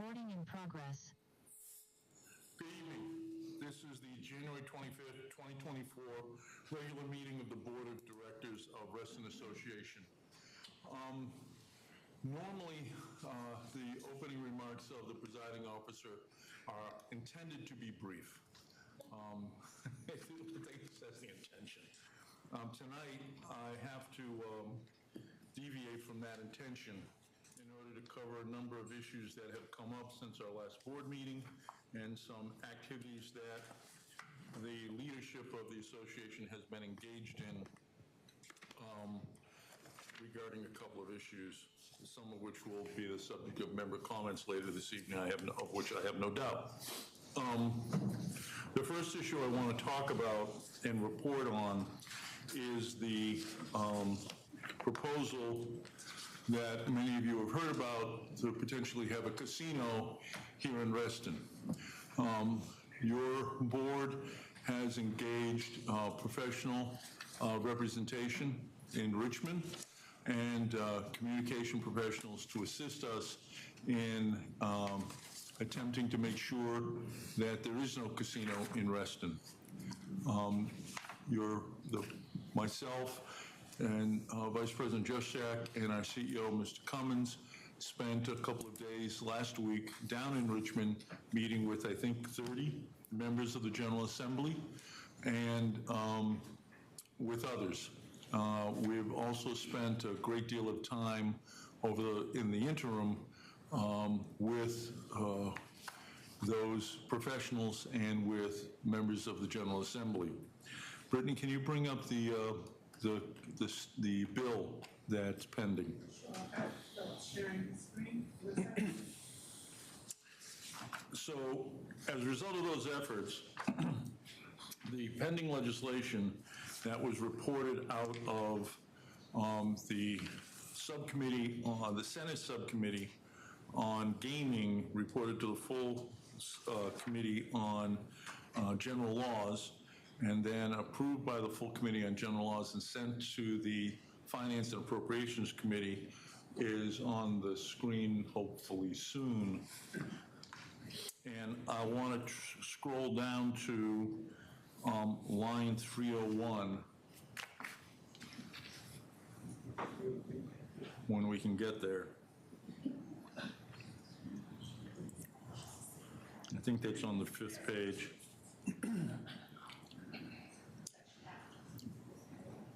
Recording in progress. Good evening. This is the January 25th, 2024 regular meeting of the Board of Directors of Reston Association. Normally, the opening remarks of the presiding officer are intended to be brief. I think that's the intention. Tonight, I have to deviate from that intention in order to cover a number of issues that have come up since our last board meeting and some activities that the leadership of the association has been engaged in regarding a couple of issues, some of which will be the subject of member comments later this evening, of which I have no doubt. The first issue I want to talk about and report on is the proposal that many of you have heard about to potentially have a casino here in Reston. Your board has engaged professional representation in Richmond and communication professionals to assist us in attempting to make sure that there is no casino in Reston. Myself and Vice President Juszczak and our CEO, Mr. Cummins, spent a couple of days last week down in Richmond meeting with, I think, 30 members of the General Assembly and with others. We've also spent a great deal of time in the interim with those professionals and with members of the General Assembly. Brittany, can you bring up the bill that's pending? Sure, I'm sharing the screen. So, as a result of those efforts, the pending legislation that was reported out of the subcommittee, the Senate subcommittee on gaming, reported to the full committee on general laws, and then approved by the full committee on general laws and sent to the Finance and Appropriations Committee, is on the screen hopefully soon. And I want to scroll down to line 301 when we can get there. I think that's on the 5th page.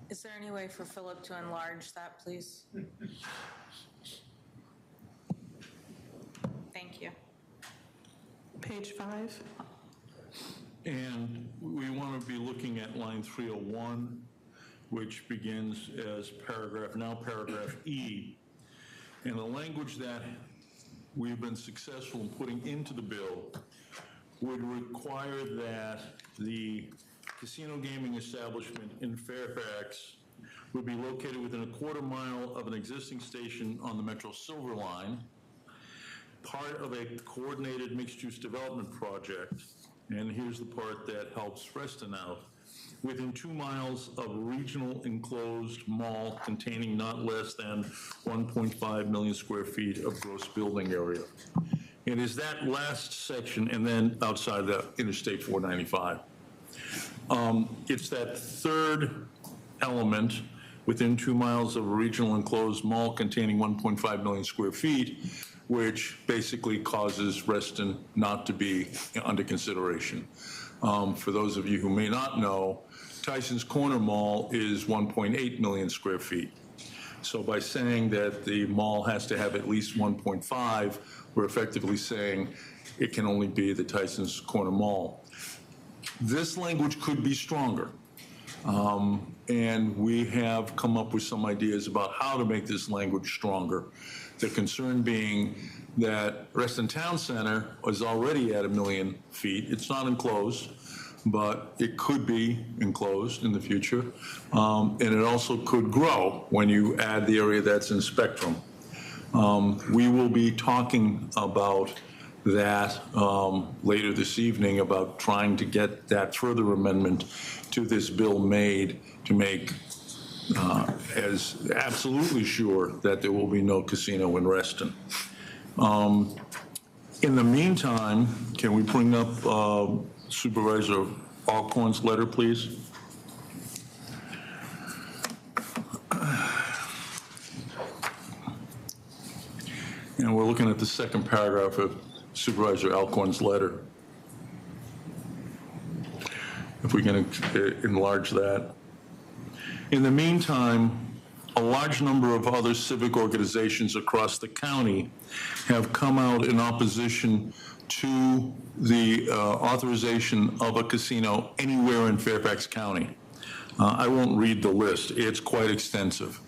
Is there any way for Philip to enlarge that, please? Thank you. Page 5. And we want to be looking at line 301, which begins as paragraph E. And the language that we've been successful in putting into the bill would require that the casino gaming establishment in Fairfax would be located within a quarter mile of an existing station on the Metro Silver Line, part of a coordinated mixed-use development project, and here's the part that helps Reston out, within 2 miles of a regional enclosed mall containing not less than 1.5 million square feet of gross building area. It is that last section, and then outside the Interstate 495. It's that third element, within 2 miles of a regional enclosed mall containing 1.5 million square feet, which basically causes Reston not to be under consideration. For those of you who may not know, Tyson's Corner Mall is 1.8 million square feet. So by saying that the mall has to have at least 1.5, we're effectively saying it can only be the Tyson's Corner Mall. This language could be stronger. And we have come up with some ideas about how to make this language stronger. The concern being that Reston Town Center is already at 1 million feet. It's not enclosed, but it could be enclosed in the future. And it also could grow when you add the area that's in Spectrum. We will be talking about that later this evening, about trying to get that further amendment to this bill made to make as absolutely sure that there will be no casino in Reston. In the meantime, can we bring up Supervisor Alcorn's letter, please? And we're looking at the second paragraph of Supervisor Alcorn's letter. If we can enlarge that. In the meantime, a large number of other civic organizations across the county have come out in opposition to the authorization of a casino anywhere in Fairfax County. I won't read the list. It's quite extensive.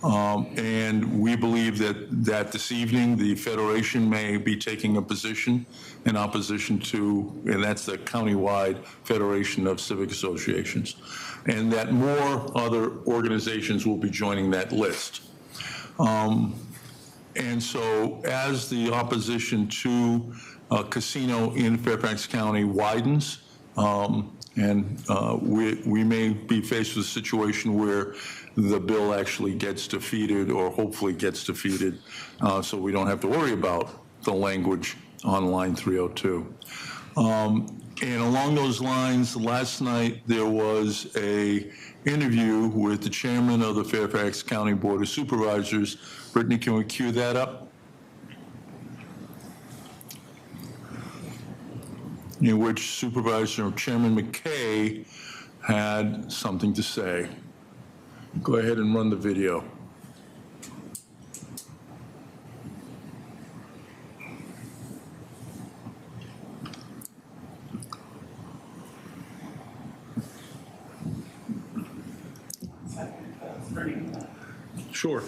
And we believe that this evening the Federation may be taking a position in opposition to, and that's the countywide Federation of Civic Associations, and that more other organizations will be joining that list. And so as the opposition to a casino in Fairfax County widens, we may be faced with a situation where the bill actually gets defeated, or hopefully gets defeated, so we don't have to worry about the language on line 302. And along those lines, last night there was an interview with the chairman of the Fairfax County Board of Supervisors. Brittany, can we cue that up? In which Supervisor Chairman McKay had something to say. Go ahead and run the video. Sure.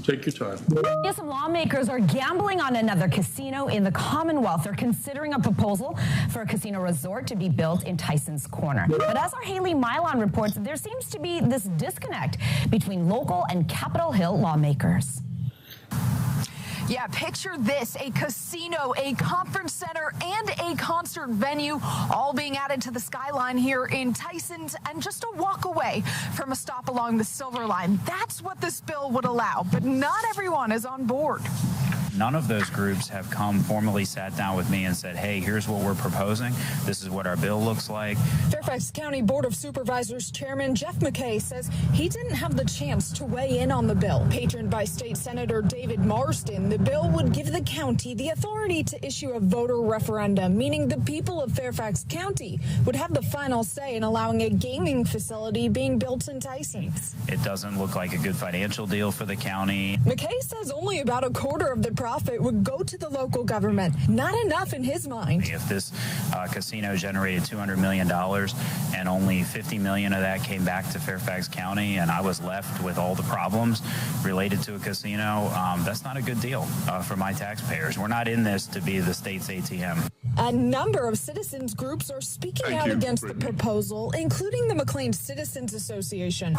Take your time. Yes, some lawmakers are gambling on another casino in the Commonwealth. They're considering a proposal for a casino resort to be built in Tyson's Corner. But as our Haley Milon reports, there seems to be this disconnect between local and Capitol Hill lawmakers. Yeah, picture this, a casino, a conference center, and a concert venue all being added to the skyline here in Tyson's, and just a walk away from a stop along the Silver Line. That's what this bill would allow, but not everyone is on board. None of those groups have formally sat down with me and said, hey, here's what we're proposing. This is what our bill looks like. Fairfax County Board of Supervisors Chairman Jeff McKay says he didn't have the chance to weigh in on the bill. Patroned by State Senator David Marston, the bill would give the county the authority to issue a voter referendum, meaning the people of Fairfax County would have the final say in allowing a gaming facility being built in Tyson's. It doesn't look like a good financial deal for the county. McKay says only about a quarter of the profit would go to the local government. Not enough in his mind. If this casino generated $200 million and only $50 million of that came back to Fairfax County and I was left with all the problems related to a casino, that's not a good deal for my taxpayers. We're not in this to be the state's ATM. A number of citizens groups are speaking out against the proposal, including the McLean Citizens Association.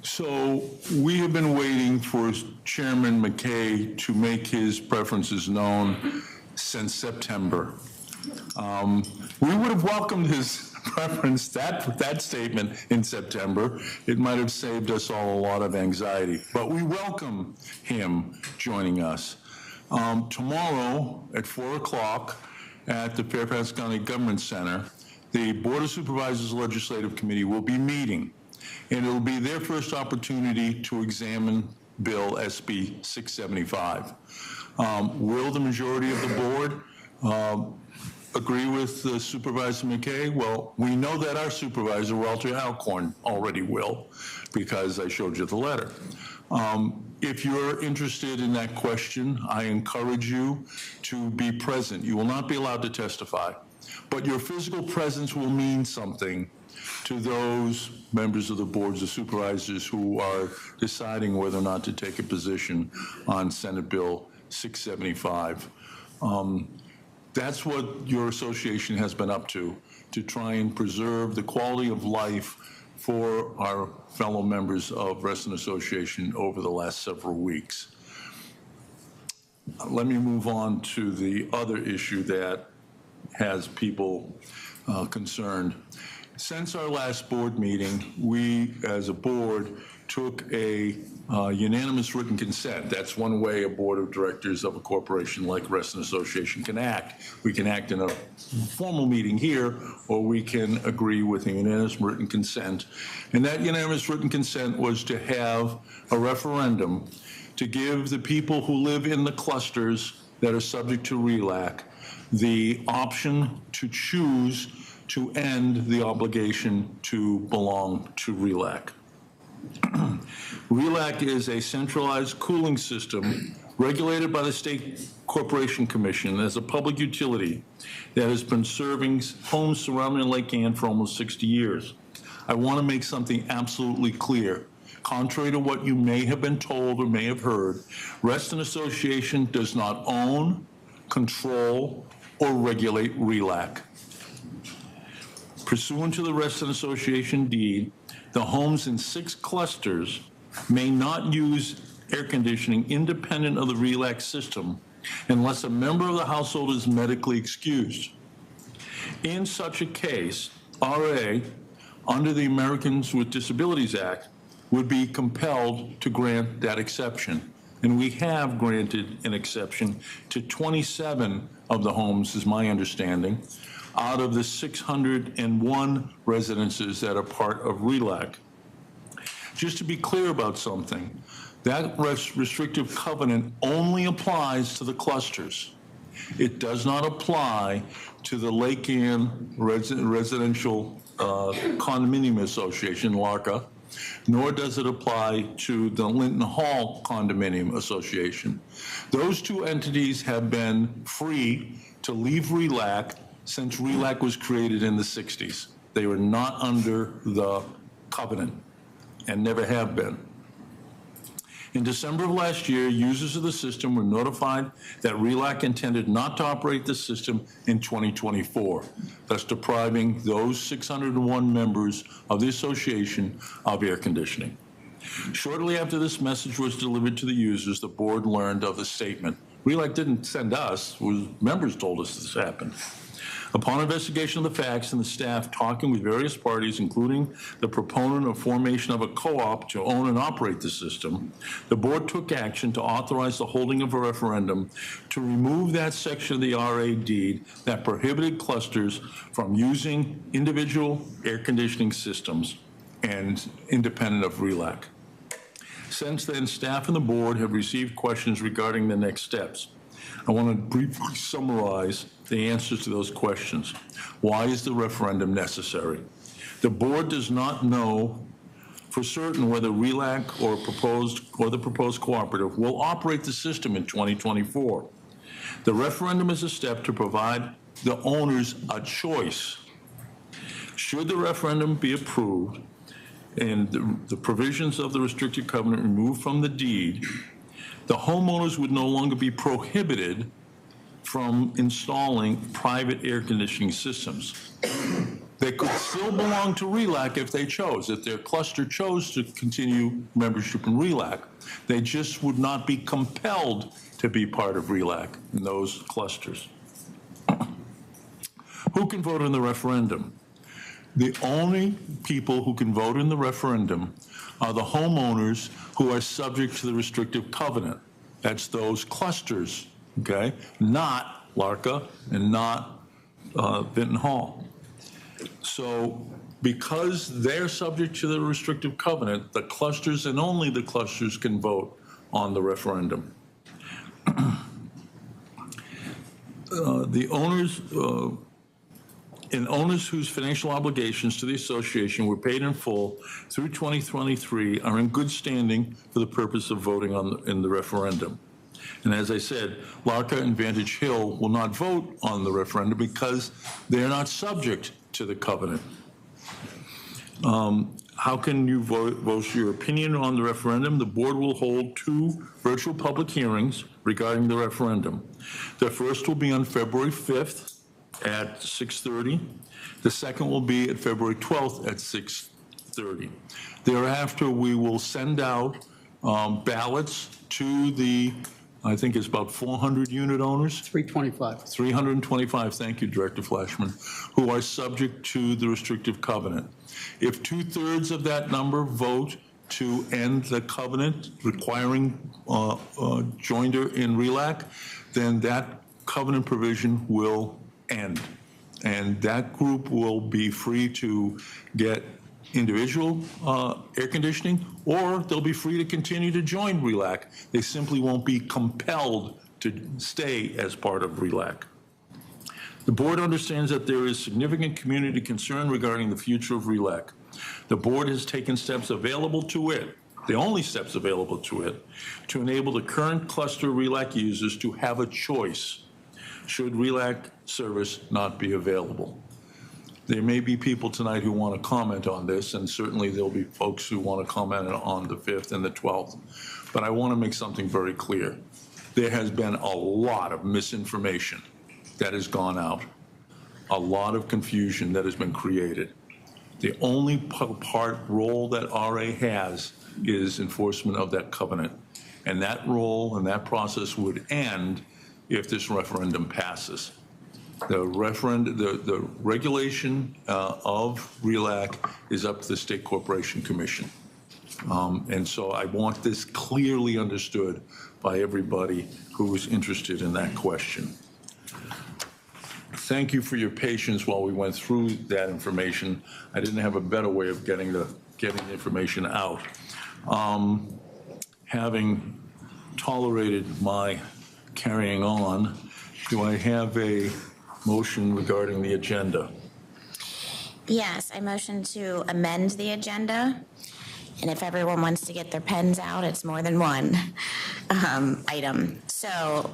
So we have been waiting for Chairman McKay to make his preferences known since September. We would have welcomed his preference, that statement in September. It might have saved us all a lot of anxiety, but we welcome him joining us. Tomorrow at 4 o'clock at the Fairfax County Government Center, the Board of Supervisors Legislative Committee will be meeting, and it will be their first opportunity to examine Bill SB 675. Will the majority of the board agree with Supervisor McKay? Well, we know that our supervisor, Walter Alcorn, already will, because I showed you the letter. If you're interested in that question, I encourage you to be present. You will not be allowed to testify, but your physical presence will mean something to those members of the boards of supervisors who are deciding whether or not to take a position on Senate Bill 675. That's what your association has been up to try and preserve the quality of life for our fellow members of Reston Association over the last several weeks. Let me move on to the other issue that has people concerned. Since our last board meeting, we as a board took a unanimous written consent. That's one way a board of directors of a corporation like Reston Association can act. We can act in a formal meeting here, or we can agree with a unanimous written consent. And that unanimous written consent was to have a referendum to give the people who live in the clusters that are subject to Relac the option to choose to end the obligation to belong to Relac. Relac is a centralized cooling system regulated by the State Corporation Commission as a public utility that has been serving homes surrounding Lake Anne for almost 60 years. I want to make something absolutely clear. Contrary to what you may have been told or may have heard, Reston Association does not own, control, or regulate Relac. Pursuant to the Reston Association deed, the homes in 6 clusters may not use air conditioning independent of the Relac system unless a member of the household is medically excused. In such a case, RA, under the Americans with Disabilities Act, would be compelled to grant that exception. And we have granted an exception to 27 of the homes, is my understanding, out of the 601 residences that are part of Relac. Just to be clear about something, that restrictive covenant only applies to the clusters. It does not apply to the Lake Anne Residential Condominium Association, LARCA, nor does it apply to the Linton Hall Condominium Association. Those two entities have been free to leave Relac since Relac was created in the 60s. They were not under the covenant and never have been. In December of last year, users of the system were notified that Relac intended not to operate the system in 2024, thus depriving those 601 members of the association of air conditioning. Shortly after this message was delivered to the users, the board learned of the statement. Relac didn't send us, members told us this happened. Upon investigation of the facts and the staff talking with various parties, including the proponent of formation of a co-op to own and operate the system, the board took action to authorize the holding of a referendum to remove that section of the RA deed that prohibited clusters from using individual air conditioning systems and independent of Relac. Since then, staff and the board have received questions regarding the next steps. I want to briefly summarize the answers to those questions. Why is the referendum necessary? The board does not know for certain whether Relac or the proposed cooperative will operate the system in 2024. The referendum is a step to provide the owners a choice. Should the referendum be approved and the provisions of the restricted covenant removed from the deed, the homeowners would no longer be prohibited from installing private air conditioning systems. They could still belong to Relac if they chose. If their cluster chose to continue membership in Relac, they just would not be compelled to be part of Relac in those clusters. Who can vote in the referendum? The only people who can vote in the referendum are the homeowners who are subject to the restrictive covenant. That's those clusters, okay? Not LARCA and not Vinton Hall. So because they're subject to the restrictive covenant, the clusters and only the clusters can vote on the referendum. The owners, and owners whose financial obligations to the association were paid in full through 2023 are in good standing for the purpose of voting in the referendum. And as I said, LARCA and Vantage Hill will not vote on the referendum because they're not subject to the covenant. How can you voice your opinion on the referendum? The board will hold 2 virtual public hearings regarding the referendum. The first will be on February 5th at 6:30. The second will be at February 12th at 6:30. Thereafter, we will send out ballots to the, I think it's about 400 unit owners. 325. 325, thank you, Director Flashman, who are subject to the restrictive covenant. If 2/3 of that number vote to end the covenant requiring joinder in Relac, then that covenant provision will end. And that group will be free to get individual air conditioning, or they'll be free to continue to join Relac. They simply won't be compelled to stay as part of Relac. The board understands that there is significant community concern regarding the future of Relac. The board has taken steps available to it, the only steps available to it, to enable the current cluster Relac users to have a choice should Relac service not be available. There may be people tonight who want to comment on this, and certainly there'll be folks who want to comment on the 5th and the 12th. But I want to make something very clear. There has been a lot of misinformation that has gone out, a lot of confusion that has been created. The only role that RA has is enforcement of that covenant. And that role and that process would end if this referendum passes. The regulation of Relac is up to the State Corporation Commission. And so I want this clearly understood by everybody who is interested in that question. Thank you for your patience while we went through that information. I didn't have a better way of getting the information out. Having tolerated my carrying on, do I have a motion regarding the agenda? Yes, I motion to amend the agenda. And if everyone wants to get their pens out, it's more than one item. So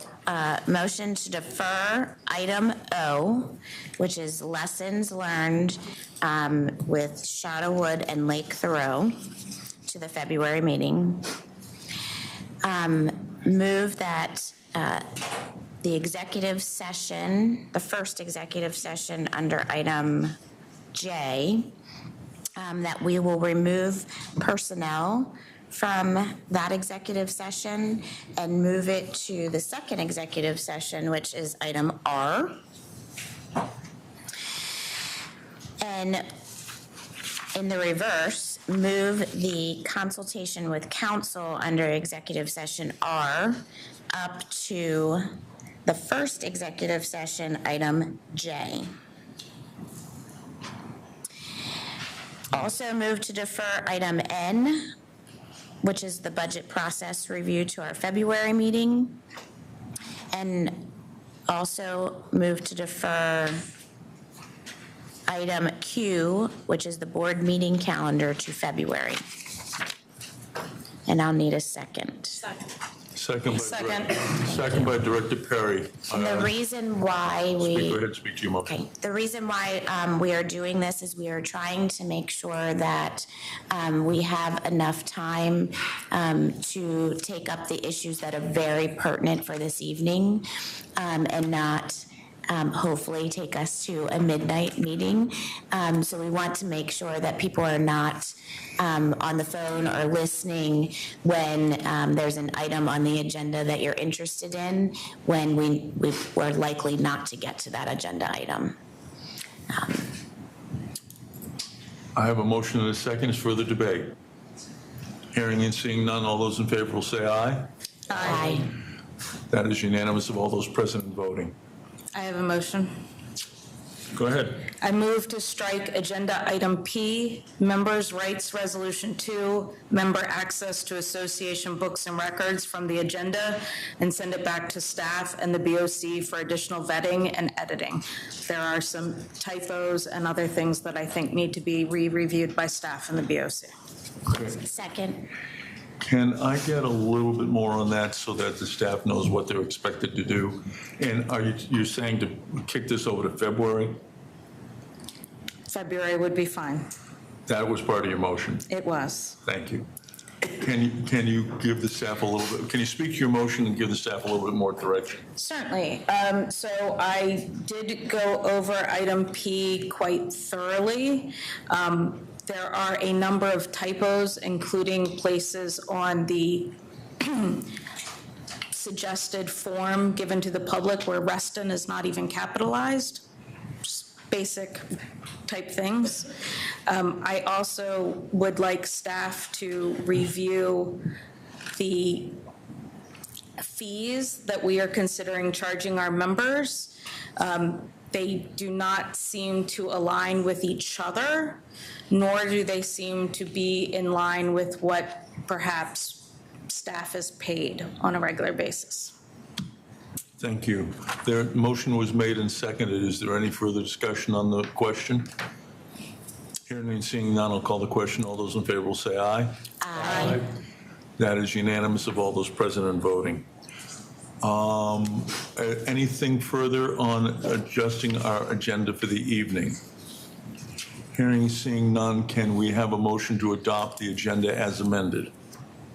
motion to defer item O, which is lessons learned with Shadowwood and Lake Thoreau, to the February meeting. Move that the executive session, the first executive session under item J, that we will remove personnel from that executive session and move it to the second executive session, which is item R. And in the reverse, move the consultation with counsel under executive session R up to the first executive session, item J. Also move to defer item N, which is the budget process review, to our February meeting. And also move to defer item Q, which is the board meeting calendar, to February. And I'll need a second. Second by Director Perry. And the reason why Go ahead, speak to your motion. Okay. The reason why we are doing this is we are trying to make sure that we have enough time to take up the issues that are very pertinent for this evening, and not hopefully take us to a midnight meeting. So we want to make sure that people are not on the phone or listening when there's an item on the agenda that you're interested in, when we're likely not to get to that agenda item. I have a motion and a second. Is further debate? Hearing and seeing none, all those in favor will say aye. Aye. That is unanimous of all those present and voting. I have a motion. Go ahead. I move to strike agenda item P, Members' Rights Resolution 2, Member Access to Association Books and Records, from the agenda, and send it back to staff and the BOC for additional vetting and editing. There are some typos and other things that I think need to be re-reviewed by staff and the BOC. Okay. Second. Can I get a little bit more on that so that the staff knows what they're expected to do? And are you're saying to kick this over to February? February would be fine. That was part of your motion. It was. Thank you. Can you give the staff a little bit, can you speak to your motion and give the staff a little bit more direction? Certainly. So I did go over item P quite thoroughly. There are a number of typos, including places on the suggested form given to the public where Reston is not even capitalized. Just basic type things. I also would like staff to review the fees that we are considering charging our members. They do not seem to align with each other, nor do they seem to be in line with what perhaps staff is paid on a regular basis. Thank you. Their motion was made and seconded. Is there any further discussion on the question? Hearing and seeing none, I'll call the question. All those in favor will say aye. Aye. That is unanimous of all those present and voting. Anything further on adjusting our agenda for the evening? Hearing and seeing none, can we have a motion to adopt the agenda as amended?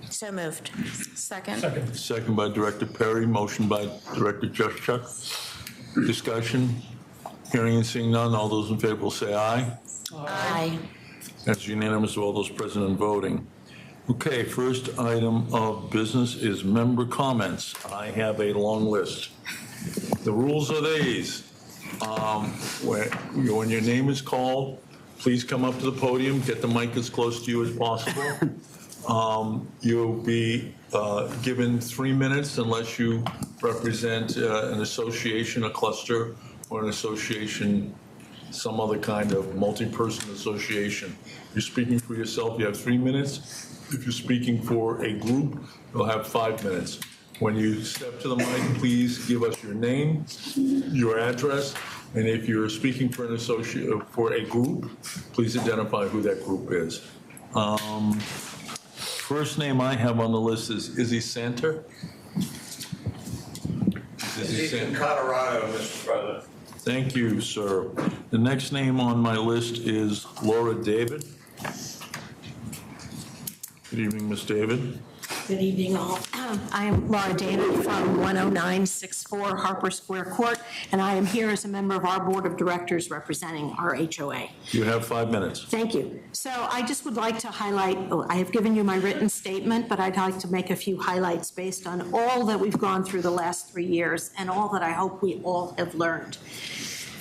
So moved. Second. Second by Director Perry, motion by Director Juszczyk. Discussion? Hearing and seeing none, all those in favor will say aye. Aye. That's unanimous of all those present and voting. Okay, first item of business is member comments. I have a long list. The rules are these. When your name is called, please come up to the podium, get the mic as close to you as possible. You'll be given 3 minutes unless you represent an association, a cluster, or an association, some other kind of multi-person association. If you're speaking for yourself, you have 3 minutes. If you're speaking for a group, you'll have 5 minutes. When you step to the mic, please give us your name, your address, and if you're speaking for an for a group, please identify who that group is. First name I have on the list is Izzy Santer. Izzy from Colorado, Mr. President. Thank you, sir. The next name on my list is Laura David. Good evening, Ms. David. Good evening, all. I am Laura David from 10964 Harper Square Court, and I am here as a member of our Board of Directors representing our HOA. You have 5 minutes. Thank you. So I just would like to highlight, I have given you my written statement, but I'd like to make a few highlights based on all that we've gone through the last 3 years and all that I hope we all have learned.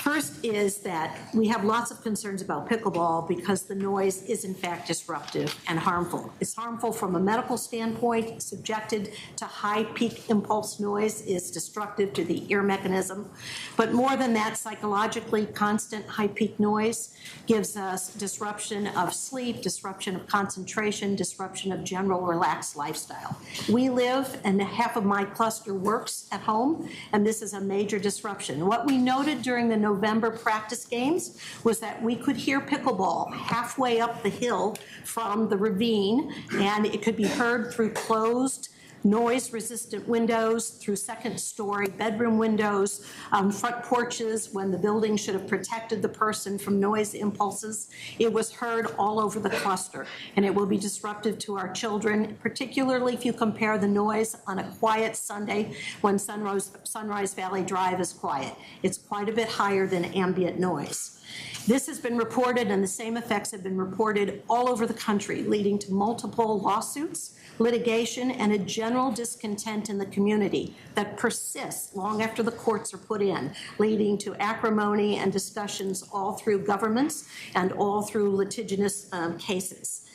First is that we have lots of concerns about pickleball because the noise is in fact disruptive and harmful. It's harmful from a medical standpoint. Subjected to high peak impulse noise is destructive to the ear mechanism. But more than that, psychologically, constant high peak noise gives us disruption of sleep, disruption of concentration, disruption of general relaxed lifestyle. We live, and half of my cluster works at home, and this is a major disruption. What we noted during the November practice games was that we could hear pickleball halfway up the hill from the ravine, and it could be heard through closed noise-resistant windows, through second-story bedroom windows, front porches when the building should have protected the person from noise impulses. It was heard all over the cluster, and it will be disruptive to our children, particularly if you compare the noise on a quiet Sunday when Sunrise Valley Drive is quiet. It's quite a bit higher than ambient noise. This has been reported, and the same effects have been reported all over the country, leading to multiple lawsuits, litigation, and a general discontent in the community that persists long after the courts are put in, leading to acrimony and discussions all through governments and all through litigious cases.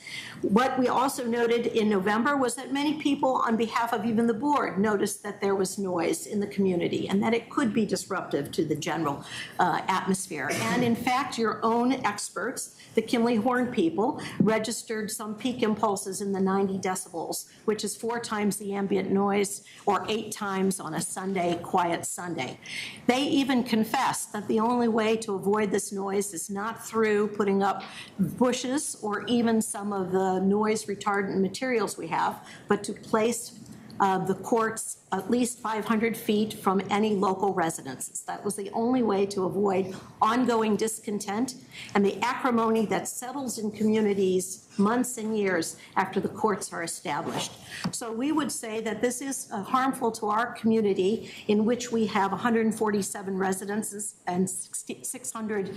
What we also noted in November was that many people, on behalf of even the board, noticed that there was noise in the community and that it could be disruptive to the general atmosphere. And in fact, your own experts, the Kimley Horn people, registered some peak impulses in the 90 decibels, which is 4 times the ambient noise or 8 times on a Sunday, quiet Sunday. They even confessed that the only way to avoid this noise is not through putting up bushes or even some of the noise retardant materials we have, but to place the courts at least 500 feet from any local residences. That was the only way to avoid ongoing discontent and the acrimony that settles in communities months and years after the courts are established. So we would say that this is harmful to our community, in which we have 147 residences and 600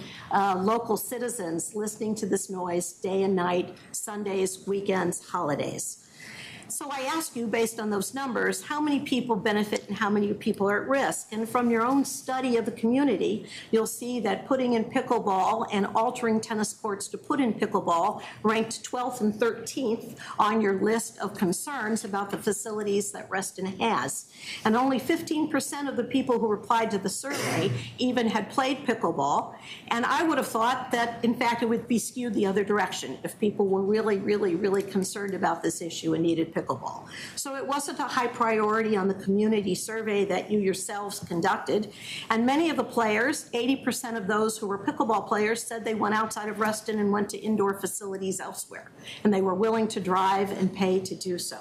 local citizens listening to this noise day and night, Sundays, weekends, holidays. So I ask you, based on those numbers, how many people benefit and how many people are at risk? And from your own study of the community, you'll see that putting in pickleball and altering tennis courts to put in pickleball ranked 12th and 13th on your list of concerns about the facilities that Reston has. And only 15% of the people who replied to the survey even had played pickleball. And I would have thought that, in fact, it would be skewed the other direction if people were really, really, really concerned about this issue and needed pickleball. So it wasn't a high priority on the community survey that you yourselves conducted. And many of the players, 80% of those who were pickleball players, said they went outside of Reston and went to indoor facilities elsewhere. And they were willing to drive and pay to do so.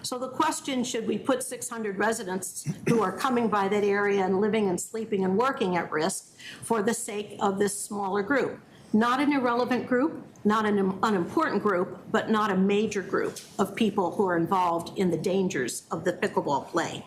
So the question, should we put 600 residents who are coming by that area and living and sleeping and working at risk for the sake of this smaller group? Not an irrelevant group, not an unimportant group, but not a major group of people who are involved in the dangers of the pickleball play.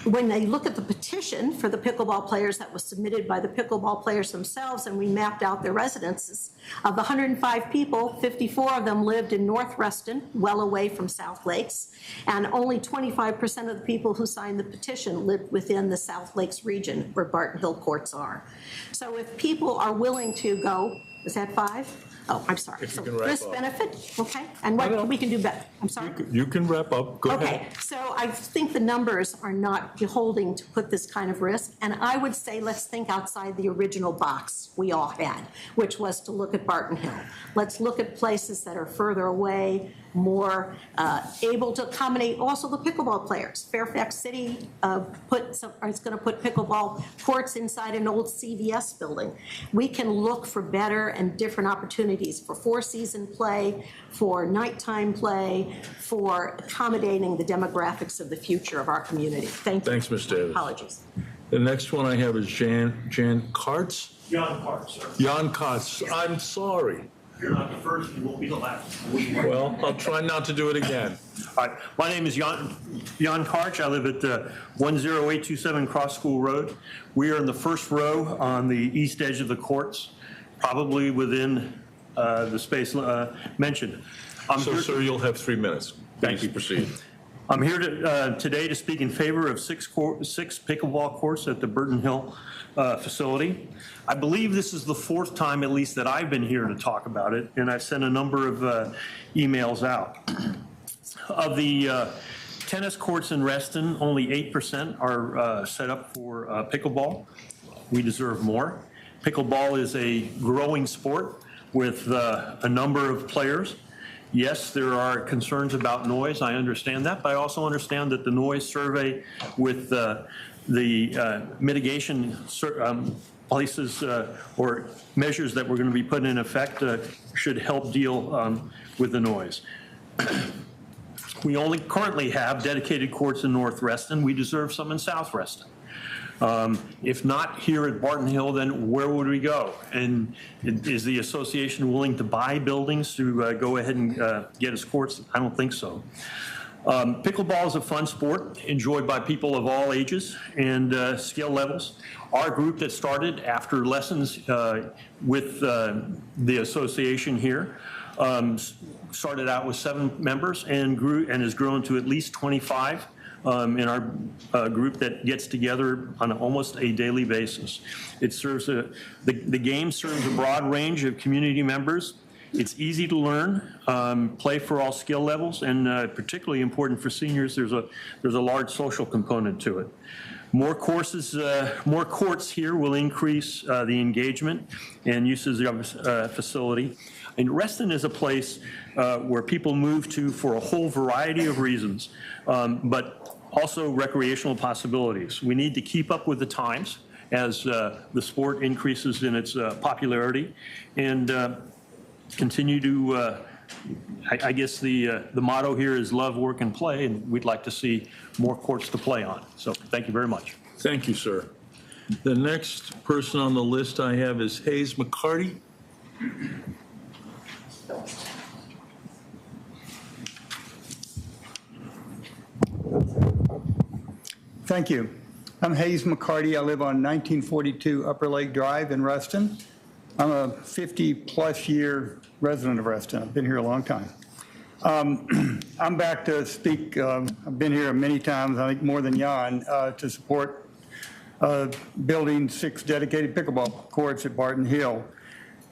When they look at the petition for the pickleball players that was submitted by the pickleball players themselves, and we mapped out their residences, of the 105 people, 54 of them lived in North Reston, well away from South Lakes, and only 25% of the people who signed the petition lived within the South Lakes region where Barton Hill courts are. So if people are willing to go, is that 5? Oh, I'm sorry. If you so can wrap risk up. benefit, okay, and what we can do better. I'm sorry. You can wrap up. Go ahead. Okay, so I think the numbers are not beholding to put this kind of risk, and I would say let's think outside the original box we all had, which was to look at Barton Hill. Let's look at places that are further away, more able to accommodate also the pickleball players. Fairfax City is going to put pickleball courts inside an old CVS building. We can look for better and different opportunities for four-season play, for nighttime play, for accommodating the demographics of the future of our community. Thank you. Thanks, Ms. Davis. Apologies. The next one I have is Jan Katz. Jan Katz, sir. Jan Katz. I'm sorry. You're not the first, you won't be the last. Well, I'll try not to do it again. All right, my name is Jan Katz. I live at 10827 Cross School Road. We are in the first row on the east edge of the courts, probably within the space mentioned. Sir, you'll have 3 minutes. Thank you. Proceed. I'm here today to speak in favor of six pickleball courts at the Barton Hill facility. I believe this is the 4th time, at least, that I've been here to talk about it, and I've sent a number of emails out. Of the tennis courts in Reston, only 8% are set up for pickleball. We deserve more. Pickleball is a growing sport with a number of players. Yes, there are concerns about noise. I understand that, but I also understand that the noise survey with the mitigation places or measures that we're going to be put in effect should help deal with the noise. We only currently have dedicated courts in North Reston. We deserve some in South Reston. If not here at Barton Hill, then where would we go? And is the association willing to buy buildings to go ahead and get us courts? I don't think so. Pickleball is a fun sport enjoyed by people of all ages and skill levels. Our group that started after lessons with the association here started out with 7 members and grew and has grown to at least 25 in our group that gets together on almost a daily basis. It serves the game serves a broad range of community members. It's easy to learn, play for all skill levels, and particularly important for seniors, there's a large social component to it. More courts here will increase the engagement and uses of facility. And Reston is a place where people move to for a whole variety of reasons, but also recreational possibilities. We need to keep up with the times as the sport increases in its popularity, and continue to, I guess the motto here is love, work, and play, and we'd like to see more courts to play on. So thank you very much. Thank you, sir. The next person on the list I have is Hayes McCarty. Thank you. I'm Hayes McCarty. I live on 1942 Upper Lake Drive in Reston. I'm a 50-plus year resident of Reston. I've been here a long time. I'm back to speak. I've been here many times, I think more than Jan, to support building 6 dedicated pickleball courts at Barton Hill.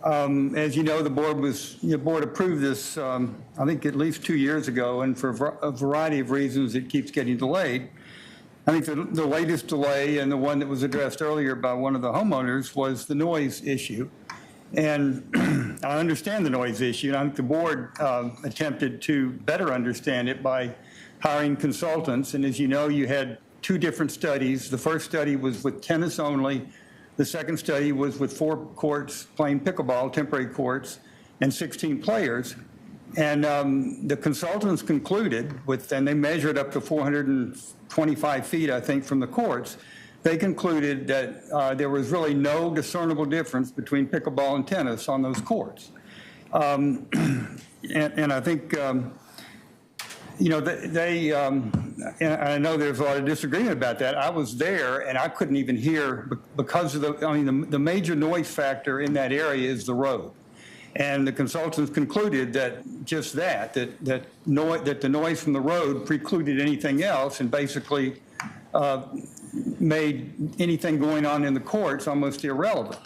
As you know, the board approved this, I think at least 2 years ago, and for a variety of reasons, it keeps getting delayed. I think the latest delay, and the one that was addressed earlier by one of the homeowners, was the noise issue. And I understand the noise issue, and I think the board attempted to better understand it by hiring consultants. And as you know, you had 2 different studies. The first study was with tennis only. The second study was with 4 courts playing pickleball, temporary courts, and 16 players. And the consultants concluded and they measured up to 425 feet, I think, from the courts. They concluded that there was really no discernible difference between pickleball and tennis on those courts. And I think, you know, and I know there's a lot of disagreement about that. I was there and I couldn't even hear because of the major noise factor in that area is the road. And the consultants concluded that just that the noise from the road precluded anything else and basically made anything going on in the courts almost irrelevant.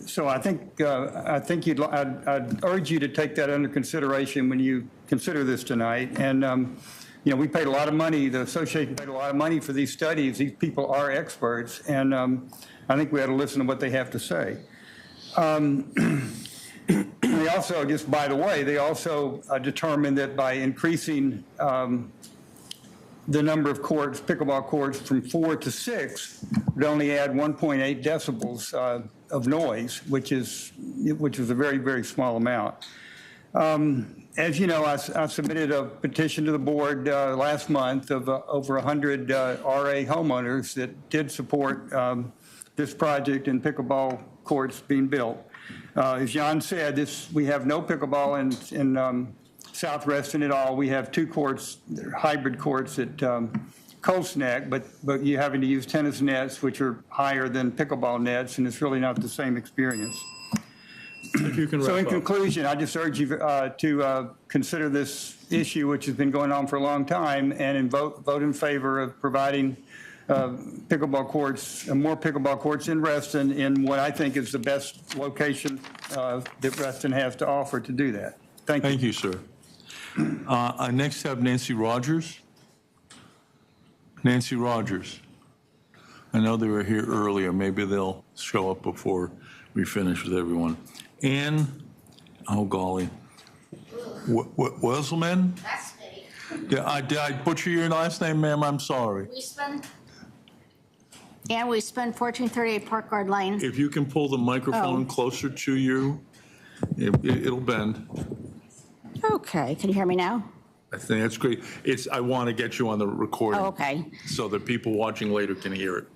So I think I'd urge you to take that under consideration when you consider this tonight. And you know, we paid a lot of money. The association paid a lot of money for these studies. These people are experts, and I think we ought to listen to what they have to say. They also, just by the way, they also determined that by increasing the number of courts, pickleball courts, from 4 to 6 would only add 1.8 decibels of noise, which is a very, very small amount. As you know, I submitted a petition to the board last month of over 100 RA homeowners that did support this project and pickleball courts being built. As Jan said, we have no pickleball in South Reston at all. We have 2 courts, hybrid courts at Colts Neck, but you're having to use tennis nets, which are higher than pickleball nets, and it's really not the same experience. If you can So in wrap up. conclusion, I just urge you to consider this issue, which has been going on for a long time, and vote in favor of providing pickleball courts, more pickleball courts in Reston in what I think is the best location that Reston has to offer to do that. Thank you. Thank you, sir. I next have Nancy Rogers. Nancy Rogers. I know they were here earlier. Maybe they'll show up before we finish with everyone. Ann, oh golly, Wesselman? That's me. Did I butcher your last name, ma'am? I'm sorry. We spend 1438 Park Guard Lane. If you can pull the microphone closer to you, it'll bend. Okay, can you hear me now? I think that's great. I want to get you on the recording. Oh, okay. So that people watching later can hear it.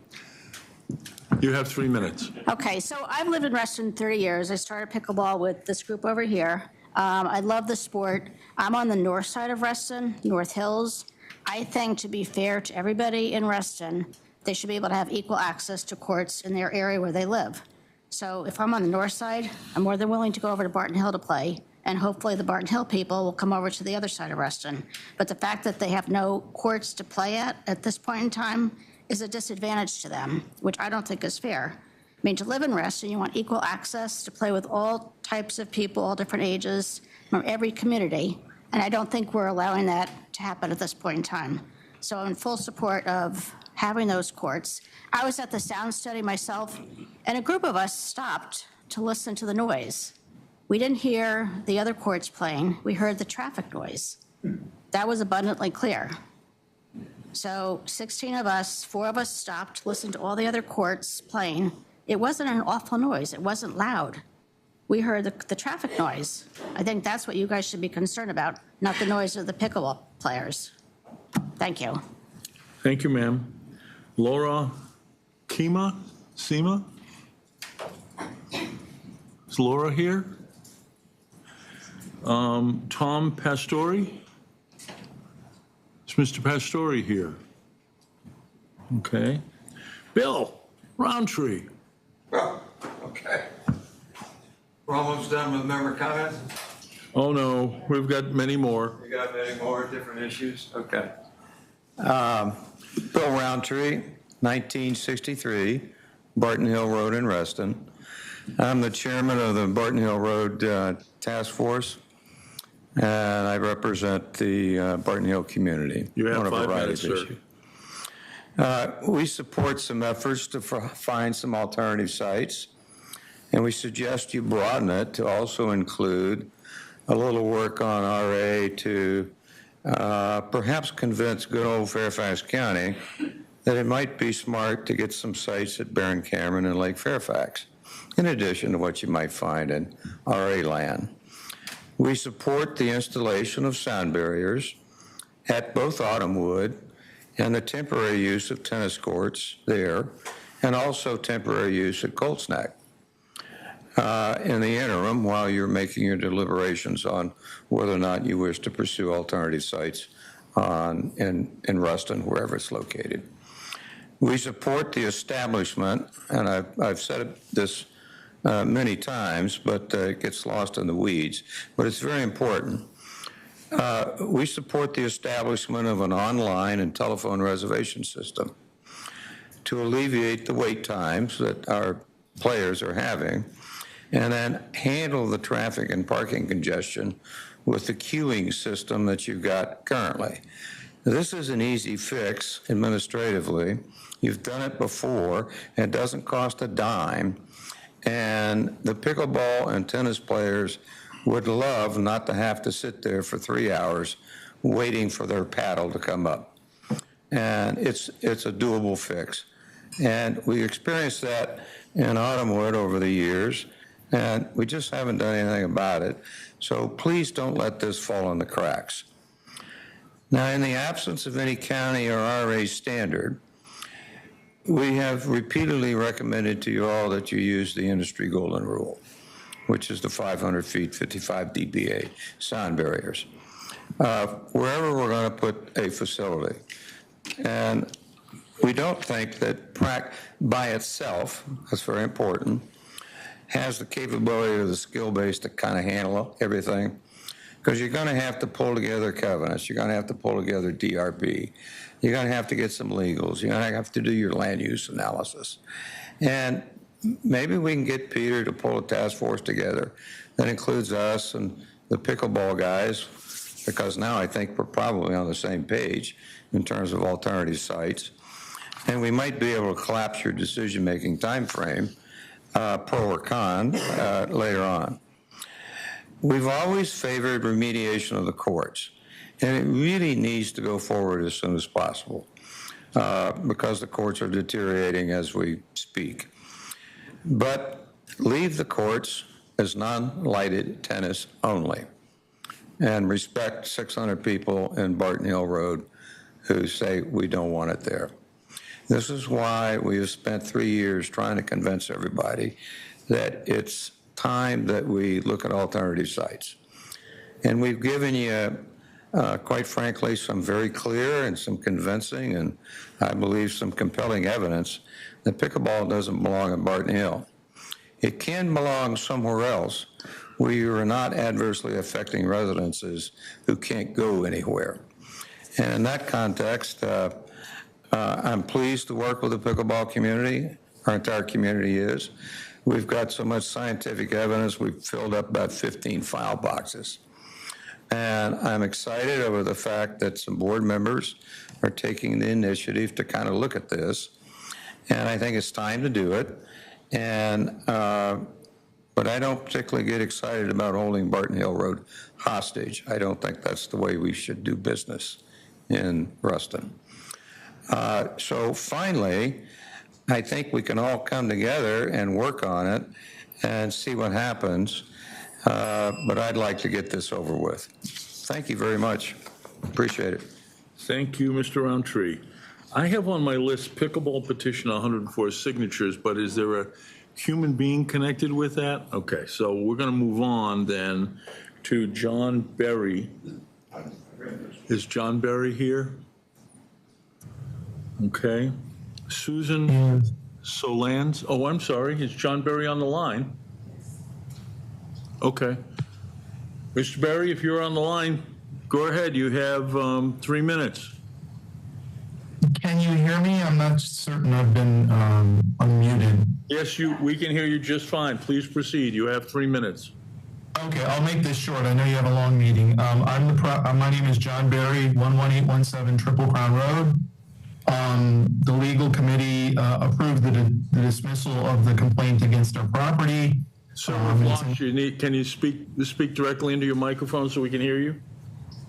You have 3 minutes. Okay, so I've lived in Reston 30 years. I started pickleball with this group over here. I love the sport. I'm on the north side of Reston, North Hills. I think, to be fair to everybody in Reston, they should be able to have equal access to courts in their area where they live. So if I'm on the north side, I'm more than willing to go over to Barton Hill to play, and hopefully the Barton Hill people will come over to the other side of Reston. But the fact that they have no courts to play at this point in time is a disadvantage to them, which I don't think is fair. I mean, to live in Reston, you want equal access to play with all types of people, all different ages, from every community, and I don't think we're allowing that to happen at this point in time. So I'm in full support of having those courts. I was at the sound study myself, and a group of us stopped to listen to the noise. We didn't hear the other courts playing. We heard the traffic noise. That was abundantly clear. So 16 of us, 4 of us stopped, listened to all the other courts playing. It wasn't an awful noise. It wasn't loud. We heard the traffic noise. I think that's what you guys should be concerned about, not the noise of the pickleball players. Thank you. Thank you, ma'am. Laura Sema? Is Laura here? Tom Pastore? Is Mr. Pastore here? Okay. Bill Roundtree. Well, okay. We're almost done with member comments. Oh, no, we've got many more. You got many more different issues? Okay. Bill Roundtree, 1963, Barton Hill Road in Reston. I'm the chairman of the Barton Hill Road Task Force, and I represent the Barton Hill community. You have 5 minutes, sir. We support some efforts to find some alternative sites, and we suggest you broaden it to also include a little work on RA to perhaps convince good old Fairfax County that it might be smart to get some sites at Barron Cameron and Lake Fairfax, in addition to what you might find in RA land. We support the installation of sound barriers at both Autumnwood and the temporary use of tennis courts there, and also temporary use at Colts Neck. In the interim, while you're making your deliberations on whether or not you wish to pursue alternative sites in Reston, wherever it's located. We support the establishment, and I've said this many times, but it gets lost in the weeds, but it's very important. We support the establishment of an online and telephone reservation system to alleviate the wait times that our players are having, and then handle the traffic and parking congestion with the queuing system that you've got currently. This is an easy fix administratively. You've done it before. It doesn't cost a dime. And the pickleball and tennis players would love not to have to sit there for 3 hours waiting for their paddle to come up. And it's a doable fix. And we experienced that in Autumnwood over the years, and we just haven't done anything about it. So please don't let this fall in the cracks. Now, in the absence of any county or RA standard, we have repeatedly recommended to you all that you use the industry golden rule, which is the 500 feet, 55 dBA sound barriers, wherever we're going to put a facility. And we don't think that PRAC by itself, that's very important, has the capability or the skill base to kind of handle everything. Because you're going to have to pull together covenants. You're going to have to pull together DRB. You're going to have to get some legals. You're going to have to do your land use analysis. And maybe we can get Peter to pull a task force together that includes us and the pickleball guys, because now I think we're probably on the same page in terms of alternative sites. And we might be able to collapse your decision-making time frame, pro or con, later on. We've always favored remediation of the courts, and it really needs to go forward as soon as possible because the courts are deteriorating as we speak. But leave the courts as non-lighted tennis only, and respect 600 people in Barton Hill Road who say we don't want it there. This is why we have spent 3 years trying to convince everybody that it's time that we look at alternative sites. And we've given you, quite frankly, some very clear and some convincing and I believe some compelling evidence that pickleball doesn't belong at Barton Hill. It can belong somewhere else where you are not adversely affecting residences who can't go anywhere. And in that context, I'm pleased to work with the pickleball community. Our entire community is. We've got so much scientific evidence, we've filled up about 15 file boxes. And I'm excited over the fact that some board members are taking the initiative to kind of look at this. And I think it's time to do it. And, but I don't particularly get excited about holding Barton Hill Road hostage. I don't think that's the way we should do business in Reston. So finally, I think we can all come together and work on it and see what happens. But I'd like to get this over with. Thank you very much. Appreciate it. Thank you, Mr. Roundtree. I have on my list pickleball petition 104 signatures, but is there a human being connected with that? Okay, so we're going to move on then to John Berry. Is John Berry here? Okay. Susan Solans. Oh, I'm sorry. Is John Berry on the line? Okay. Mr. Barry, if you're on the line, go ahead. You have 3 minutes. Can you hear me? I'm not certain I've been unmuted. Yes, we can hear you just fine. Please proceed. You have 3 minutes. Okay, I'll make this short. I know you have a long meeting. My name is John Barry, 11817 Triple Crown Road. The legal committee approved the dismissal of the complaint against our property. So we've lost you. Can you speak directly into your microphone so we can hear you?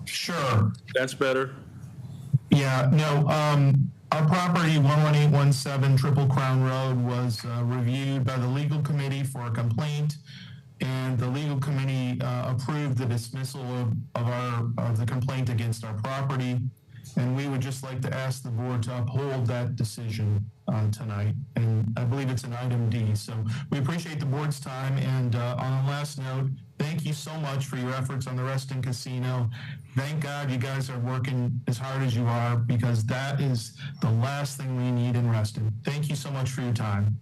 Sure. That's better. Yeah, no, our property, 11817 Triple Crown Road, was reviewed by the legal committee for a complaint, and the legal committee approved the dismissal of the complaint against our property. And we would just like to ask the board to uphold that decision tonight. And I believe it's an item D. So we appreciate the board's time. And on a last note, thank you so much for your efforts on the Reston Casino. Thank God you guys are working as hard as you are, because that is the last thing we need in Reston. Thank you so much for your time.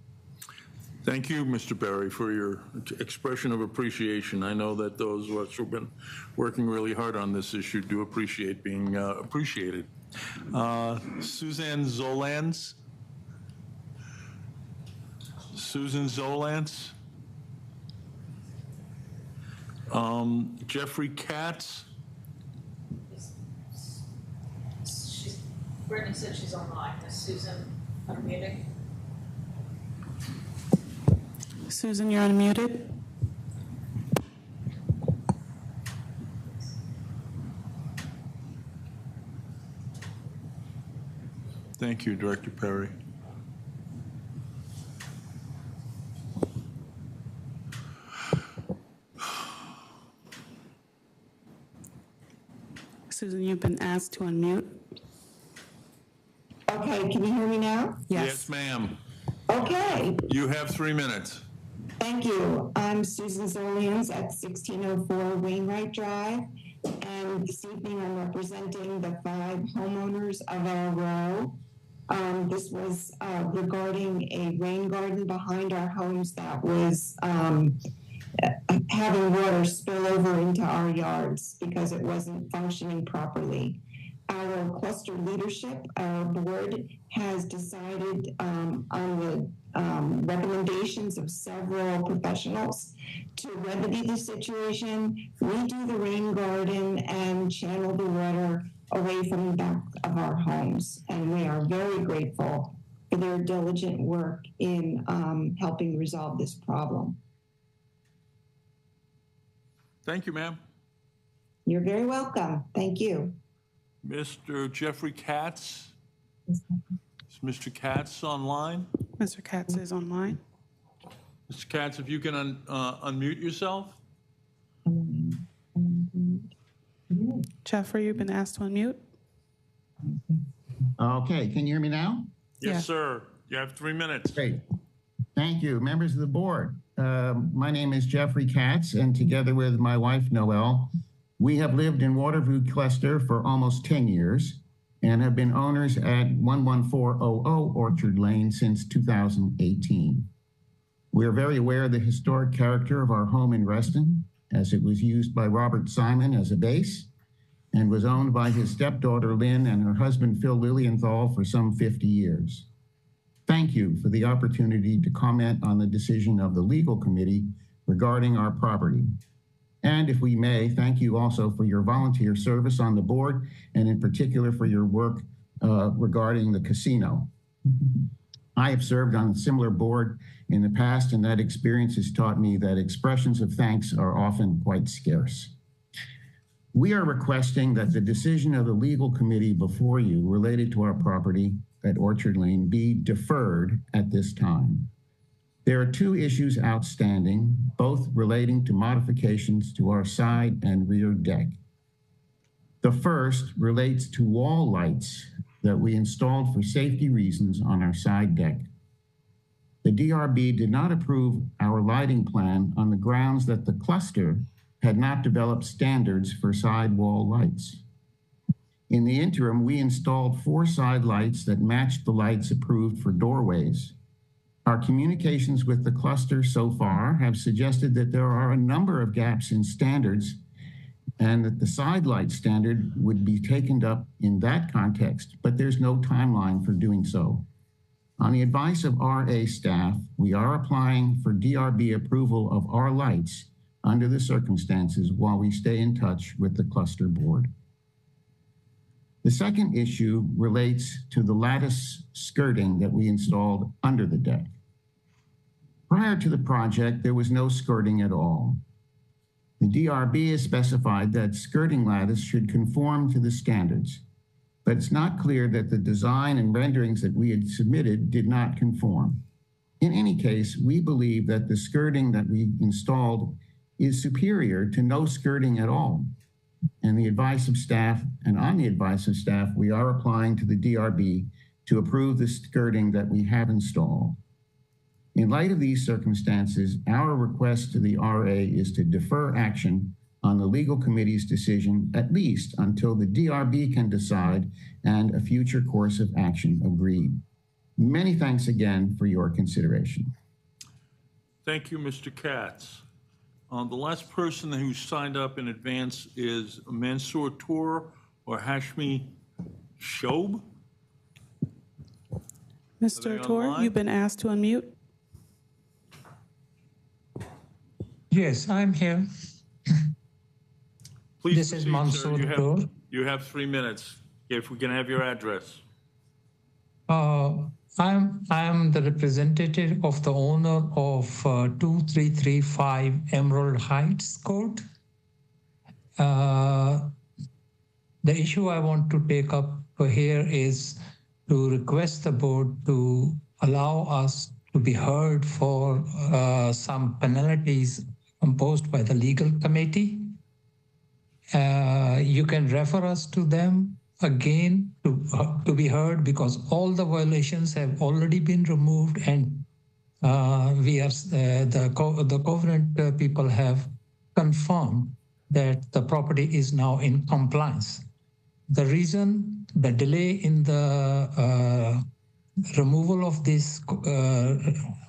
Thank you, Mr. Barry, for your expression of appreciation. I know that those of us who've been working really hard on this issue do appreciate being appreciated. Susan Zolans? Susan Zolans? Jeffrey Katz? Brittany said she's online. Is Susan unmuted? Susan, you're unmuted. Thank you, Director Perry. Susan, you've been asked to unmute. Okay, can you hear me now? Yes, ma'am. Okay. You have 3 minutes. Thank you. I'm Susan Zolians at 1604 Wainwright Drive, and this evening I'm representing the 5 homeowners of our row. This was regarding a rain garden behind our homes that was having water spill over into our yards because it wasn't functioning properly. Our cluster leadership, our board, has decided on the recommendations of several professionals to remedy the situation, redo the rain garden, and channel the water away from the back of our homes. And we are very grateful for their diligent work in helping resolve this problem. Thank you, ma'am. You're very welcome. Thank you. Mr. Jeffrey Katz? Is Mr. Katz online? Mr. Katz is online. Mr. Katz, if you can unmute yourself. Jeffrey, you've been asked to unmute. Okay, can you hear me now? Yes, sir. You have 3 minutes. Great. Thank you, members of the board. My name is Jeffrey Katz, and together with my wife, Noelle, we have lived in Waterview Cluster for almost 10 years and have been owners at 11400 Orchard Lane since 2018. We are very aware of the historic character of our home in Reston, as it was used by Robert Simon as a base and was owned by his stepdaughter Lynn and her husband Phil Lilienthal for some 50 years. Thank you for the opportunity to comment on the decision of the legal committee regarding our property. And if we may, thank you also for your volunteer service on the board, and in particular for your work regarding the casino. I have served on a similar board in the past, and that experience has taught me that expressions of thanks are often quite scarce. We are requesting that the decision of the legal committee before you related to our property at Orchard Lane be deferred at this time. There are 2 issues outstanding, both relating to modifications to our side and rear deck. The first relates to wall lights that we installed for safety reasons on our side deck. The DRB did not approve our lighting plan on the grounds that the cluster had not developed standards for side wall lights. In the interim, we installed 4 side lights that matched the lights approved for doorways. Our communications with the cluster so far have suggested that there are a number of gaps in standards and that the side light standard would be taken up in that context, but there's no timeline for doing so. On the advice of RA staff, we are applying for DRB approval of our lights under the circumstances while we stay in touch with the cluster board. The second issue relates to the lattice skirting that we installed under the deck. Prior to the project, there was no skirting at all. The DRB has specified that skirting lattice should conform to the standards, but it's not clear that the design and renderings that we had submitted did not conform. In any case, we believe that the skirting that we installed is superior to no skirting at all. And on the advice of staff, we are applying to the DRB to approve the skirting that we have installed. In light of these circumstances, our request to the RA is to defer action on the legal committee's decision, at least until the DRB can decide and a future course of action agreed. Many thanks again for your consideration. Thank you, Mr. Katz. The last person who signed up in advance is Mansour Tour or Hashmi Shob. Mr. Tour, you've been asked to unmute. Yes, I'm here. Please this is Mansour Tour. You have 3 minutes, if we can have your address. I'm the representative of the owner of 2335 Emerald Heights Court. The issue I want to take up here is to request the board to allow us to be heard for some penalties imposed by the legal committee. You can refer us to them again to be heard because all the violations have already been removed, and the covenant people have confirmed that the property is now in compliance. The reason the delay in the removal of this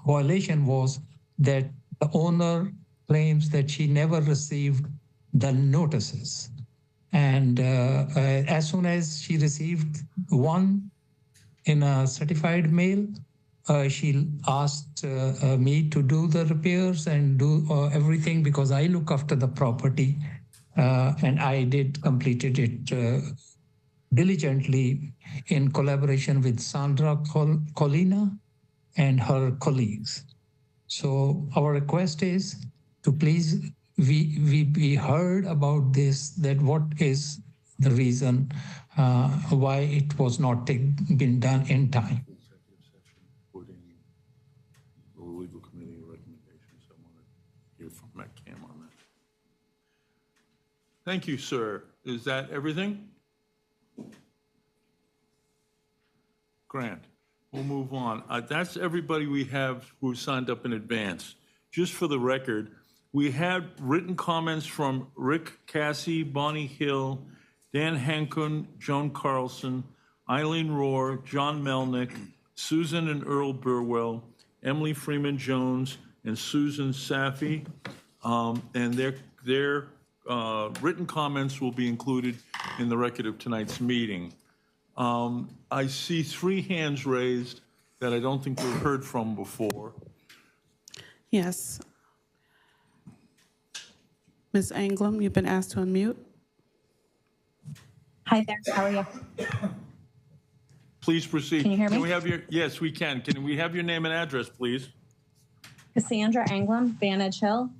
violation was that the owner claims that she never received the notices. And as soon as she received one in a certified mail, she asked me to do the repairs and do everything because I look after the property. And I completed it diligently in collaboration with Sandra Colina and her colleagues. So our request is to please we be heard about this, that what is the reason why it was not been done in time. The legal committee recommendations. I want to hear from McKay on that. Thank you, sir. Is that everything? Grant. We'll move on. That's everybody we have who signed up in advance. Just for the record, we had written comments from Rick Cassie, Bonnie Hill, Dan Hankun, Joan Carlson, Eileen Rohr, John Melnick, Susan and Earl Burwell, Emily Freeman Jones, and Susan Safi. And their written comments will be included in the record of tonight's meeting. I see 3 hands raised that I don't think we've heard from before. Yes. Ms. Anglem, you've been asked to unmute. Hi there, how are you? Please proceed. Can you hear me? Can we have your, yes, we can. Can we have your name and address, please? Cassandra Anglem, Vantage Hill.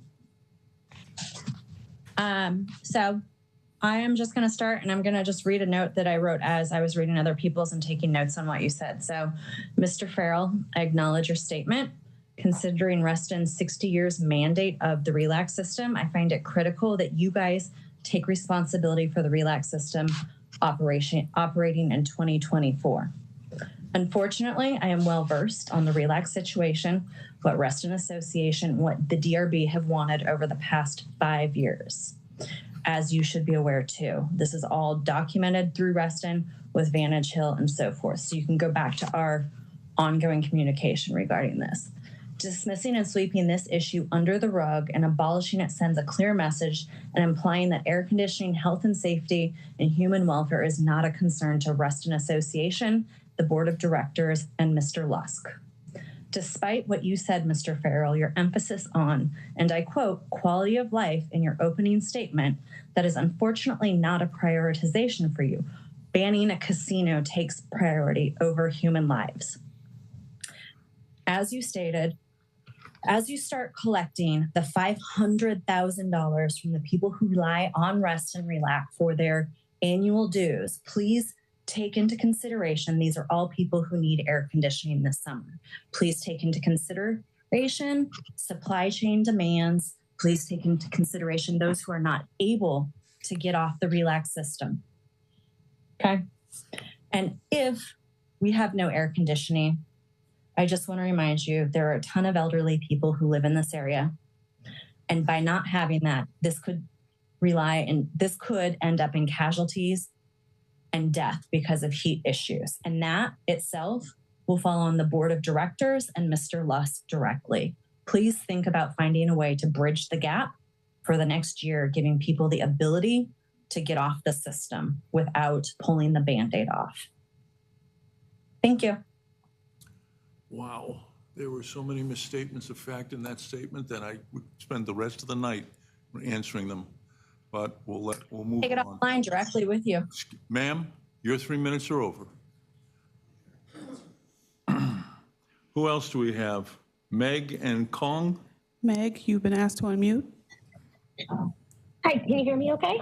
So I am just going to start, and I'm going to just read a note that I wrote as I was reading other people's and taking notes on what you said. So, Mr. Frell, I acknowledge your statement. Considering Reston's 60 years mandate of the Relac system, I find it critical that you guys take responsibility for the Relac system operating in 2024. Unfortunately, I am well versed on the Relac situation, what Reston Association, what the DRB have wanted over the past 5 years. As you should be aware too, this is all documented through Reston with Vantage Hill and so forth. So you can go back to our ongoing communication regarding this. Dismissing and sweeping this issue under the rug and abolishing it sends a clear message and implying that air conditioning, health and safety, and human welfare is not a concern to Reston Association, the board of directors, and Mr. Lusk. Despite what you said, Mr. Farrell, your emphasis on, and I quote, quality of life in your opening statement, that is unfortunately not a prioritization for you. Banning a casino takes priority over human lives. As you stated, as you start collecting the $500,000 from the people who rely on Rest and Relac for their annual dues, please take into consideration these are all people who need air conditioning this summer. Please take into consideration supply chain demands. Please take into consideration those who are not able to get off the Relac system. Okay? And if we have no air conditioning, I just want to remind you, there are a ton of elderly people who live in this area. And by not having that, this could end up in casualties and death because of heat issues. And that itself will fall on the board of directors and Mr. Lusk directly. Please think about finding a way to bridge the gap for the next year, giving people the ability to get off the system without pulling the Band-Aid off. Thank you. Wow, there were so many misstatements of fact in that statement that I would spend the rest of the night answering them, but we'll move on. Take it offline directly with you. Ma'am, your 3 minutes are over. Who else do we have? Meg and Kong? Meg, you've been asked to unmute. Hi, can you hear me okay?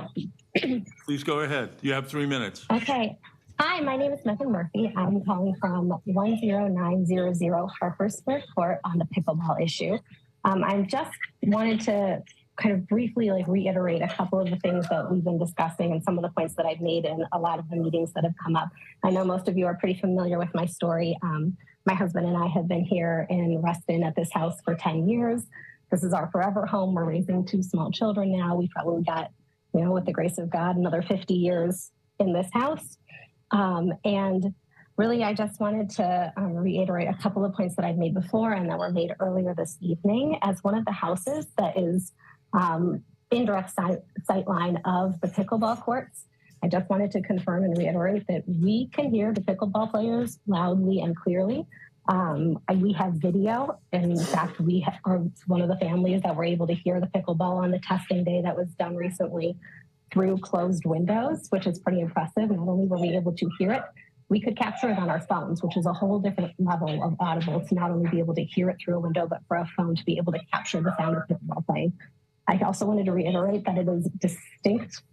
Please go ahead. You have 3 minutes. Okay. Hi, my name is Meg Murphy. I'm calling from 10900 Harper Square Court on the pickleball issue. I just wanted to kind of briefly reiterate a couple of the things that we've been discussing and some of the points that I've made in a lot of the meetings that have come up. I know most of you are pretty familiar with my story. My husband and I have been here in Reston at this house for 10 years. This is our forever home. We're raising 2 small children now. We probably got, with the grace of God, another 50 years in this house. And really, I just wanted to reiterate a couple of points that I've made before and that were made earlier this evening. As one of the houses that is in direct sight line of the pickleball courts, I just wanted to confirm and reiterate that we can hear the pickleball players loudly and clearly. We have video. In fact, we are one of the families that were able to hear the pickleball on the testing day that was done recently through closed windows, which is pretty impressive. Not only were we able to hear it, we could capture it on our phones, which is a whole different level of audible to not only be able to hear it through a window, but for a phone to be able to capture the sound of pickleball playing. I also wanted to reiterate that it is distinct,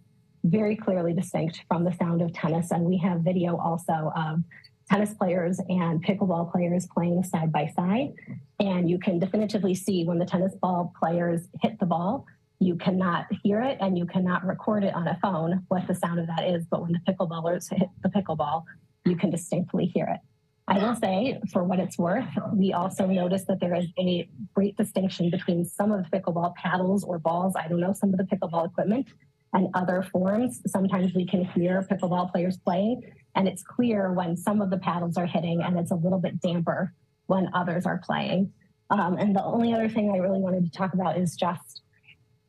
very clearly distinct from the sound of tennis. And we have video also of tennis players and pickleball players playing side by side. And you can definitively see when the tennis ball players hit the ball. You cannot hear it and you cannot record it on a phone what the sound of that is, but when the pickleballers hit the pickleball, you can distinctly hear it. I will say, for what it's worth, we also noticed that there is a great distinction between some of the pickleball paddles or balls, I don't know, some of the pickleball equipment and other forms. Sometimes we can hear pickleball players playing, and it's clear when some of the paddles are hitting and it's a little bit damper when others are playing. And the only other thing I really wanted to talk about is just,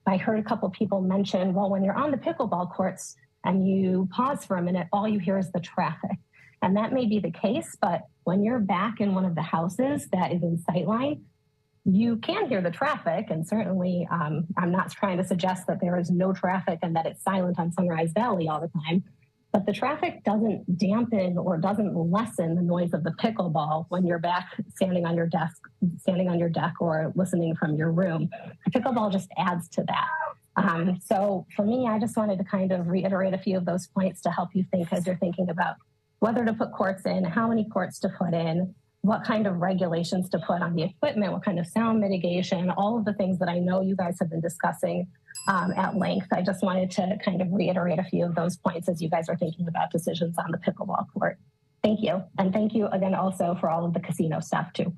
I heard a couple people mention, well, when you're on the pickleball courts and you pause for a minute, all you hear is the traffic. And that may be the case, but when you're back in one of the houses that is in sightline, you can hear the traffic. And certainly, I'm not trying to suggest that there is no traffic and that it's silent on Sunrise Valley all the time. But the traffic doesn't dampen or doesn't lessen the noise of the pickleball when you're back standing on your deck or listening from your room. The pickleball just adds to that. So for me, I just wanted to kind of reiterate a few of those points to help you think as you're thinking about whether to put courts in, how many courts to put in, what kind of regulations to put on the equipment, what kind of sound mitigation, all of the things that I know you guys have been discussing at length. I just wanted to kind of reiterate a few of those points as you guys are thinking about decisions on the pickleball court. Thank you. And thank you again also for all of the casino staff too.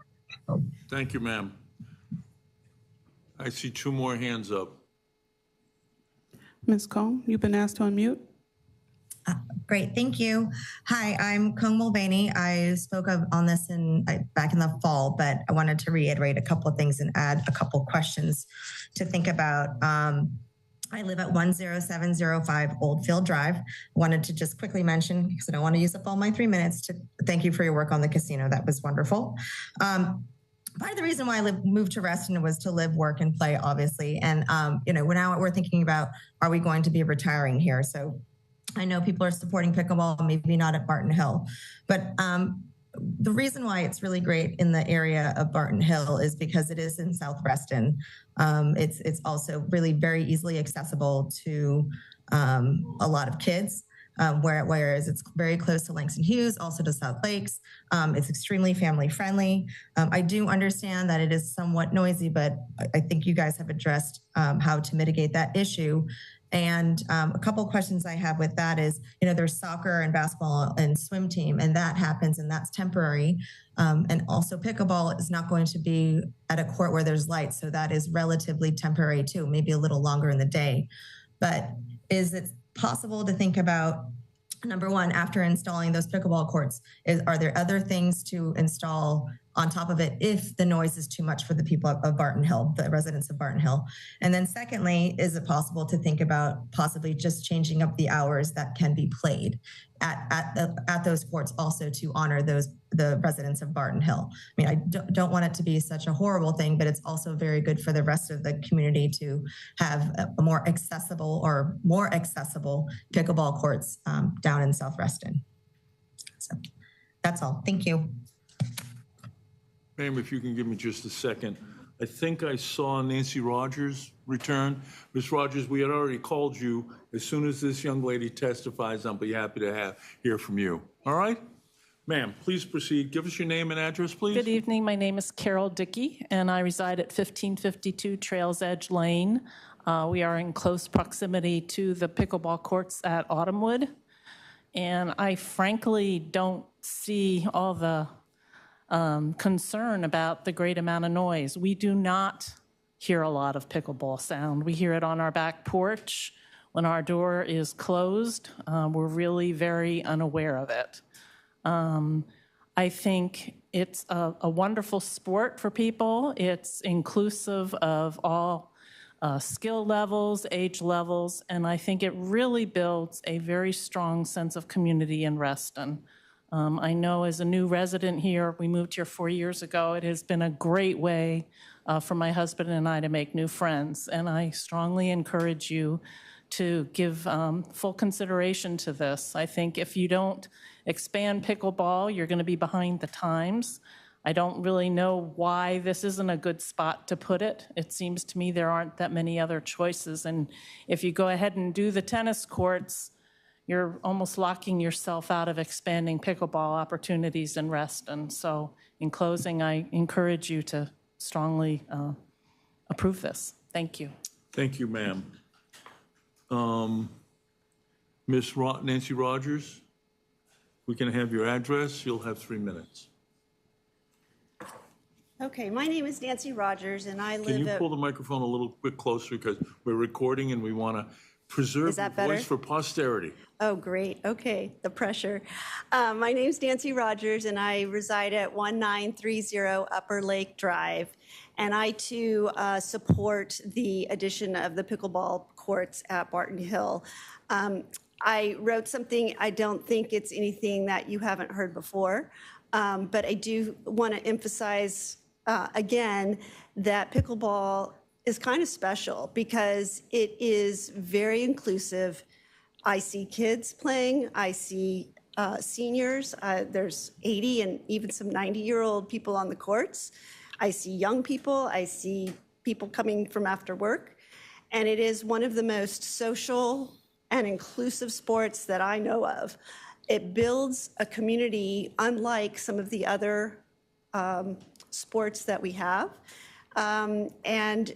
Thank you, ma'am. I see 2 more hands up. Ms. Cohn, you've been asked to unmute. Great, thank you. Hi, I'm Kung Mulvaney. I spoke on this back in the fall, but I wanted to reiterate a couple of things and add a couple questions to think about. I live at 10705 Oldfield Drive. I wanted to just quickly mention, because I don't want to use up all my 3 minutes, to thank you for your work on the casino. That was wonderful. Part of the reason why I moved to Reston was to live, work, and play, obviously. And, now we're thinking about, are we going to be retiring here? So I know people are supporting pickleball, maybe not at Barton Hill, but the reason why it's really great in the area of Barton Hill is because it is in South Reston. It's also really very easily accessible to a lot of kids, whereas it's very close to Langston Hughes, also to South Lakes. It's extremely family friendly. I do understand that it is somewhat noisy, but I think you guys have addressed how to mitigate that issue. And a couple of questions I have with that is, there's soccer and basketball and swim team, and that happens, and that's temporary. And also pickleball is not going to be at a court where there's lights, so that is relatively temporary too, maybe a little longer in the day. But is it possible to think about, number one, after installing those pickleball courts, are there other things to install on top of it if the noise is too much for the people of Barton Hill, the residents of Barton Hill? And then secondly, is it possible to think about possibly just changing up the hours that can be played at those courts also to honor the residents of Barton Hill? I mean, I don't want it to be such a horrible thing, but it's also very good for the rest of the community to have a more accessible pickleball courts down in South Reston. So that's all. Thank you. Ma'am, if you can give me just a second. I think I saw Nancy Rogers return. Ms. Rogers, we had already called you. As soon as this young lady testifies, I'll be happy to hear from you. All right? Ma'am, please proceed. Give us your name and address, please. Good evening. My name is Carol Dicky, and I reside at 1552 Trails Edge Lane. We are in close proximity to the pickleball courts at Autumnwood. And I frankly don't see all the concern about the great amount of noise. We do not hear a lot of pickleball sound. We hear it on our back porch when our door is closed. We're really very unaware of it. I think it's a wonderful sport for people. It's inclusive of all skill levels, age levels, and I think it really builds a very strong sense of community in Reston. I know as a new resident here, we moved here 4 years ago, it has been a great way for my husband and I to make new friends, and I strongly encourage you to give full consideration to this. I think if you don't expand pickleball, you're going to be behind the times. I don't really know why this isn't a good spot to put it. It seems to me there aren't that many other choices, and if you go ahead and do the tennis courts, you're almost locking yourself out of expanding pickleball opportunities in Reston. So in closing, I encourage you to strongly approve this. Thank you. Thank you, ma'am. Ms. Nancy Rogers, we can have your address. You'll have 3 minutes. Okay, my name is Nancy Rogers, and I live Can you pull the microphone a little bit closer because we're recording and we want to preserve your voice for posterity. Oh, great. Okay, the pressure. My name's Nancy Rogers, and I reside at 1930 Upper Lake Drive. And I, too, support the addition of the pickleball courts at Barton Hill. I wrote something. I don't think it's anything that you haven't heard before, but I do want to emphasize, again, that pickleball is kind of special because it is very inclusive. I see kids playing, I see seniors, there's 80 and even some 90-year-old people on the courts. I see young people, I see people coming from after work, and it is one of the most social and inclusive sports that I know of. It builds a community unlike some of the other sports that we have, and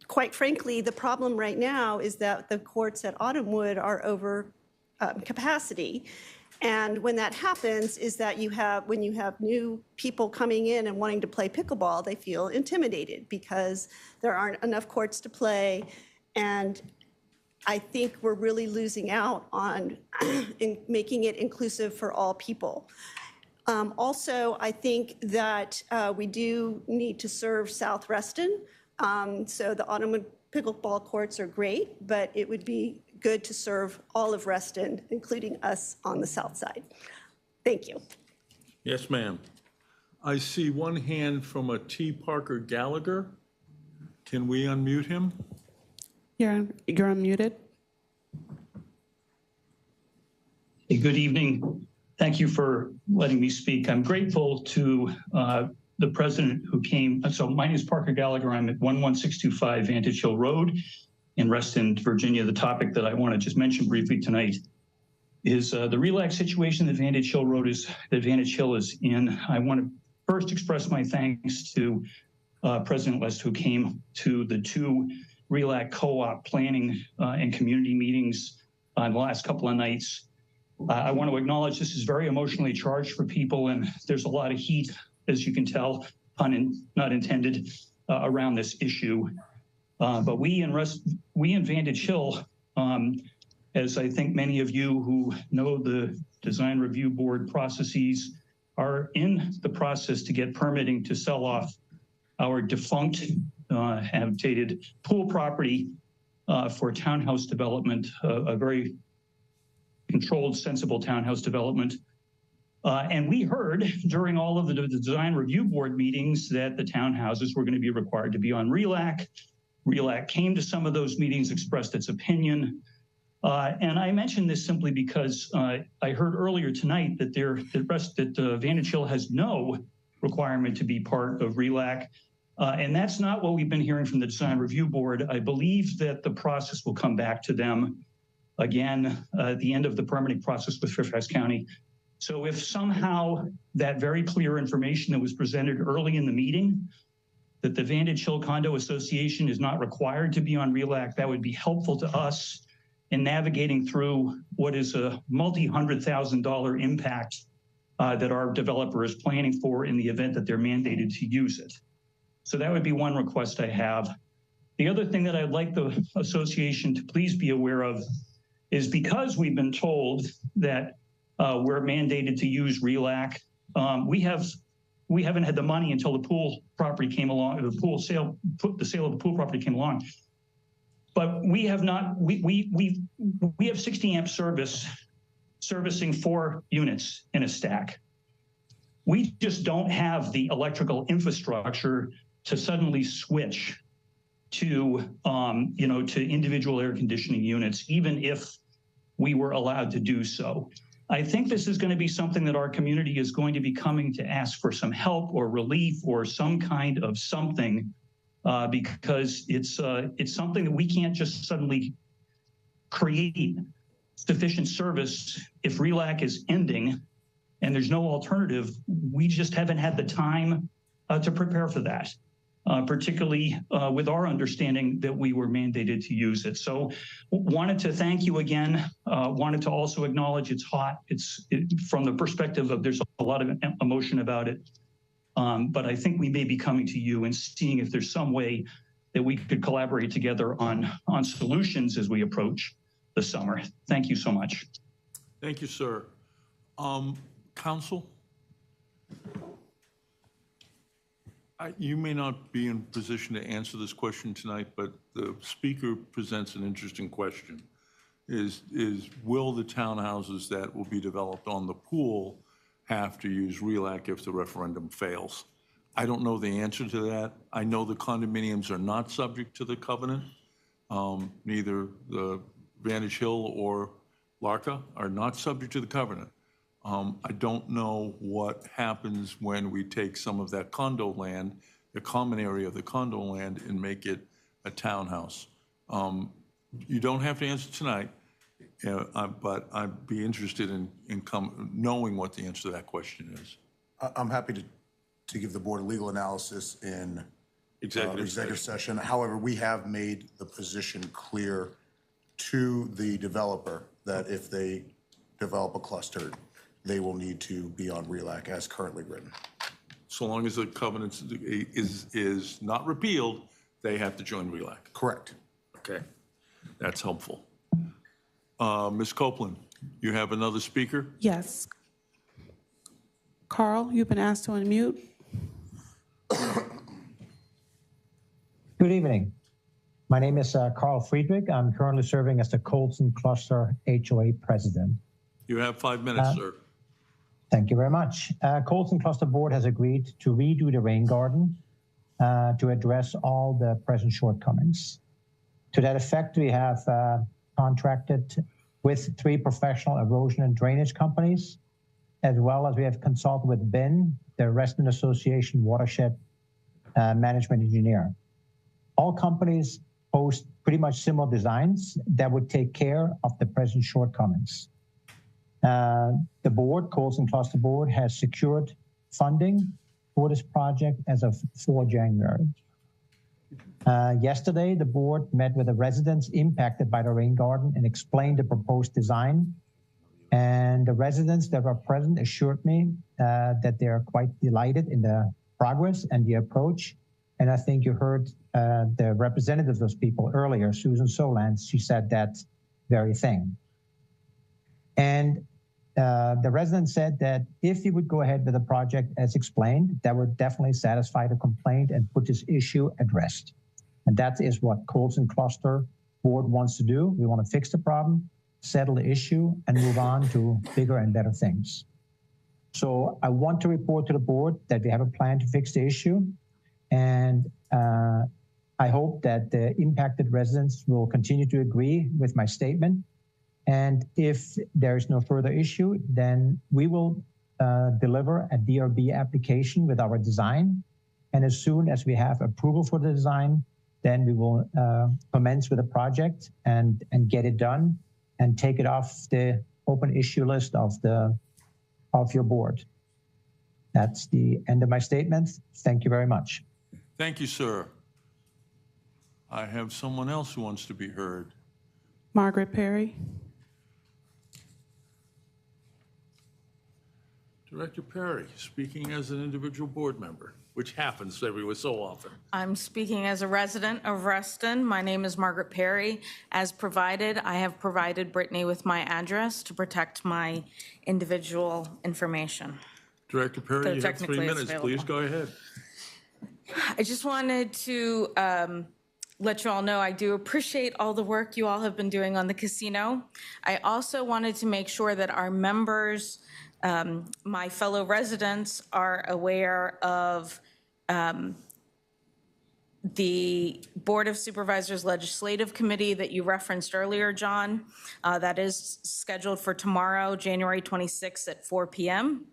quite frankly, the problem right now is that the courts at Autumnwood are over capacity. And when that happens is that when you have new people coming in and wanting to play pickleball, they feel intimidated because there aren't enough courts to play. And I think we're really losing out on in making it inclusive for all people. Also, I think that we do need to serve South Reston. So the Autumn pickleball courts are great, but it would be good to serve all of Reston, including us on the south side. Thank you. Yes, ma'am. I see one hand from a T. Parker Gallagher. Can we unmute him? You're unmuted. Hey, good evening. Thank you for letting me speak. I'm grateful to the president who came. So my name is Parker Gallagher. I'm at 11625 Vantage Hill Road in Reston, Virginia. The topic that I want to just mention briefly tonight is the Relac situation that Vantage Hill is in. I want to first express my thanks to President West, who came to the 2 Relac co-op planning and community meetings on the last couple of nights. I want to acknowledge this is very emotionally charged for people, and there's a lot of heat, as you can tell, pun not intended, around this issue. But we in Vantage Hill, as I think many of you who know the design review board processes, are in the process to get permitting to sell off our defunct habitated pool property for townhouse development, a very controlled, sensible townhouse development. And we heard during all of the design review board meetings that the townhouses were going to be required to be on Relac. Relac came to some of those meetings, expressed its opinion. And I mention this simply because I heard earlier tonight that Vantage Hill has no requirement to be part of Relac. And that's not what we've been hearing from the design review board. I believe that the process will come back to them again at the end of the permitting process with Fairfax County. So if somehow that very clear information that was presented early in the meeting, that the Vantage Hill Condo Association is not required to be on Relac, that would be helpful to us in navigating through what is a multi-$100,000 impact that our developer is planning for in the event that they're mandated to use it. So that would be one request I have. The other thing that I'd like the association to please be aware of is because we've been told that we're mandated to use Relac, we haven't had the money until the pool property came along, the sale of the pool property came along. But we have not, we have 60 amp service servicing 4 units in a stack. We just don't have the electrical infrastructure to suddenly switch to, to individual air conditioning units, even if we were allowed to do so. I think this is going to be something that our community is going to be coming to ask for some help or relief or some kind of something, because it's something that we can't just suddenly create sufficient service if Relac is ending and there's no alternative. We just haven't had the time to prepare for that, particularly with our understanding that we were mandated to use it. So wanted to thank you again. Wanted to also acknowledge it's hot. From the perspective of there's a lot of emotion about it. But I think we may be coming to you and seeing if there's some way that we could collaborate together on solutions as we approach the summer. Thank you so much. Thank you, sir. Council? You may not be in position to answer this question tonight, but the speaker presents an interesting question. Will the townhouses that will be developed on the pool have to use Relac if the referendum fails? I don't know the answer to that. I know the condominiums are not subject to the covenant. Neither the Vantage Hill or Larka are not subject to the covenant. I don't know what happens when we take some of that condo land, the common area of the condo land, and make it a townhouse. You don't have to answer tonight, but I'd be interested in knowing what the answer to that question is. I'm happy to give the board a legal analysis in executive session. However, we have made the position clear to the developer that if they develop a cluster, they will need to be on Relac as currently written. So long as the covenant is not repealed, they have to join Relac. Correct. Okay, that's helpful. Ms. Copeland, you have another speaker? Yes. Carl, you've been asked to unmute. Good evening. My name is Carl Friedrich. I'm currently serving as the Colson Cluster HOA President. You have 5 minutes, sir. Thank you very much. Colson Cluster Board has agreed to redo the rain garden to address all the present shortcomings. To that effect, we have contracted with 3 professional erosion and drainage companies, as well as we have consulted with BIN, the Reston Association Watershed Management Engineer. All companies post pretty much similar designs that would take care of the present shortcomings. The board, Colson Cluster Board, has secured funding for this project as of 4 January. Yesterday, the board met with the residents impacted by the rain garden and explained the proposed design. And the residents that were present assured me that they are quite delighted in the progress and the approach. And I think you heard the representative of those people earlier, Susan Solans, she said that very thing. And the resident said that if you would go ahead with the project as explained, that would definitely satisfy the complaint and put this issue addressed. And that is what Colson Cluster Board wants to do. We want to fix the problem, settle the issue, and move on to bigger and better things. So I want to report to the board that we have a plan to fix the issue. And I hope that the impacted residents will continue to agree with my statement. And if there is no further issue, then we will deliver a DRB application with our design. And as soon as we have approval for the design, then we will commence with the project and get it done and take it off the open issue list of your board. That's the end of my statement. Thank you very much. Thank you, sir. I have someone else who wants to be heard. Margaret Perry. Director Perry, speaking as an individual board member, which happens every so often. I'm speaking as a resident of Reston. My name is Margaret Perry. As provided, I have provided Brittany with my address to protect my individual information. Director Perry, you have 3 minutes. Please go ahead. I just wanted to let you all know I do appreciate all the work you all have been doing on the casino. I also wanted to make sure that our members, my fellow residents, are aware of the Board of Supervisors Legislative Committee that you referenced earlier, John. That is scheduled for tomorrow, January 26th at 4 p.m.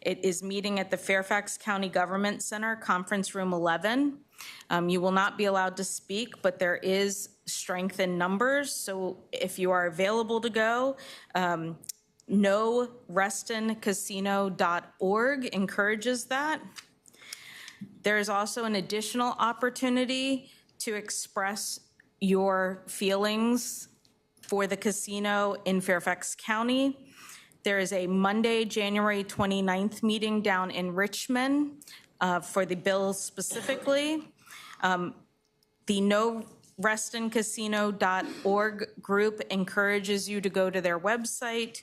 It is meeting at the Fairfax County Government Center, Conference Room 11. You will not be allowed to speak, but there is strength in numbers. So if you are available to go, NoRestonCasino.org encourages that. There is also an additional opportunity to express your feelings for the casino in Fairfax County. There is a Monday, January 29th meeting down in Richmond for the bill specifically. The NoRestonCasino.org group encourages you to go to their website.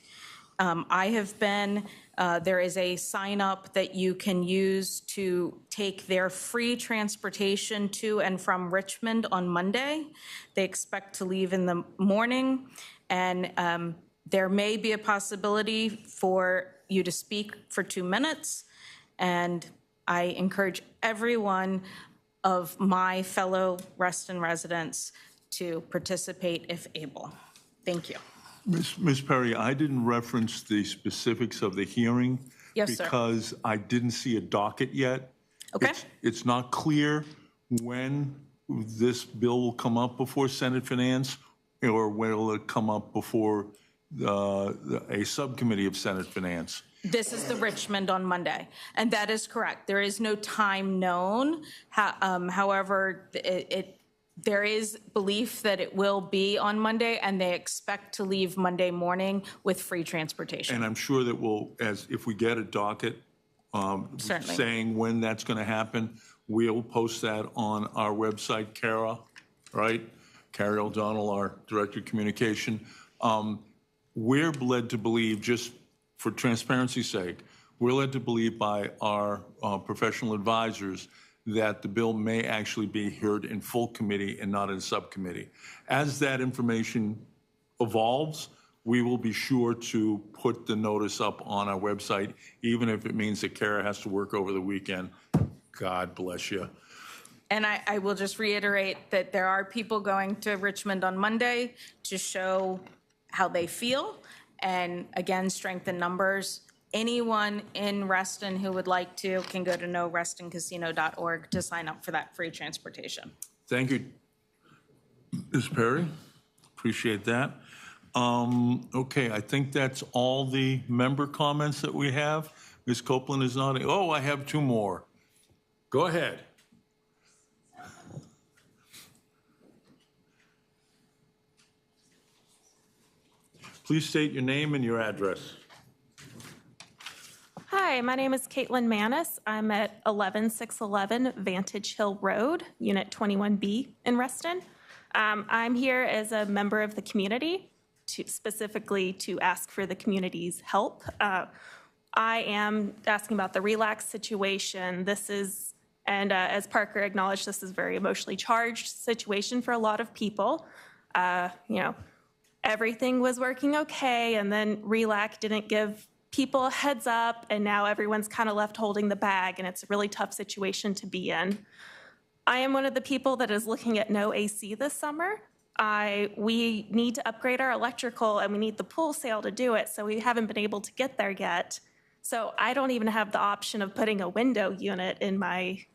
I have been, there is a sign up that you can use to take their free transportation to and from Richmond on Monday. They expect to leave in the morning, and there may be a possibility for you to speak for 2 minutes. And I encourage every one of my fellow Reston residents to participate if able. Thank you. Ms. Perry, I didn't reference the specifics of the hearing. Yes, sir. Because I didn't see a docket yet. Okay. It's not clear when this bill will come up before Senate Finance, or when it will come up before a subcommittee of Senate Finance. This is the Richmond on Monday, and that is correct. There is no time known. However, there is belief that it will be on Monday, and they expect to leave Monday morning with free transportation. And I'm sure that if we get a docket Certainly. saying when that's going to happen, we'll post that on our website, Kara, right? Carrie O'Donnell, our Director of Communication. we're led to believe, just for transparency's sake, we're led to believe by our professional advisors that the bill may actually be heard in full committee and not in subcommittee. As that information evolves, we will be sure to put the notice up on our website, even if it means that Kara has to work over the weekend. God bless you. And I will just reiterate that there are people going to Richmond on Monday to show how they feel, and again, strengthen numbers. Anyone in Reston who would like to can go to norestoncasino.org to sign up for that free transportation. Thank you, Ms. Perry. Appreciate that. Okay, I think that's all the member comments that we have. Ms. Copeland is not. Oh, I have two more. Go ahead. Please state your name and your address. Hi, my name is Caitlin Manis. I'm at 11611 Vantage Hill Road, Unit 21B in Reston. I'm here as a member of the community, specifically to ask for the community's help. I am asking about the Relac situation. This is, and as Parker acknowledged, this is a very emotionally charged situation for a lot of people. You know, everything was working okay, and then Relac didn't give people a heads up, and now everyone's kind of left holding the bag, and it's a really tough situation to be in. I am one of the people that is looking at no AC this summer. We need to upgrade our electrical, and we need the pool sale to do it, so we haven't been able to get there yet. So I don't even have the option of putting a window unit in my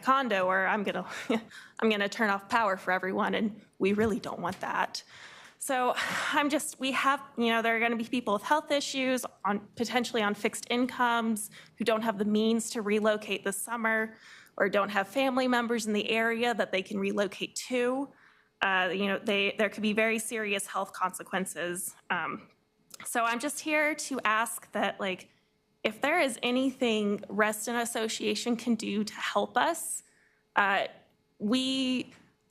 condo, or I'm gonna turn off power for everyone, and we really don't want that. So we have, there are going to be people with health issues, potentially on fixed incomes, who don't have the means to relocate this summer, or don't have family members in the area that they can relocate to. There could be very serious health consequences. So I'm just here to ask that, if there is anything Reston Association can do to help us,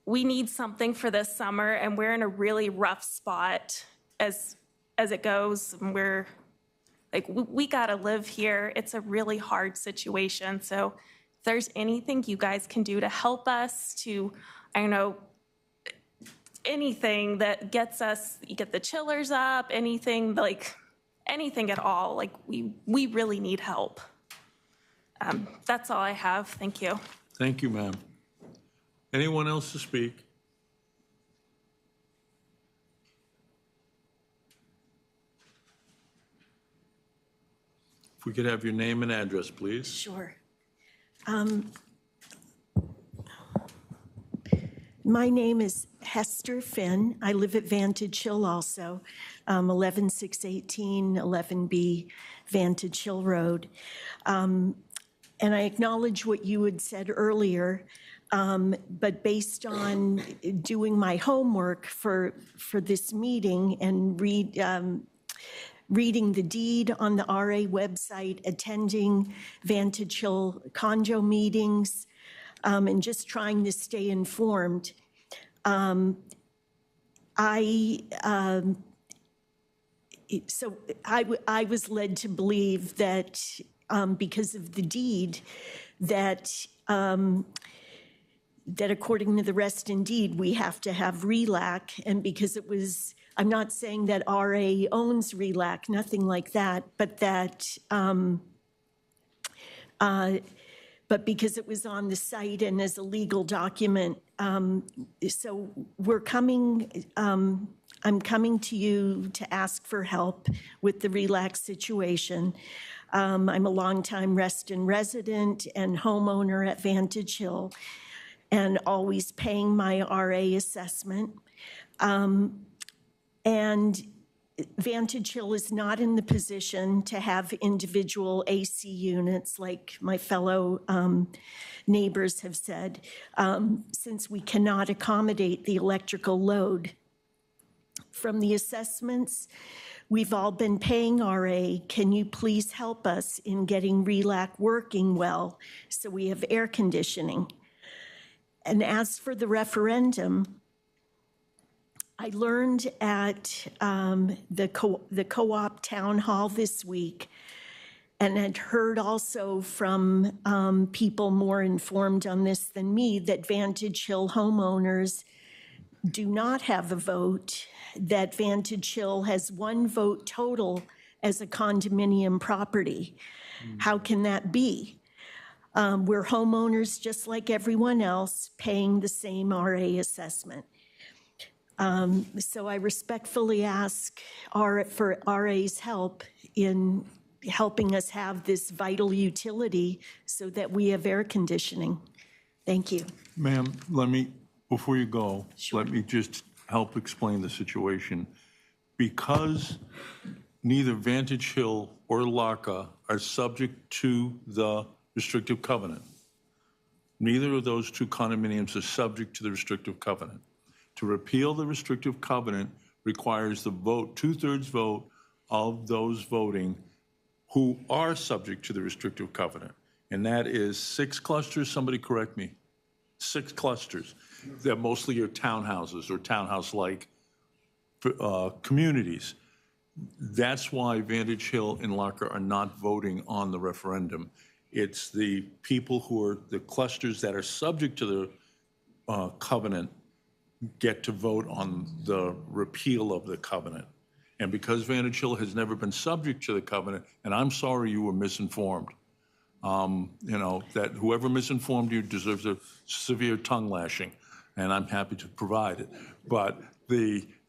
we need something for this summer, and we're in a really rough spot as it goes. We're we gotta live here. It's a really hard situation. So if there's anything you guys can do to help us to, I don't know, anything that gets us, you get the chillers up, anything at all, we really need help. That's all I have. Thank you. Thank you, ma'am. Anyone else to speak? If we could have your name and address, please. Sure. My name is Hester Finn. I live at Vantage Hill also, 11618 11B Vantage Hill Road. And I acknowledge what you had said earlier. But based on doing my homework for this meeting and reading the deed on the RA website, attending Vantage Hill condo meetings, and just trying to stay informed, I was led to believe that because of the deed that according to the Reston deed, we have to have Relac, and because it was, I'm not saying that RA owns Relac, nothing like that, but that, but because it was on the site and as a legal document, so I'm coming to you to ask for help with the Relac situation. I'm a longtime Reston resident and homeowner at Vantage Hill, and always paying my RA assessment. And Vantage Hill is not in the position to have individual AC units like my fellow neighbors have said, since we cannot accommodate the electrical load. From the assessments, we've all been paying RA. Can you please help us in getting Relac working well so we have air conditioning? And as for the referendum, I learned at the co-op town hall this week, and had heard also from people more informed on this than me, that Vantage Hill homeowners do not have a vote, that Vantage Hill has one vote total as a condominium property. How can that be? We're homeowners just like everyone else, paying the same RA assessment. So I respectfully ask for RA's help in helping us have this vital utility so that we have air conditioning. Thank you. Ma'am, before you go, let me just help explain the situation. Because neither Vantage Hill or LARCA are subject to the restrictive covenant, neither of those two condominiums are subject to the restrictive covenant. To repeal the restrictive covenant requires the vote, 2/3 vote of those voting who are subject to the restrictive covenant. And that is 6 clusters, somebody correct me, 6 clusters. They're mostly your townhouses or townhouse-like communities. That's why Vantage Hill and LARCA are not voting on the referendum. It's the people who are the clusters that are subject to the covenant get to vote on the repeal of the covenant. And because Vantage Hill has never been subject to the covenant, and I'm sorry you were misinformed, that whoever misinformed you deserves a severe tongue lashing, and I'm happy to provide it. But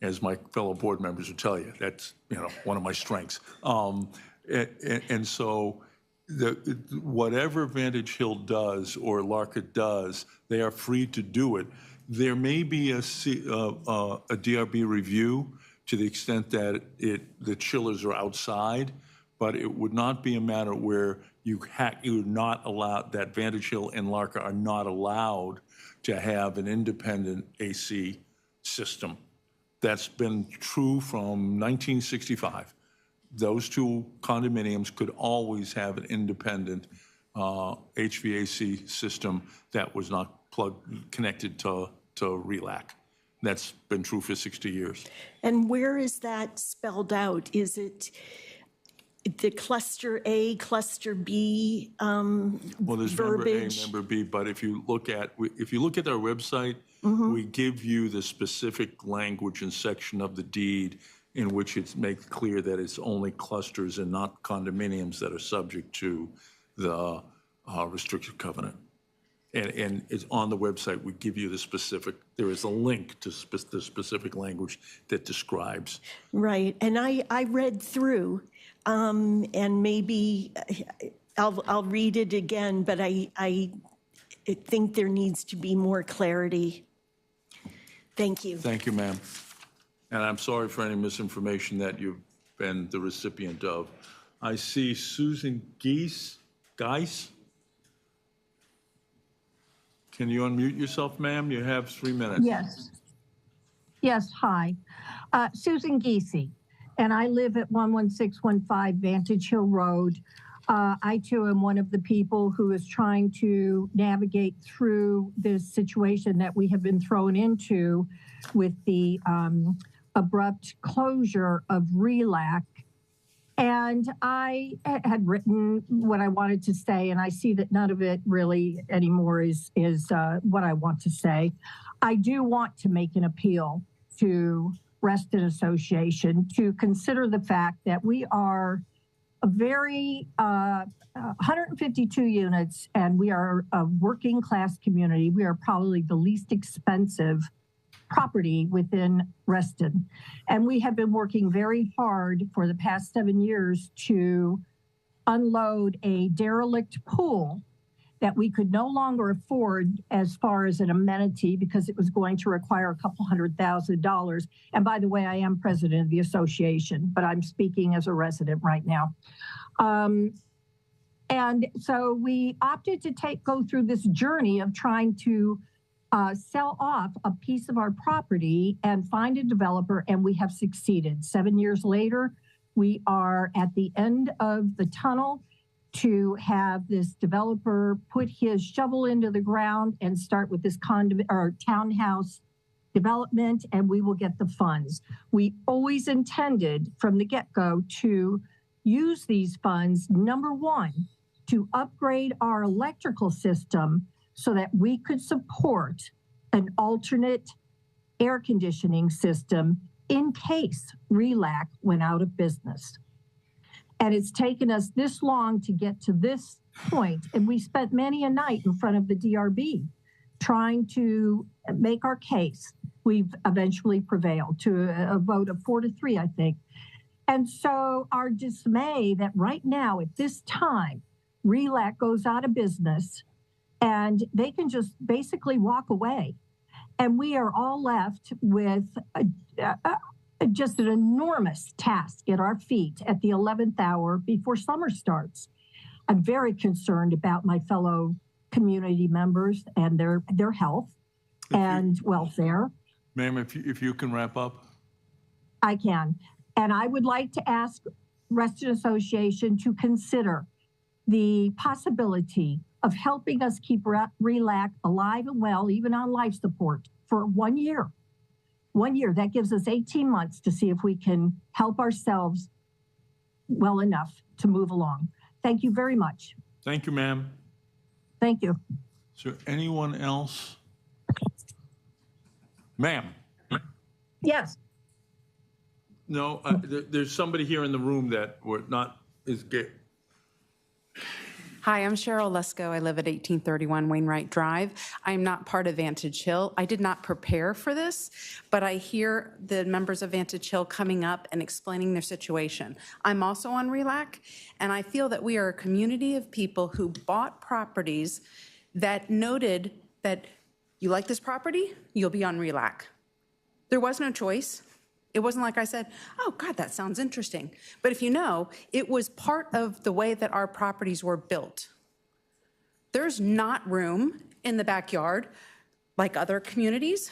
as my fellow board members will tell you, that's one of my strengths. And so whatever Vantage Hill does or LARCA does, they are free to do it. There may be a DRB review to the extent that the chillers are outside, but it would not be a matter where you would not allow that Vantage Hill and LARCA are not allowed to have an independent AC system. That's been true from 1965. Those two condominiums could always have an independent HVAC system that was not connected to Relac. That's been true for 60 years. And where is that spelled out? Is it the cluster A, cluster B Well, there's verbiage? member A, member B, but if you look at our website, we give you the specific language and section of the deed in which it makes clear that it's only clusters and not condominiums that are subject to the restrictive covenant. And it's on the website. We give you there is a link to the specific language that describes. Right, and I read through, and maybe I'll read it again, but I think there needs to be more clarity. Thank you. Thank you, ma'am. And I'm sorry for any misinformation that you've been the recipient of. I see Susan Geis. Can you unmute yourself, ma'am? You have 3 minutes. Yes, hi. Susan Giese, and I live at 11615 Vantage Hill Road. I too am one of the people who is trying to navigate through this situation that we have been thrown into with the abrupt closure of Relac. And I had written what I wanted to say, and I see that none of it really anymore is what I want to say. I do want to make an appeal to Reston Association to consider the fact that we are a very 152 units, and we are a working class community. We are probably the least expensive property within Reston. And we have been working very hard for the past 7 years to unload a derelict pool that we could no longer afford as far as an amenity because it was going to require a couple $100,000. And by the way, I am president of the association, but I'm speaking as a resident right now. And so we opted to go through this journey of trying to sell off a piece of our property and find a developer, and we have succeeded. 7 years later, we are at the end of the tunnel to have this developer put his shovel into the ground and start with this townhouse development, and we will get the funds. We always intended from the get-go to use these funds, number one, to upgrade our electrical system so that we could support an alternate air conditioning system in case Relac went out of business. And it's taken us this long to get to this point, and we spent many a night in front of the DRB trying to make our case. We've eventually prevailed to a vote of 4-3, I think. And so our dismay that right now at this time, Relac goes out of business and they can just basically walk away. And we are all left with just an enormous task at our feet at the 11th hour before summer starts. I'm very concerned about my fellow community members and their health and welfare. Ma'am, if you can wrap up. I can. And I would like to ask Reston Association to consider the possibility of helping us keep Relac alive and well, even on life support, for 1 year. 1 year, that gives us 18 months to see if we can help ourselves well enough to move along. Thank you very much. Thank you, ma'am. Thank you. Is there anyone else? Ma'am? Yes. No, there's somebody here in the room that is gay. Hi, I'm Cheryl Lesko. I live at 1831 Wainwright Drive. I'm not part of Vantage Hill. I did not prepare for this, but I hear the members of Vantage Hill coming up and explaining their situation. I'm also on Relac, and I feel that we are a community of people who bought properties that noted that you like this property, you'll be on Relac. There was no choice. It wasn't like I said, oh, God, that sounds interesting. But if you know, it was part of the way that our properties were built. There's not room in the backyard like other communities.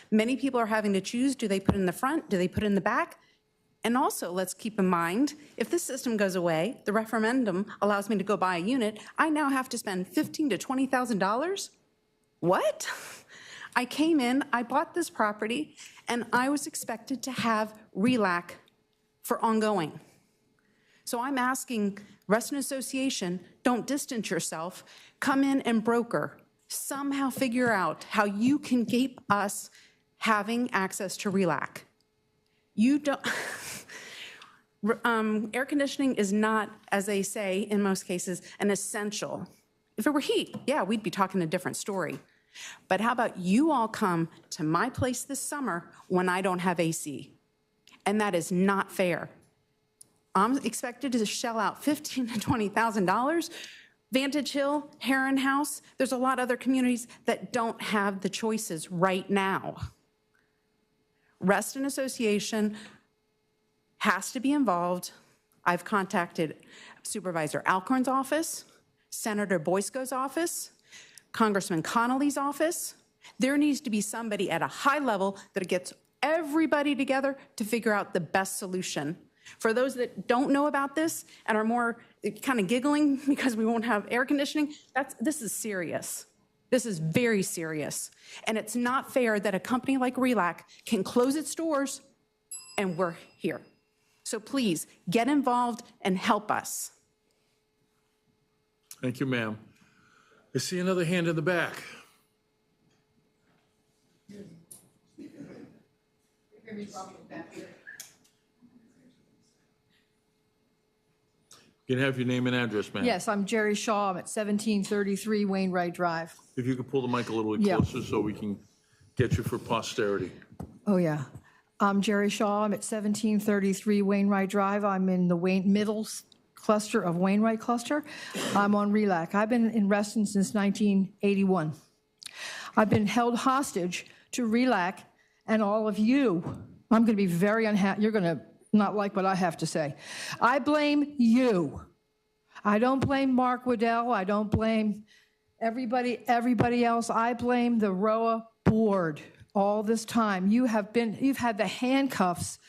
Many people are having to choose, do they put in the front, do they put in the back? And also, let's keep in mind, if this system goes away, the referendum allows me to go buy a unit, I now have to spend $15,000 to $20,000? What? I came in, I bought this property, and I was expected to have Relac for ongoing. So I'm asking Reston Association, don't distance yourself, come in and broker, somehow figure out how you can keep us having access to Relac. You don't, air conditioning is not, as they say in most cases, an essential. If it were heat, yeah, we'd be talking a different story. But how about you all come to my place this summer when I don't have AC? And that is not fair. I'm expected to shell out $15,000 to $20,000. Vantage Hill, Heron House, there's a lot of other communities that don't have the choices right now. Reston Association has to be involved. I've contacted Supervisor Alcorn's office, Senator Boysko's office, Congressman Connolly's office. There needs to be somebody at a high level that gets everybody together to figure out the best solution. For those that don't know about this and are more kind of giggling because we won't have air conditioning, this is serious. This is very serious. And it's not fair that a company like Relac can close its doors and we're here. So please get involved and help us. Thank you, ma'am. I see another hand in the back. You can have your name and address, ma'am. Yes, I'm Jerry Shaw. I'm at 1733 Wainwright Drive. If you could pull the mic a little bit closer so we can get you for posterity. Oh, yeah. I'm Jerry Shaw. I'm at 1733 Wainwright Drive. I'm in the middle cluster of Wainwright cluster. I'm on Relac. I've been in Reston since 1981. I've been held hostage to Relac and all of you. I'm going to be very unhappy. You're going to not like what I have to say. I blame you. I don't blame Mark Waddell. I don't blame everybody else. I blame the ROA board all this time. You've had the handcuffs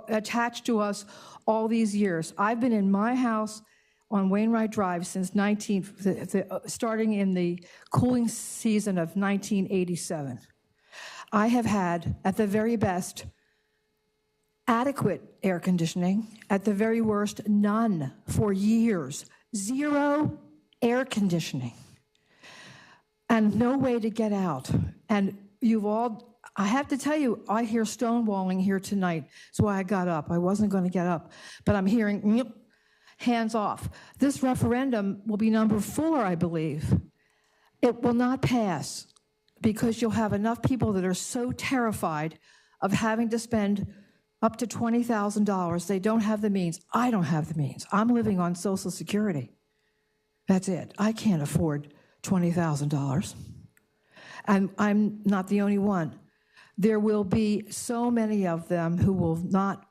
attached to us all these years. I've been in my house on Wainwright Drive since starting in the cooling season of 1987. I have had, at the very best, adequate air conditioning, at the very worst, none for years. 0 air conditioning. And no way to get out. And you've all, I have to tell you, I hear stonewalling here tonight. That's why I got up. I wasn't going to get up. But I'm hearing, yep, hands off. This referendum will be number 4, I believe. It will not pass because you'll have enough people that are so terrified of having to spend up to $20,000. They don't have the means. I don't have the means. I'm living on Social Security. That's it. I can't afford $20,000. And I'm not the only one. There will be so many of them who will not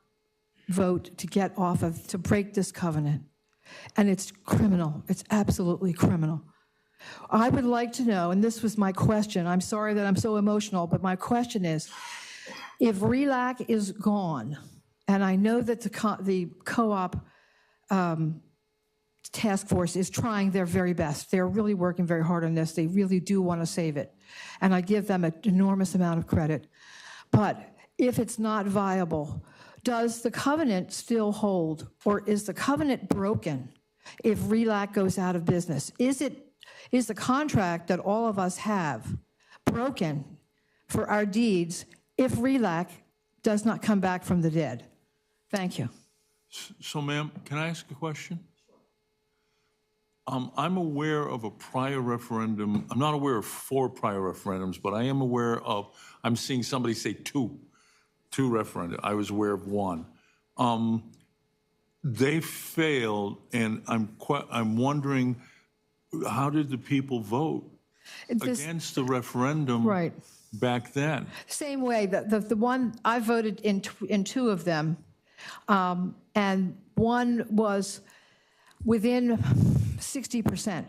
vote to get off of, to break this covenant. And it's criminal. It's absolutely criminal. I would like to know, and this was my question, I'm sorry that I'm so emotional, but my question is, if Relac is gone, and I know that the co-op task force is trying their very best. They're really working very hard on this. They really do want to save it. And I give them an enormous amount of credit. But if it's not viable, does the covenant still hold, or is the covenant broken if Relac goes out of business? Is the contract that all of us have broken for our deeds if Relac does not come back from the dead? Thank you. So, ma'am, can I ask a question? I'm aware of a prior referendum. I'm not aware of 4 prior referendums, but I am aware of, I'm seeing somebody say two referenda. I was aware of 1. They failed, and I'm wondering, how did the people vote against the referendum back then? Same way, the one, I voted in 2 of them, and one was within 60%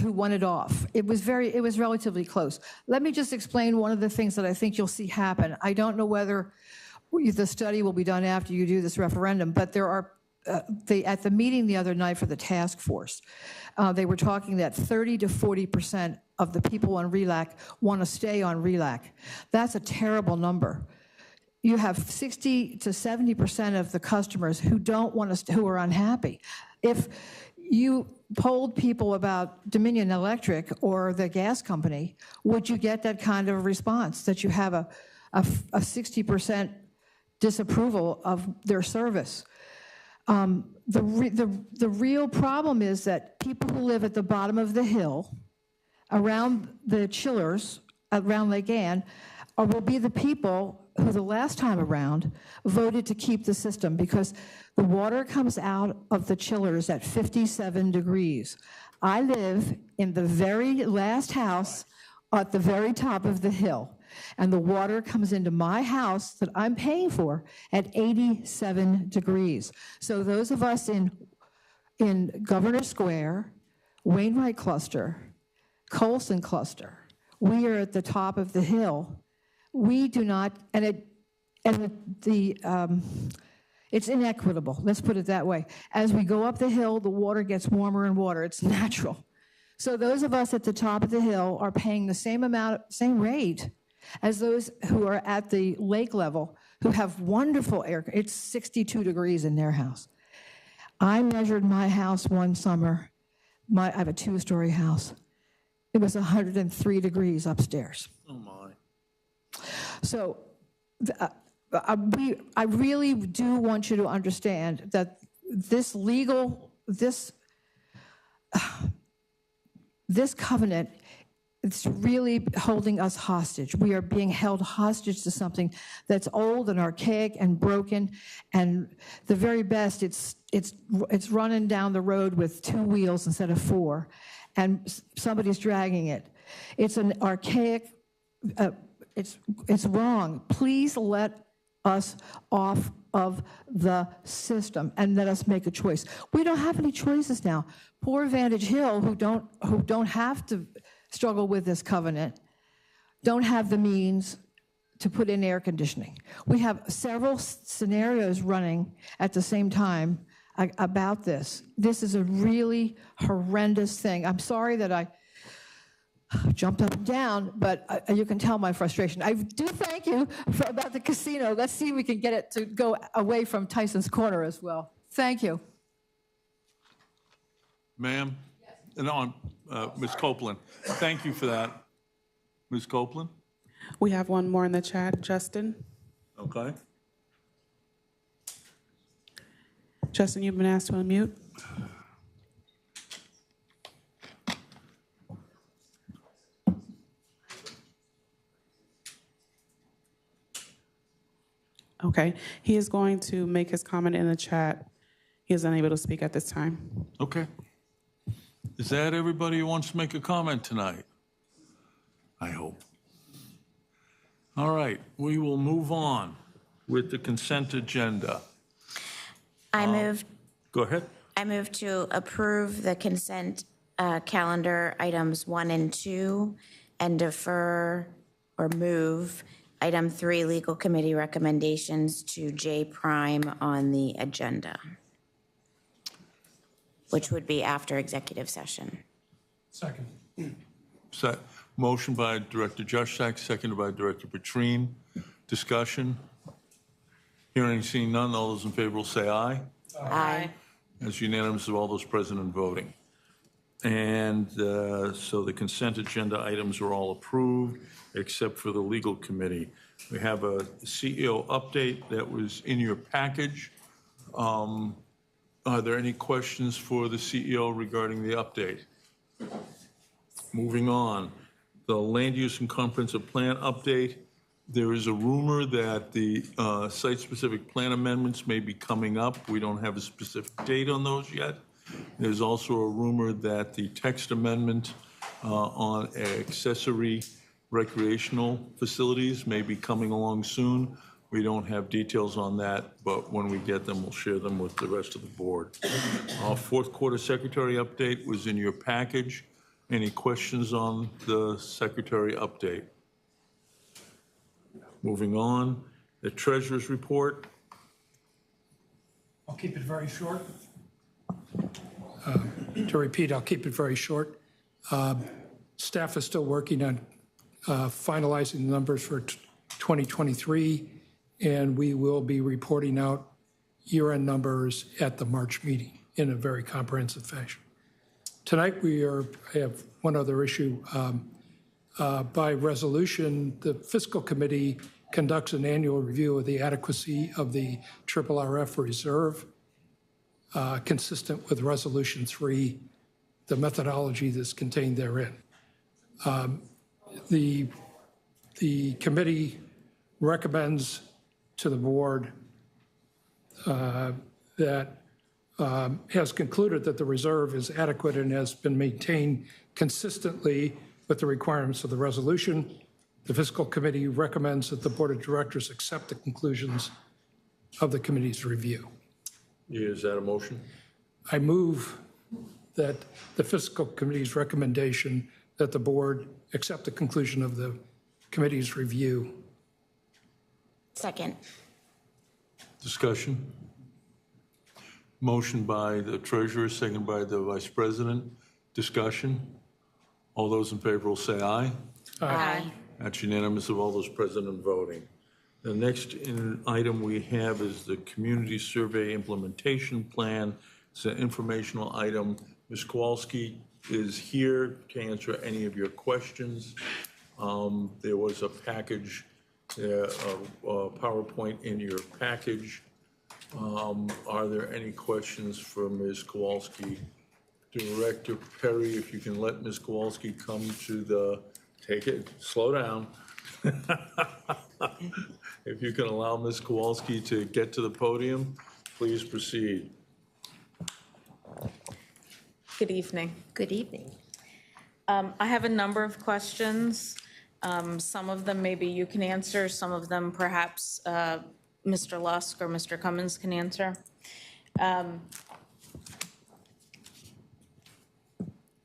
who won it off. It was relatively close. Let me just explain one of the things that I think you'll see happen. I don't know whether the study will be done after you do this referendum, but there are, at the meeting the other night for the task force, they were talking that 30 to 40% of the people on Relac want to stay on Relac. That's a terrible number. You have 60 to 70% of the customers who don't want to, who are unhappy. If you polled people about Dominion Electric or the gas company, would you get that kind of response, that you have a 60% disapproval of their service? The real problem is that people who live at the bottom of the hill, around the chillers, around Lake Ann, will be the people who the last time around voted to keep the system, because the water comes out of the chillers at 57 degrees. I live in the very last house at the very top of the hill, and the water comes into my house that I'm paying for at 87 degrees. So those of us in Governor Square, Wainwright Cluster, Colson Cluster, we are at the top of the hill. We do not, it's inequitable, let's put it that way. As we go up the hill, the water gets warmer and warmer, it's natural. So those of us at the top of the hill are paying the same rate as those who are at the lake level, who have wonderful air. It's 62 degrees in their house. I measured my house one summer. I have a 2-story house. It was 103 degrees upstairs. Oh my. So I really do want you to understand that this covenant, it's really holding us hostage. We are being held hostage to something that's old and archaic and broken, and the very best, it's running down the road with 2 wheels instead of 4, and somebody's dragging it. It's an archaic, it's wrong. Please let us off of the system and let us make a choice. We don't have any choices now. Poor Vantage Hill, who don't have to struggle with this covenant, don't have the means to put in air conditioning. We have several scenarios running at the same time about this. This is a really horrendous thing. I'm sorry that jumped up and down, but you can tell my frustration. I do thank you about the casino. Let's see if we can get it to go away from Tyson's Corner as well. Thank you. Ma'am? No, Ms. Copeland. Thank you for that. Ms. Copeland? We have one more in the chat, Justin. Okay. Justin, you've been asked to unmute. Okay, he is going to make his comment in the chat. He is unable to speak at this time. Okay. Is that everybody who wants to make a comment tonight? I hope. All right, we will move on with the consent agenda. Go ahead. I move to approve the consent calendar items 1 and 2 and defer or move item 3, legal committee recommendations, to J prime on the agenda, which would be after executive session. Second. Motion by Director Juszczyk, seconded by Director Petrine. Discussion. Hearing, seeing none, all those in favor will say aye. Aye. That's unanimous of all those present and voting. And so the consent agenda items are all approved, except for the legal committee. We have a CEO update that was in your package. Are there any questions for the CEO regarding the update? Moving on, the land use and comprehensive plan update. There is a rumor that the site-specific plan amendments may be coming up. We don't have a specific date on those yet. There's also a rumor that the text amendment on accessory recreational facilities may be coming along soon. We don't have details on that, but when we get them, we'll share them with the rest of the board. Our fourth quarter secretary update was in your package. Any questions on the secretary update? Moving on, the treasurer's report. I'll keep it very short. To repeat, I'll keep it very short. Staff is still working on finalizing the numbers for 2023, and we will be reporting out year-end numbers at the March meeting in a very comprehensive fashion. Tonight, I have one other issue. By resolution, the fiscal committee conducts an annual review of the adequacy of the RRF reserve, consistent with Resolution 3, the methodology that's contained therein. The committee recommends to the board that has concluded that the reserve is adequate and has been maintained consistently with the requirements of the resolution. The fiscal committee recommends that the board of directors accept the conclusions of the committee's review. Is that a motion? I move that the fiscal committee's recommendation that the board accept the conclusion of the committee's review. Second. Discussion. Motion by the treasurer, second by the vice president. Discussion. All those in favor will say aye. Aye. That's unanimous of all those present and voting. The next item we have is the community survey implementation plan. It's an informational item. Ms. Kowalski is here to answer any of your questions. There was a package, a PowerPoint in your package. Are there any questions for Ms. Kowalski? Director Perry, if you can let Ms. Kowalski come to the, take it, slow down. If you can allow Ms. Kowalski to get to the podium, please proceed. Good evening. Good evening. I have a number of questions. Some of them maybe you can answer, some of them perhaps Mr. Lusk or Mr. Cummins can answer.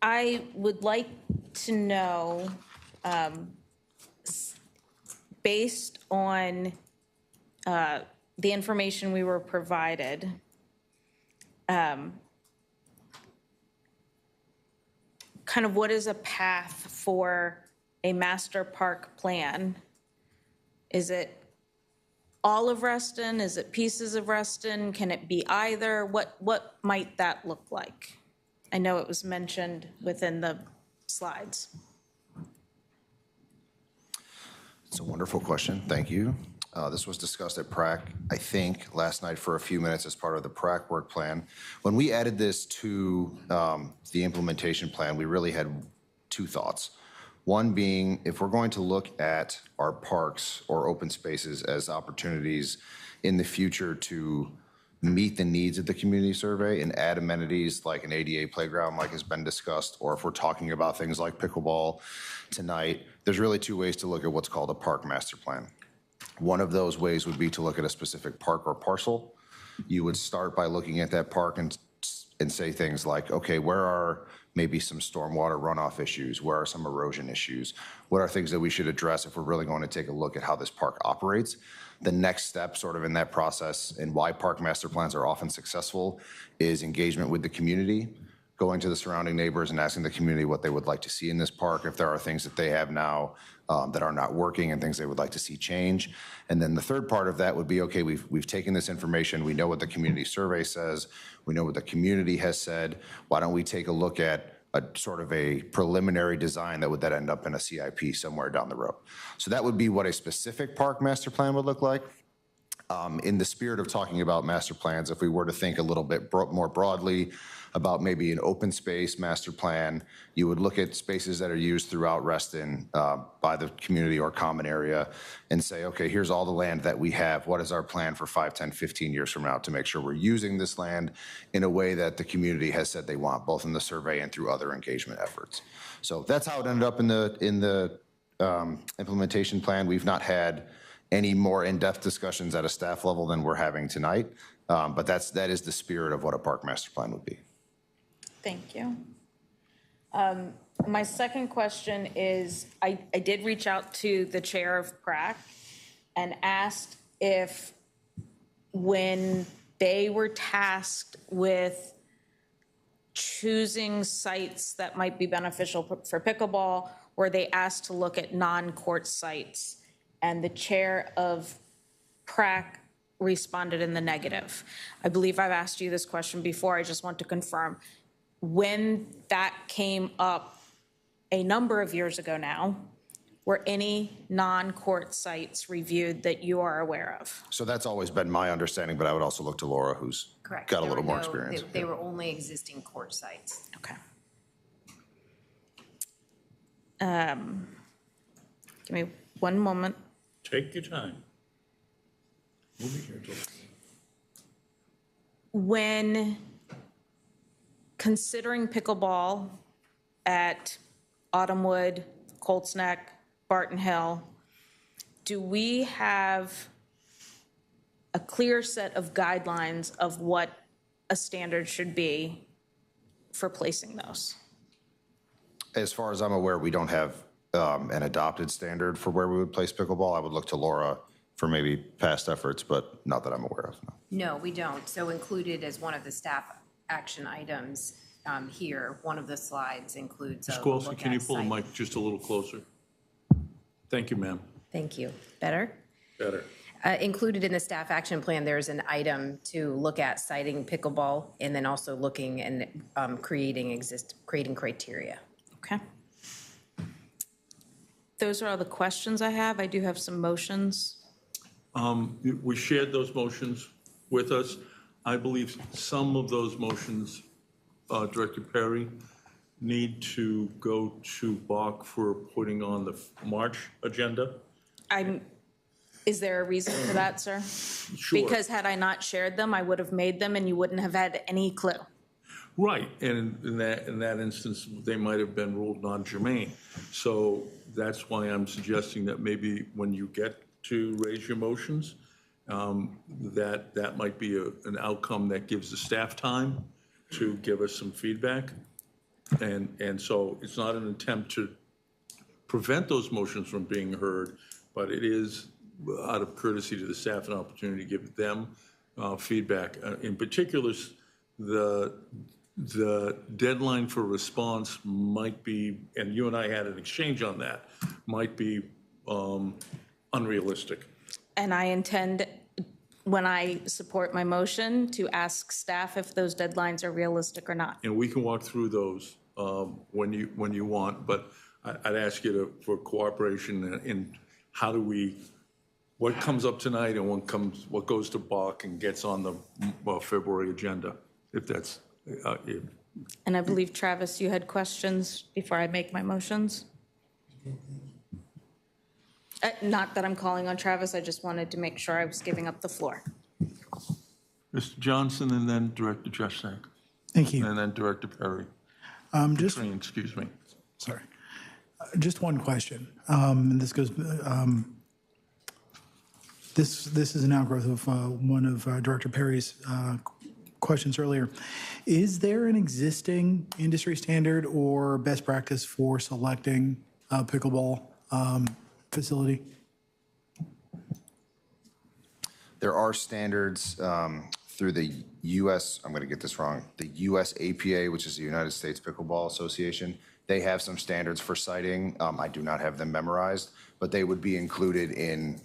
I would like to know, based on the information we were provided, kind of what is a path for a master park plan? Is it all of Reston? Is it pieces of Reston? Can it be either? What might that look like? I know it was mentioned within the slides. It's a wonderful question. Thank you. This was discussed at PRAC, I think, last night for a few minutes as part of the PRAC work plan. When we added this to the implementation plan, we really had two thoughts. One being, if we're going to look at our parks or open spaces as opportunities in the future to meet the needs of the community survey and add amenities like an ADA playground like has been discussed, or if we're talking about things like pickleball tonight, there's really two ways to look at what's called a park master plan. One of those ways would be to look at a specific park or parcel. You would start by looking at that park and say things like, okay, where are maybe some stormwater runoff issues? Where are some erosion issues? What are things that we should address if we're really going to take a look at how this park operates? The next step sort of in that process, and why park master plans are often successful, is engagement with the community, going to the surrounding neighbors and asking the community what they would like to see in this park, if there are things that they have now that are not working and things they would like to see change. And then the third part of that would be, okay, we've taken this information, we know what the community survey says, we know what the community has said, why don't we take a look at a sort of a preliminary design that would then end up in a CIP somewhere down the road. So that would be what a specific park master plan would look like. In the spirit of talking about master plans, if we were to think a little bit more broadly about maybe an open space master plan, you would look at spaces that are used throughout Reston by the community or common area and say, okay, here's all the land that we have. What is our plan for 5, 10, 15 years from now to make sure we're using this land in a way that the community has said they want, both in the survey and through other engagement efforts. So that's how it ended up in the implementation plan. We've not had any more in-depth discussions at a staff level than we're having tonight, but that is the spirit of what a park master plan would be. Thank you. My second question is, I did reach out to the chair of PRAC and asked if when they were tasked with choosing sites that might be beneficial for pickleball, were they asked to look at non-court sites? And the chair of PRAC responded in the negative. I believe I've asked you this question before. I just want to confirm. When that came up a number of years ago now, were any non-court sites reviewed that you are aware of? So that's always been my understanding, but I would also look to Laura, who's got a little more experience. They were only existing court sites. Okay. Give me one moment. Take your time. We'll be here till. When considering pickleball at Autumnwood, Colts Neck, Barton Hill, do we have a clear set of guidelines of what a standard should be for placing those? As far as I'm aware, we don't have an adopted standard for where we would place pickleball. I would look to Laura for maybe past efforts, but not that I'm aware of. No, we don't. So included as one of the staff action items here, one of the slides includes a Squelchy, look can you at pull the site. mic just a little closer? Thank you, ma'am. Thank you. Better? Better. Included in the staff action plan, there's an item to look at citing pickleball and then also looking and creating criteria. Okay. Those are all the questions I have. I do have some motions. We shared those motions with us. I believe some of those motions, Director Perry, need to go to Bach for putting on the March agenda. Is there a reason for that, sir? Sure. Because had I not shared them, I would have made them and you wouldn't have had any clue. Right, and in that instance, they might have been ruled non-germane. So that's why I'm suggesting that maybe when you get to raise your motions, that might be an outcome that gives the staff time to give us some feedback. And so it's not an attempt to prevent those motions from being heard, but it is out of courtesy to the staff an opportunity to give them feedback. In particular, the the deadline for response might be, and you and I had an exchange on that, might be unrealistic. And I intend, when I support my motion, to ask staff if those deadlines are realistic or not. And we can walk through those when you want, but I'd ask you for cooperation in how do we, what comes up tonight and what goes to Bach and gets on the February agenda, if that's. And I believe, Travis, you had questions before I make my motions? Not that I'm calling on Travis, I just wanted to make sure I was giving up the floor. Mr. Johnson and then Director Jessak. Thank you. And then Director Perry. Excuse me. Sorry. Just one question. And this goes, this is an outgrowth of one of Director Perry's questions earlier. Is there an existing industry standard or best practice for selecting a pickleball facility? There are standards through the U.S., I'm going to get this wrong, the U.S. APA, which is the United States Pickleball Association. They have some standards for siting. I do not have them memorized, but they would be included in,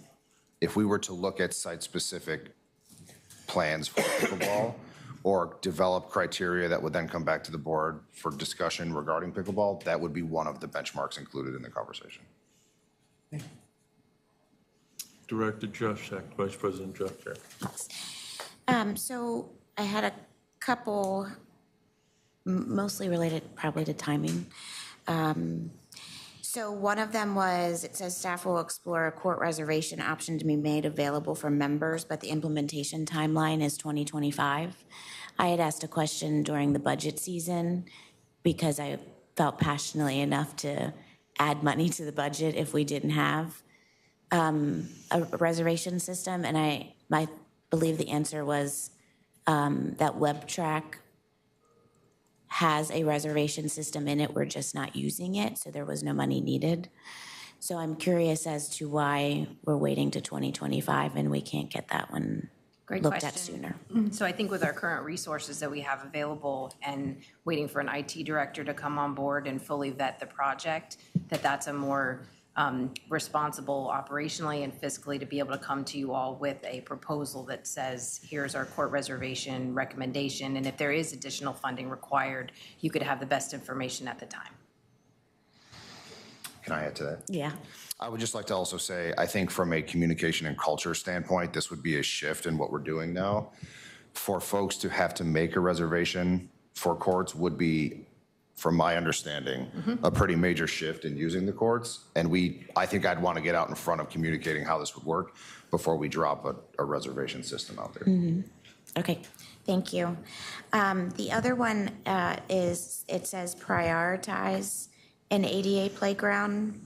if we were to look at site-specific plans for pickleball or develop criteria that would then come back to the board for discussion regarding pickleball, that would be one of the benchmarks included in the conversation. Director Jessak, Vice President Jessak. So I had a couple, mostly related probably to timing. So one of them was, it says staff will explore a court reservation option to be made available for members, but the implementation timeline is 2025. I had asked a question during the budget season because I felt passionately enough to add money to the budget if we didn't have a reservation system, and I believe the answer was that WebTrack has a reservation system in it, we're just not using it, so there was no money needed. So I'm curious as to why we're waiting to 2025 and we can't get that one looked at sooner. So I think with our current resources that we have available and waiting for an IT director to come on board and fully vet the project, that's a more responsible operationally and fiscally to be able to come to you all with a proposal that says, here's our court reservation recommendation, and if there is additional funding required, you could have the best information at the time. Can I add to that? Yeah. I would just like to also say, I think from a communication and culture standpoint, this would be a shift in what we're doing now. For folks to have to make a reservation for courts would be, from my understanding, a pretty major shift in using the courts. And I think I'd want to get out in front of communicating how this would work before we drop a reservation system out there. Okay, thank you. The other one is, it says prioritize an ADA playground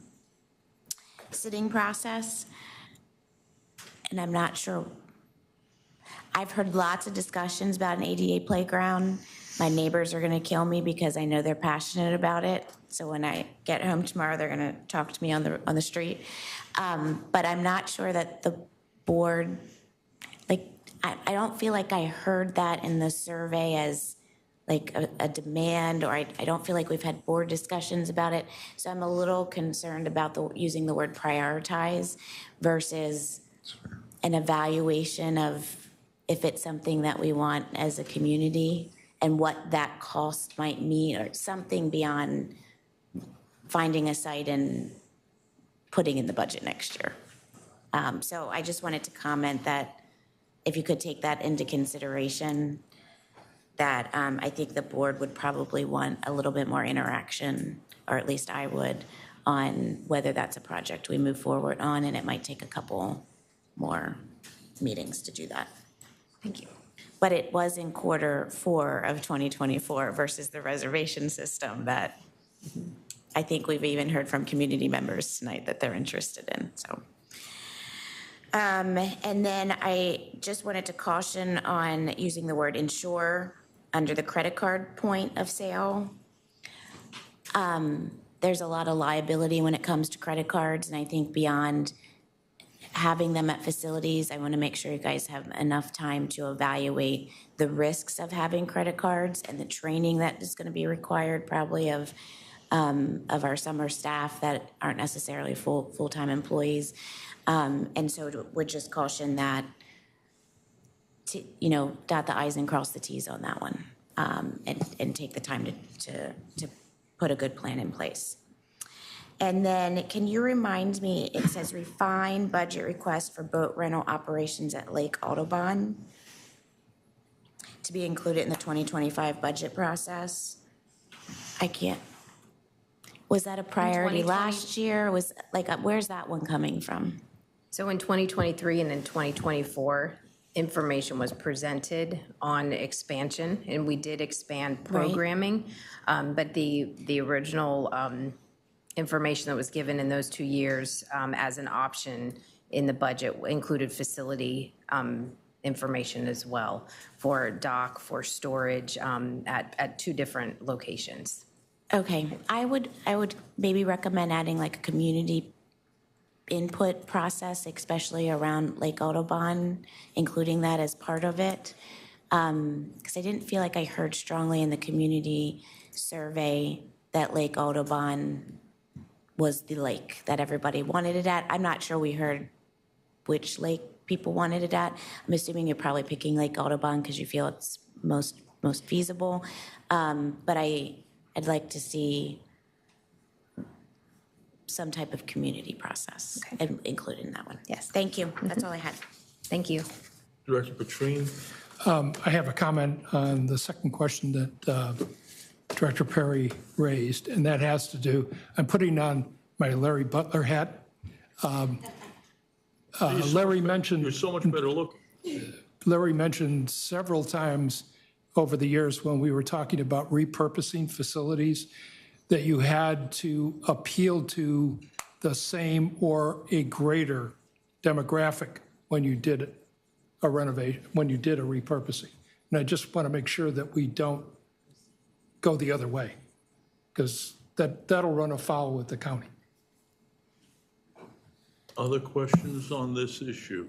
sitting process. And I'm not sure, I've heard lots of discussions about an ADA playground. My neighbors are going to kill me because I know they're passionate about it. So when I get home tomorrow, they're going to talk to me on the street. But I'm not sure that the board, like, I don't feel like I heard that in the survey as like a demand, or I don't feel like we've had board discussions about it. So I'm a little concerned about using the word prioritize versus an evaluation of if it's something that we want as a community and what that cost might mean, or something beyond finding a site and putting in the budget next year. So I just wanted to comment that if you could take that into consideration, that I think the board would probably want a little bit more interaction, or at least I would, on whether that's a project we move forward on, and it might take a couple more meetings to do that. Thank you. But it was in Q4 of 2024 versus the reservation system that I think we've even heard from community members tonight that they're interested in, so. And then I just wanted to caution on using the word insure under the credit card point of sale. There's a lot of liability when it comes to credit cards, and I think beyond having them at facilities. I want to make sure you guys have enough time to evaluate the risks of having credit cards and the training that is going to be required probably of our summer staff that aren't necessarily full-time employees. And so would just caution that, to, dot the i's and cross the t's on that one, and take the time to put a good plan in place. And then can you remind me, it says refine budget request for boat rental operations at Lake Audubon to be included in the 2025 budget process. I can't. Was that a priority last year? Was where's that one coming from? So in 2023 and in 2024, information was presented on expansion, and we did expand programming. But the original information that was given in those 2 years as an option in the budget included facility information as well for dock, for storage at 2 different locations. Okay, I would maybe recommend adding like a community input process, especially around Lake Audubon, including that as part of it. Because I didn't feel like I heard strongly in the community survey that Lake Audubon was the lake that everybody wanted it at. I'm not sure we heard which lake people wanted it at. I'm assuming you're probably picking Lake Audubon because you feel it's most feasible. But I'd like to see some type of community process included in that one. Yes, thank you. That's all I had. Thank you. Director Petrine. I have a comment on the second question that Director Perry raised, and that has to do, I'm putting on my Larry Butler hat. Larry mentioned... You're so much better looking. Larry mentioned several times over the years when we were talking about repurposing facilities that you had to appeal to the same or a greater demographic when you did a renovation, when you did a repurposing. And I just want to make sure that we don't go the other way, because that'll run afoul with the county. Other questions on this issue?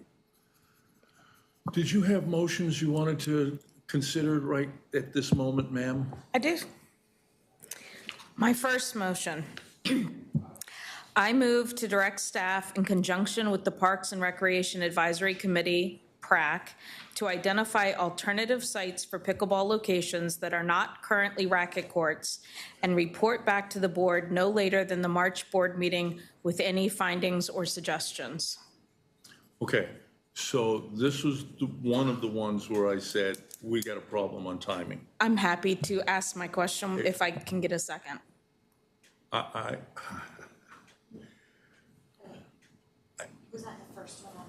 Did you have motions you wanted to consider right at this moment, ma'am? I do. My first motion. I move to direct staff in conjunction with the Parks and Recreation Advisory Committee, PRAC, to identify alternative sites for pickleball locations that are not currently racket courts and report back to the board no later than the March board meeting with any findings or suggestions. Okay, so this was one of the ones where I said, we got a problem on timing. I'm happy to ask my question if I can get a second. Was that the first one on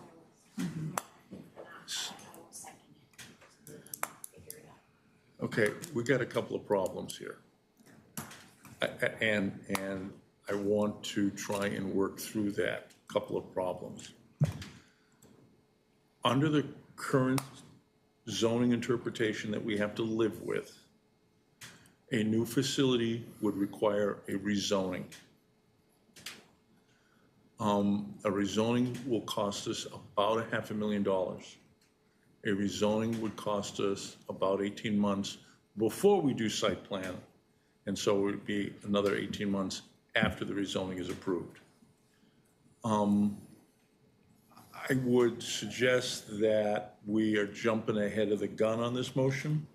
your list? Okay, we got a couple of problems here. And I want to try and work through that couple of problems. Under the current zoning interpretation that we have to live with, a new facility would require a rezoning. A rezoning will cost us about $500,000. A rezoning would cost us about 18 months before we do site plan, and so it would be another 18 months after the rezoning is approved. I would suggest that we are jumping ahead of the gun on this motion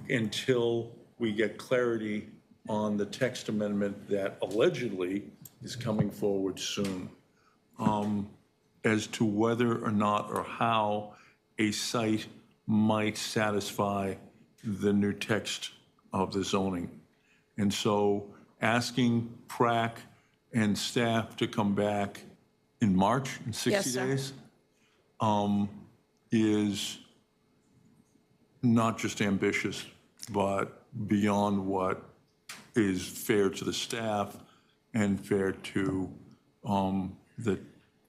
until we get clarity on the text amendment that allegedly is coming forward soon, as to whether or not or how a site might satisfy the new text of the zoning. And so asking PRAC and staff to come back in March, in 60 days, is not just ambitious, but beyond what is fair to the staff and fair to the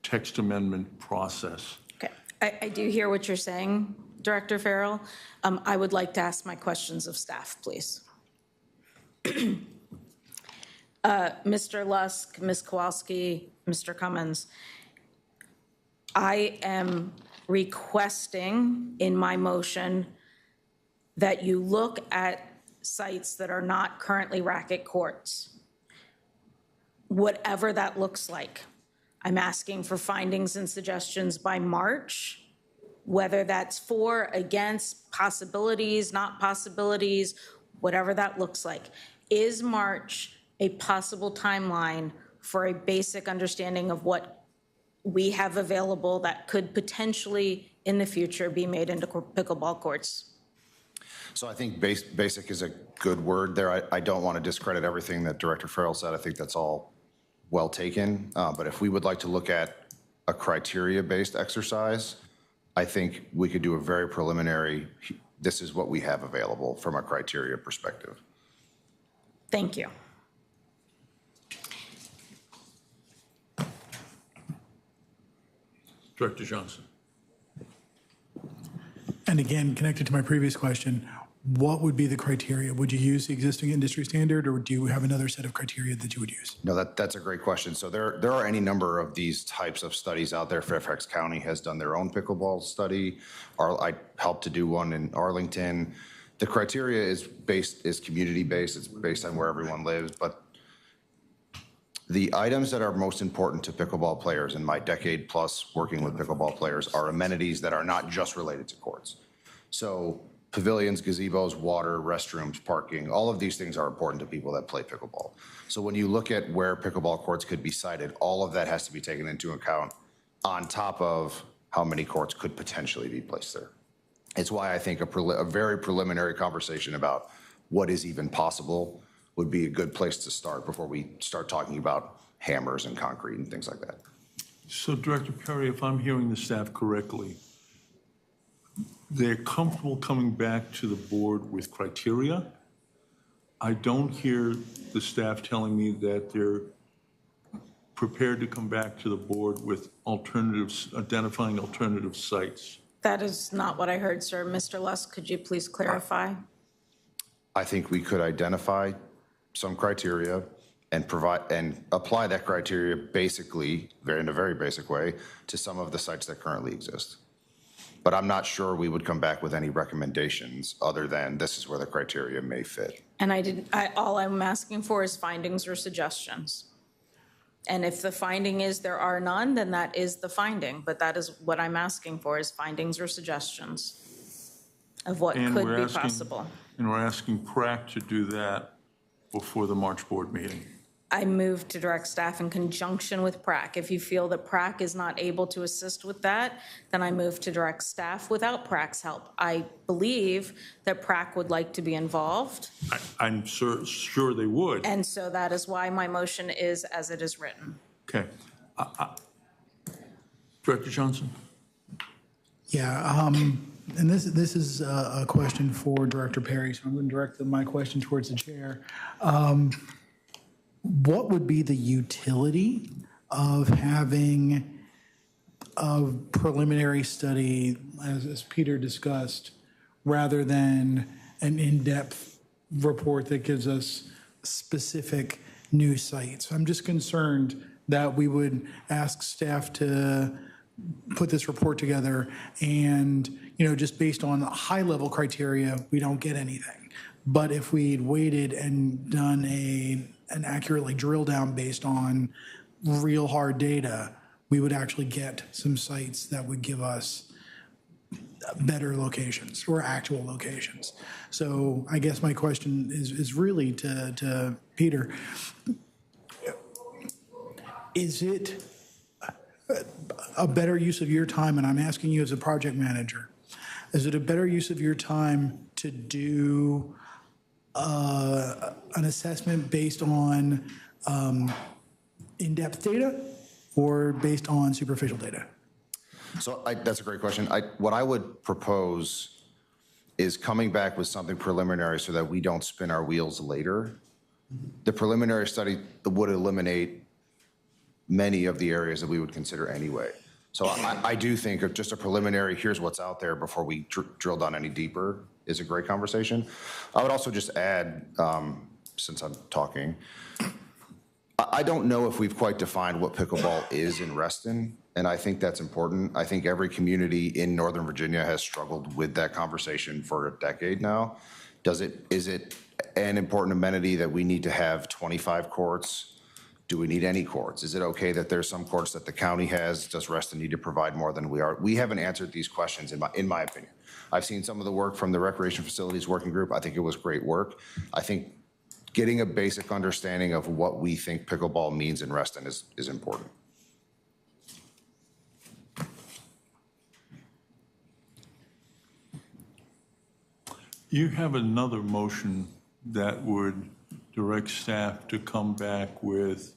text amendment process. Okay, I do hear what you're saying, Director Farrell. I would like to ask my questions of staff, please. Mr. Lusk, Ms. Kowalski, Mr. Cummins, I am requesting in my motion that you look at sites that are not currently racket courts, whatever that looks like. I'm asking for findings and suggestions by March, whether that's for, against, possibilities, not possibilities, whatever that looks like. Is March a possible timeline for a basic understanding of what we have available that could potentially in the future be made into pickleball courts? So I think basic is a good word there. I don't want to discredit everything that Director Frell said. I think that's all well taken. But if we would like to look at a criteria-based exercise, I think we could do a very preliminary, this is what we have available from a criteria perspective. Thank you. Director Johnson. And again, connected to my previous question, what would be the criteria? Would you use the existing industry standard, or do you have another set of criteria that you would use? No, that's a great question. So there are any number of these types of studies out there. Fairfax County has done their own pickleball study. I helped to do one in Arlington. The criteria is community-based. It's based on where everyone lives. But the items that are most important to pickleball players in my decade plus working with pickleball players are amenities that are not just related to courts. So pavilions, gazebos, water, restrooms, parking, all of these things are important to people that play pickleball. So when you look at where pickleball courts could be sited, all of that has to be taken into account on top of how many courts could potentially be placed there. It's why I think a very preliminary conversation about what is even possible would be a good place to start before we start talking about hammers and concrete and things like that. So Director Perry, if I'm hearing the staff correctly, they're comfortable coming back to the board with criteria. I don't hear the staff telling me that they're prepared to come back to the board with alternatives, identifying alternative sites. That is not what I heard, sir. Mr. Lusk, could you please clarify? I think we could identify some criteria and apply that criteria basically, in a very basic way, to some of the sites that currently exist. But I'm not sure we would come back with any recommendations other than this is where the criteria may fit. And all I'm asking for is findings or suggestions. And if the finding is there are none, then that is the finding. But that is what I'm asking for, is findings or suggestions of what could be possible. And we're asking PRAC to do that before the March board meeting. I move to direct staff in conjunction with PRAC. If you feel that PRAC is not able to assist with that, then I move to direct staff without PRAC's help. I believe that PRAC would like to be involved. I'm sure they would. And so that is why my motion is as it is written. Okay. Director Johnson? Yeah, and this is a question for Director Perry, so I'm going to direct my question towards the chair. What would be the utility of having a preliminary study, as Peter discussed, rather than an in-depth report that gives us specific new sites? I'm just concerned that we would ask staff to put this report together and, just based on high-level criteria, we don't get anything. But if we'd waited and done an accurately drill down based on real hard data, we would actually get some sites that would give us better locations or actual locations. So I guess my question is really to Peter. Is it a better use of your time, and I'm asking you as a project manager, is it a better use of your time to do an assessment based on in-depth data or based on superficial data? So that's a great question. What I would propose is coming back with something preliminary so that we don't spin our wheels later. The preliminary study would eliminate many of the areas that we would consider anyway. So I do think of just a preliminary, here's what's out there before we drill down any deeper, is a great conversation. I would also just add, since I'm talking, I don't know if we've quite defined what pickleball is in Reston. And I think that's important. I think every community in Northern Virginia has struggled with that conversation for a decade now. Is it an important amenity that we need to have 25 courts? Do we need any courts? Is it okay that there's some courts that the county has? Does Reston need to provide more than we are? We haven't answered these questions in my opinion. I've seen some of the work from the Recreation Facilities Working Group. I think it was great work. I think getting a basic understanding of what we think pickleball means in Reston is important. You have another motion that would direct staff to come back with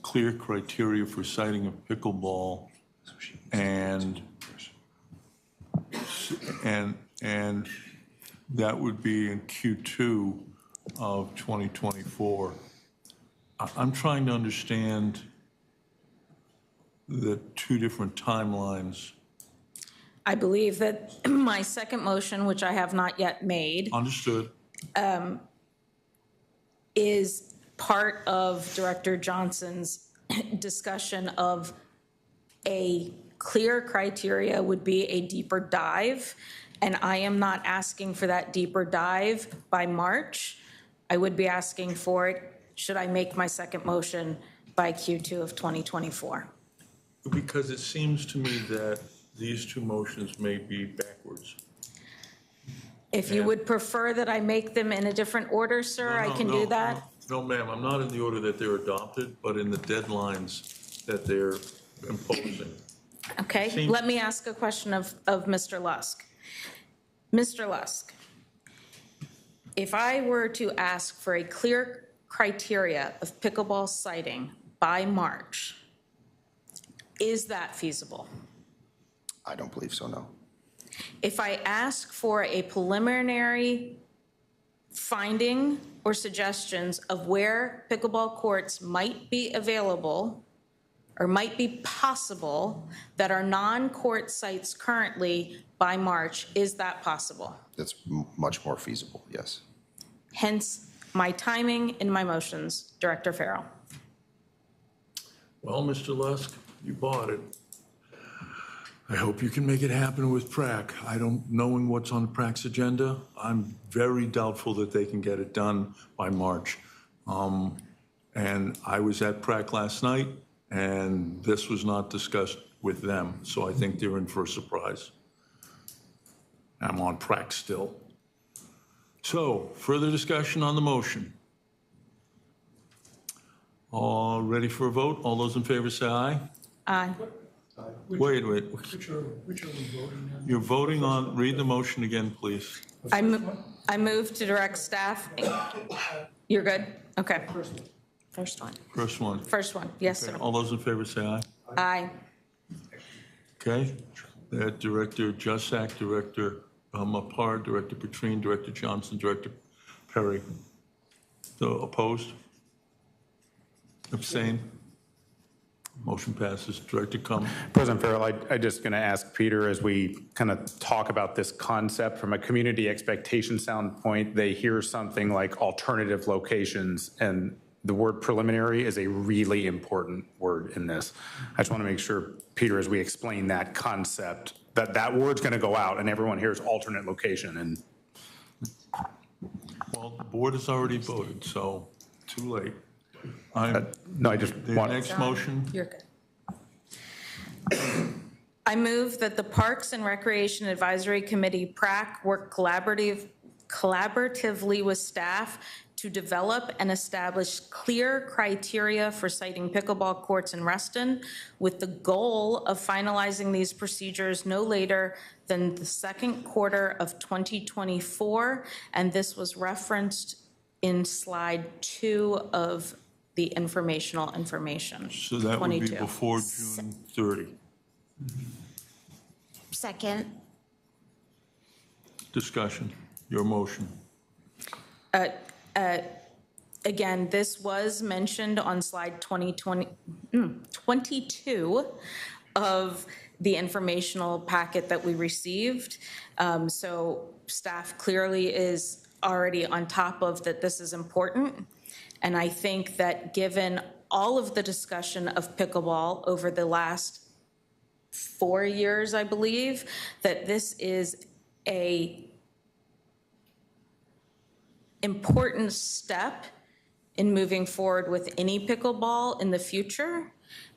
clear criteria for citing of pickleball and that would be in Q2 of 2024. I'm trying to understand the two different timelines. I believe that my second motion, which I have not yet made, Understood. Is part of Director Johnson's discussion of a clear criteria would be a deeper dive, and I am not asking for that deeper dive by March. I would be asking for it, should I make my second motion by Q2 of 2024? Because it seems to me that these two motions may be backwards. If you would prefer that I make them in a different order, sir, I can do that. No, ma'am, I'm not in the order that they're adopted, but in the deadlines that they're imposing. Okay, let me ask a question of Mr. Lusk. Mr. Lusk, if I were to ask for a clear criteria of pickleball siting by March, is that feasible? I don't believe so, no. If I ask for a preliminary finding or suggestions of where pickleball courts might be available or might be possible that are non-court sites currently by March, is that possible? That's much more feasible, yes. Hence my timing in my motions, Director Farrell. Well, Mr. Lusk, you bought it. I hope you can make it happen with PrAC. Knowing what's on PrAC's agenda, I'm very doubtful that they can get it done by March. And I was at PrAC last night, and this was not discussed with them, so I think they're in for a surprise. I'm on PrAC still. So, further discussion on the motion. All ready for a vote? All those in favor say aye. Aye. Wait. Which are we voting on? You're voting on, read the motion again, please. I move to direct staff. You're good? Okay. First one. First one. First one, yes, Okay, sir. all those in favor say aye. Aye. Okay, that Director Jussack, Director Mapar, Director Petrine, Director Johnson, Director Perry. So opposed? Abstain? Motion passes. Director Cum. President Farrell, I'm just going to ask Peter, as we kind of talk about this concept from a community expectation standpoint, they hear something like alternative locations, and the word preliminary is a really important word in this. I just want to make sure, Peter, as we explain that concept, that word's going to go out and everyone hears alternate location. And Well, the board has already voted, so too late. no, I just The want. next motion. You're good. I move that the Parks and Recreation Advisory Committee, PrAC, work collaboratively with staff to develop and establish clear criteria for citing pickleball courts in Reston, with the goal of finalizing these procedures no later than the second quarter of 2024. And this was referenced in slide 2 of the informational information. So that would be 22. before June 30. Second. Discussion, your motion. Again, this was mentioned on slide 22 of the informational packet that we received. So staff clearly is already on top of that this is important. And I think that given all of the discussion of pickleball over the last 4 years, I believe, that this is a important step in moving forward with any pickleball in the future.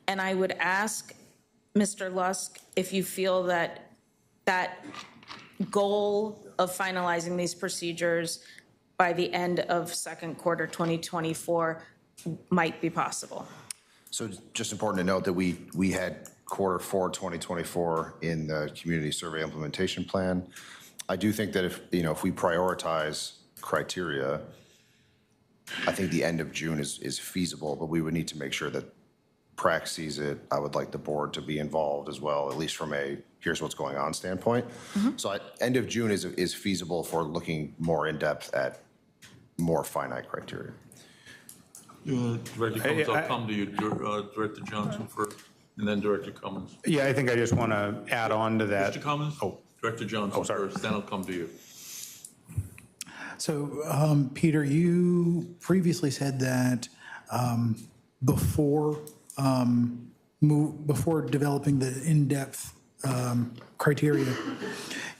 And I would ask Mr. Lusk if you feel that that goal of finalizing these procedures by the end of second quarter 2024 might be possible. So just important to note that we had quarter 4 2024 in the community survey implementation plan. I do think that if we prioritize criteria, I think the end of June is feasible, but we would need to make sure that PRAC sees it. I would like the board to be involved as well, at least from a here's what's going on standpoint. So end of June is feasible for looking more in depth at more finite criteria. Director Cummins, I'll come to you, Director Johnson first, and then Director Cummins. Yeah, I think I just want to add on to that. Mr. Cummins? Oh, Director Johnson first, then I'll come to you. So, Peter, you previously said that before developing the in-depth criteria,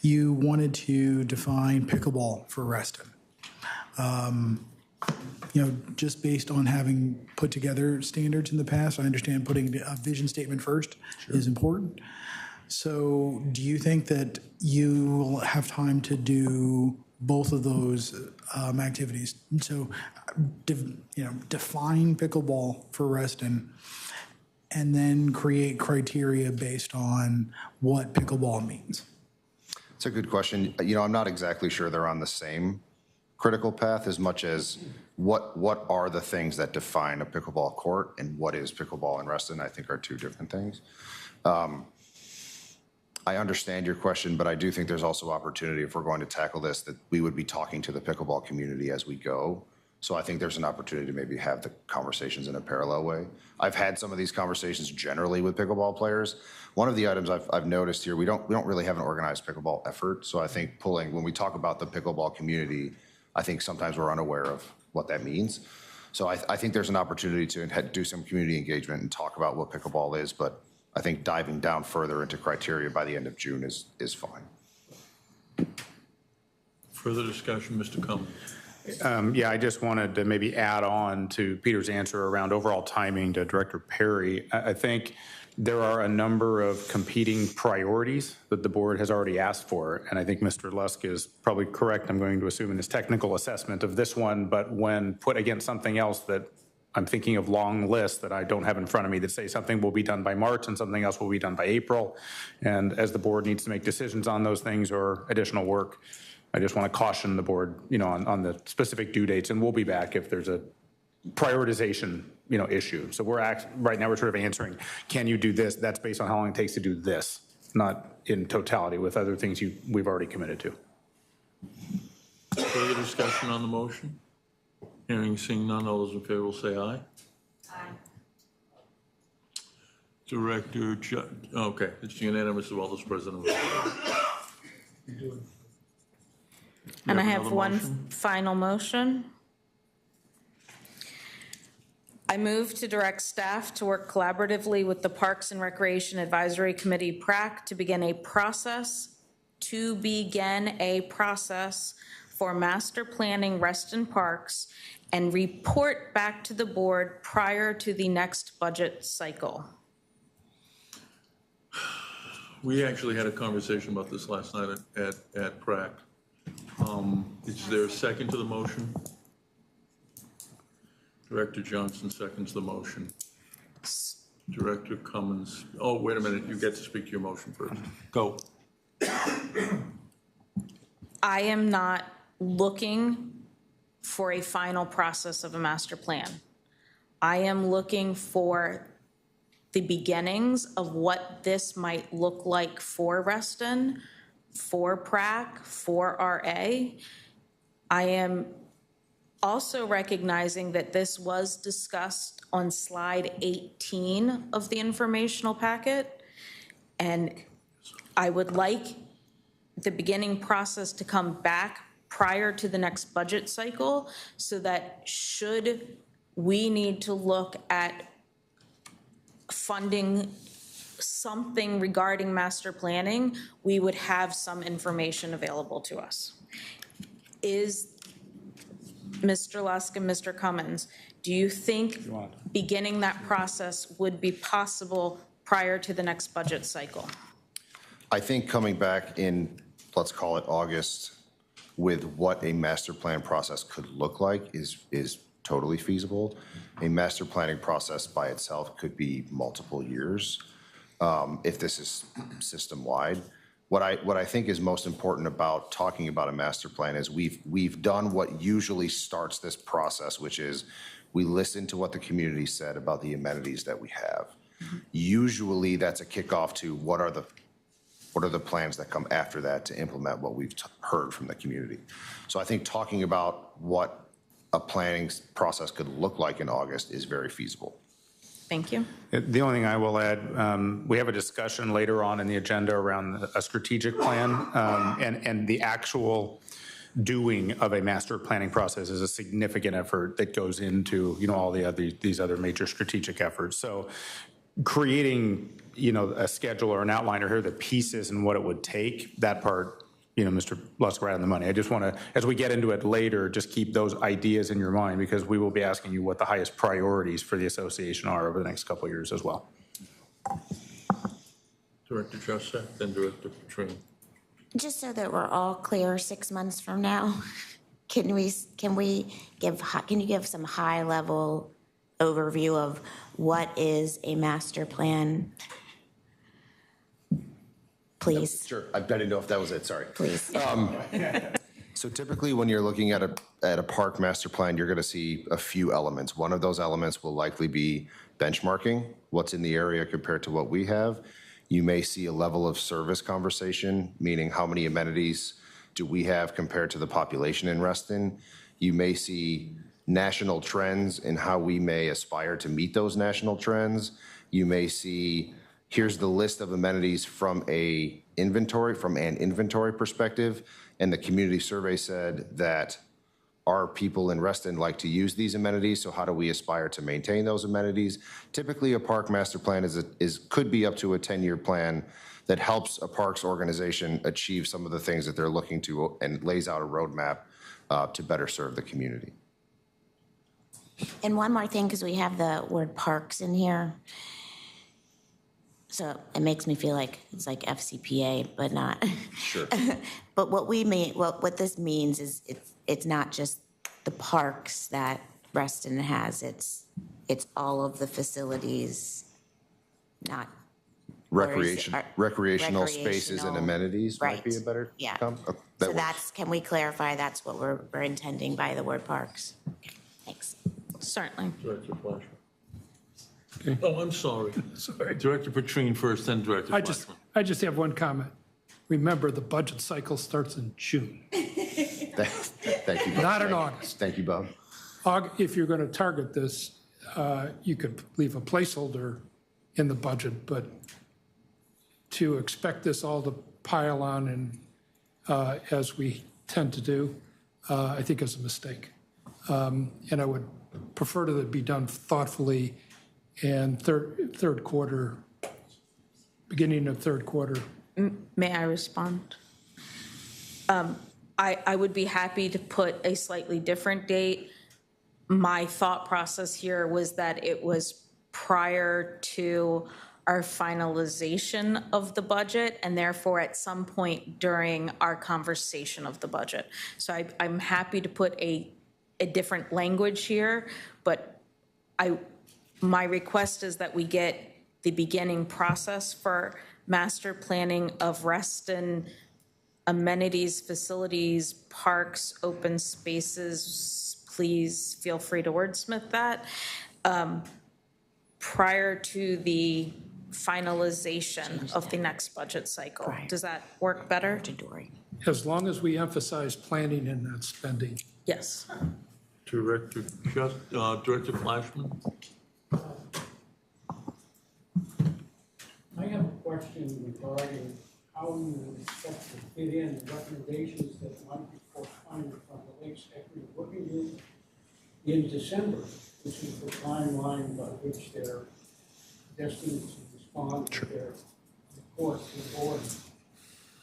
you wanted to define pickleball for Reston. Just based on having put together standards in the past, I understand putting a vision statement first is important. So do you think that you will have time to do both of those activities? So, define pickleball for Reston and then create criteria based on what pickleball means. It's a good question. I'm not exactly sure they're on the same critical path as much as what are the things that define a pickleball court and what is pickleball in Reston, I think are two different things. I understand your question, but I do think there's also opportunity if we're going to tackle this that we would be talking to the pickleball community as we go. So I think there's an opportunity to maybe have the conversations in a parallel way. I've had some of these conversations generally with pickleball players. One of the items I've noticed here, we don't really have an organized pickleball effort. So I think when we talk about the pickleball community, I think sometimes we're unaware of what that means. So I think there's an opportunity to do some community engagement and talk about what pickleball is, but I think diving down further into criteria by the end of June is fine. Further discussion, Mr. Cummins. Yeah, I just wanted to maybe add on to Peter's answer around overall timing to Director Perry. I think there are a number of competing priorities that the board has already asked for, and I think Mr. Lusk is probably correct, I'm going to assume, in his technical assessment of this one, but when put against something else that I'm thinking of long lists that I don't have in front of me that say something will be done by March and something else will be done by April, and as the board needs to make decisions on those things or additional work, I just want to caution the board, on the specific due dates, and we'll be back if there's a prioritization, issue. So right now we're sort of answering, can you do this? That's based on how long it takes to do this, not in totality with other things we've already committed to. Further discussion on the motion? Hearing, seeing none, all those in favor will say aye. Aye. Director, okay, it's unanimous as well as President. And I have one final motion. I move to direct staff to work collaboratively with the Parks and Recreation Advisory Committee, PRAC, to begin a process for master planning Reston Parks and report back to the board prior to the next budget cycle. We actually had a conversation about this last night at PRAC. Is there a second to the motion? Director Johnson seconds the motion. Director Cummins, oh, wait a minute, you get to speak to your motion first. Go. I am not looking for a final process of a master plan. I am looking for the beginnings of what this might look like for Reston, for PRAC, for RA. I am also recognizing that this was discussed on slide 18 of the informational packet, and I would like the beginning process to come back prior to the next budget cycle so that should we need to look at funding something regarding master planning, we would have some information available to us. Is Mr. Lusk and Mr. Cummins, do you think beginning that process would be possible prior to the next budget cycle? I think coming back in, let's call it August, with what a master plan process could look like is totally feasible. A master planning process by itself could be multiple years if this is system-wide. What I think is most important about talking about a master plan is we've done what usually starts this process, which is we listen to what the community said about the amenities that we have. Usually that's a kickoff to what are the plans that come after that to implement what we've heard from the community. So I think talking about what a planning process could look like in August is very feasible. Thank you. The only thing I will add, we have a discussion later on in the agenda around a strategic plan, and the actual doing of a master planning process is a significant effort that goes into, all these other major strategic efforts. So creating, a schedule or an outline or here are the pieces and what it would take, that part, Mr. Lusk right on the money. I just want to, as we get into it later, just keep those ideas in your mind because we will be asking you what the highest priorities for the association are over the next couple of years as well. Director Justice, then Director Petrine. Just so that we're all clear 6 months from now, can you give some high level overview of what is a master plan? Please. Sure. I didn't know if that was it. Sorry. Please. So typically when you're looking at a park master plan, you're going to see a few elements. One of those elements will likely be benchmarking, what's in the area compared to what we have. You may see a level of service conversation, meaning how many amenities do we have compared to the population in Reston. You may see national trends and how we may aspire to meet those national trends. You may see, here's the list of amenities from an inventory perspective, and the community survey said that our people in Reston like to use these amenities, so how do we aspire to maintain those amenities? Typically, a park master plan could be up to a 10-year plan that helps a parks organization achieve some of the things that they're looking to and lays out a roadmap to better serve the community. And one more thing, because we have the word parks in here. So it makes me feel like it's like FCPA, but not. Sure. But what this means is it's not just the parks that Reston has. It's all of the facilities, not recreational spaces and amenities might be a better term. So can we clarify that's what we're intending by the word parks? Okay, thanks. Certainly. Director Flashman. Okay. Oh, I'm sorry. Director Petrine first, then Director Flashman. I just have one comment. Remember, the budget cycle starts in June. Thank you, Bob. Not in August. Thank you, Bob. If you're going to target this, you could leave a placeholder in the budget, but to expect this all to pile on and as we tend to do, I think is a mistake. And I would prefer that it be done thoughtfully and third quarter, beginning of third quarter. May I respond? I would be happy to put a slightly different date. My thought process here was that it was prior to our finalization of the budget and therefore at some point during our conversation of the budget. So I'm happy to put a different language here, but my request is that we get the beginning process for master planning of Reston amenities, facilities, parks, open spaces. Please feel free to wordsmith that prior to the finalization of the next budget cycle. Does that work better? As long as we emphasize planning and not spending. Yes. Director Flashman. I have a question regarding how you expect to fit in the recommendations that might be forthcoming from the Lakes Equity Working Group in December, which is the timeline by which they're destined to respond to their report to the board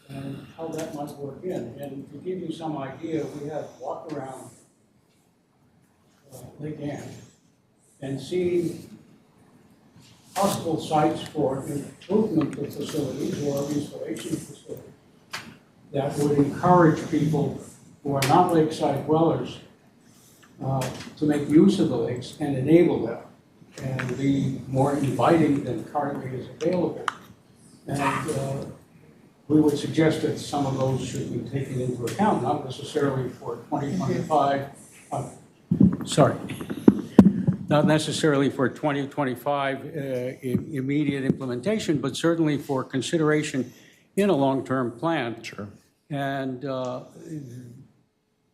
and how that might work in. And to give you some idea, we have walked around Lake Anne and seen possible sites for improvement of facilities or installation of facilities that would encourage people who are not lakeside dwellers to make use of the lakes and enable them and be more inviting than currently is available. And we would suggest that some of those should be taken into account, not necessarily for 2025. Not necessarily for 2025 immediate implementation, but certainly for consideration in a long-term plan. Sure. And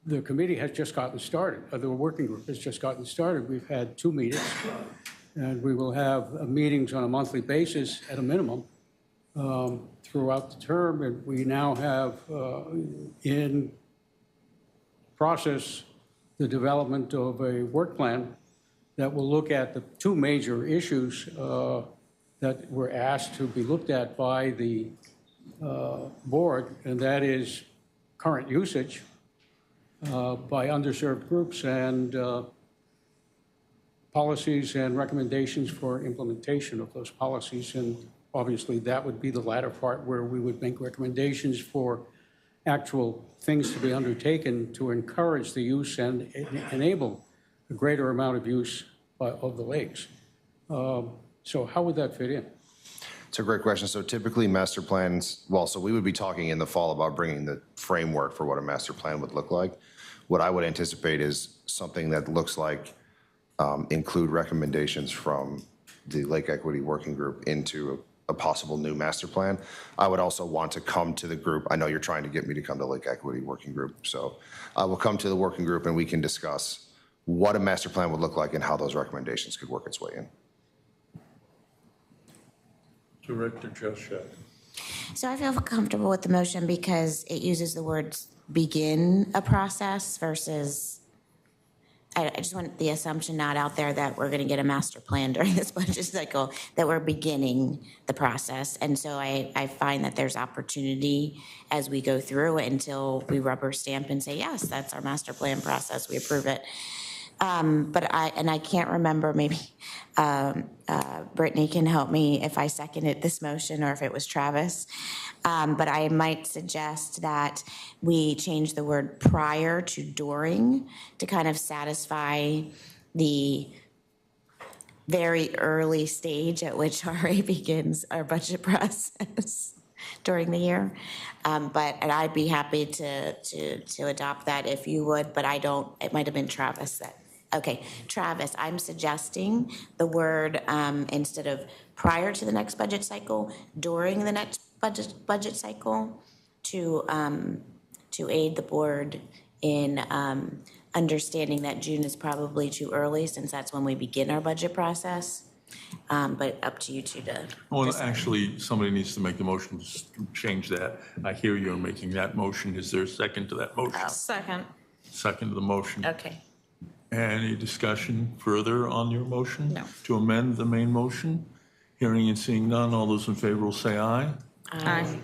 the committee has just gotten started. The working group has just gotten started. We've had 2 meetings, and we will have meetings on a monthly basis at a minimum throughout the term. And we now have in process the development of a work plan that will look at the 2 major issues that were asked to be looked at by the board, and that is current usage by underserved groups and policies and recommendations for implementation of those policies. And obviously that would be the latter part where we would make recommendations for actual things to be undertaken to encourage the use and enable a greater amount of use of the lakes. So how would that fit in? It's a great question. So typically master plans, well, so we would be talking in the fall about bringing the framework for what a master plan would look like. What I would anticipate is something that looks like include recommendations from the Lake Equity Working Group into a possible new master plan. I would also want to come to the group. I know you're trying to get me to come to Lake Equity Working Group. So I will come to the working group and we can discuss what a master plan would look like and how those recommendations could work its way in. Director Joshua. So I feel comfortable with the motion because it uses the words begin a process versus, I just want the assumption not out there that we're going to get a master plan during this budget cycle, that we're beginning the process. And so I find that there's opportunity as we go through it until we rubber stamp and say, yes, that's our master plan process, we approve it. But I can't remember, maybe Brittany can help me if I seconded this motion or if it was Travis. But I might suggest that we change the word prior to during to kind of satisfy the very early stage at which RA begins our budget process during the year. And I'd be happy to adopt that if you would, but I don't, it might have been Travis that. Okay, Travis, I'm suggesting the word, instead of prior to the next budget cycle, during the next budget cycle, to aid the board in understanding that June is probably too early since that's when we begin our budget process. But up to you two to. Well, decide. actually, somebody needs to make the motion to change that. I hear you're making that motion. Is there a second to that motion? Second. Second to the motion. Okay. Any discussion further on your motion? No. To amend the main motion? Hearing and seeing none, all those in favor will say aye. Aye.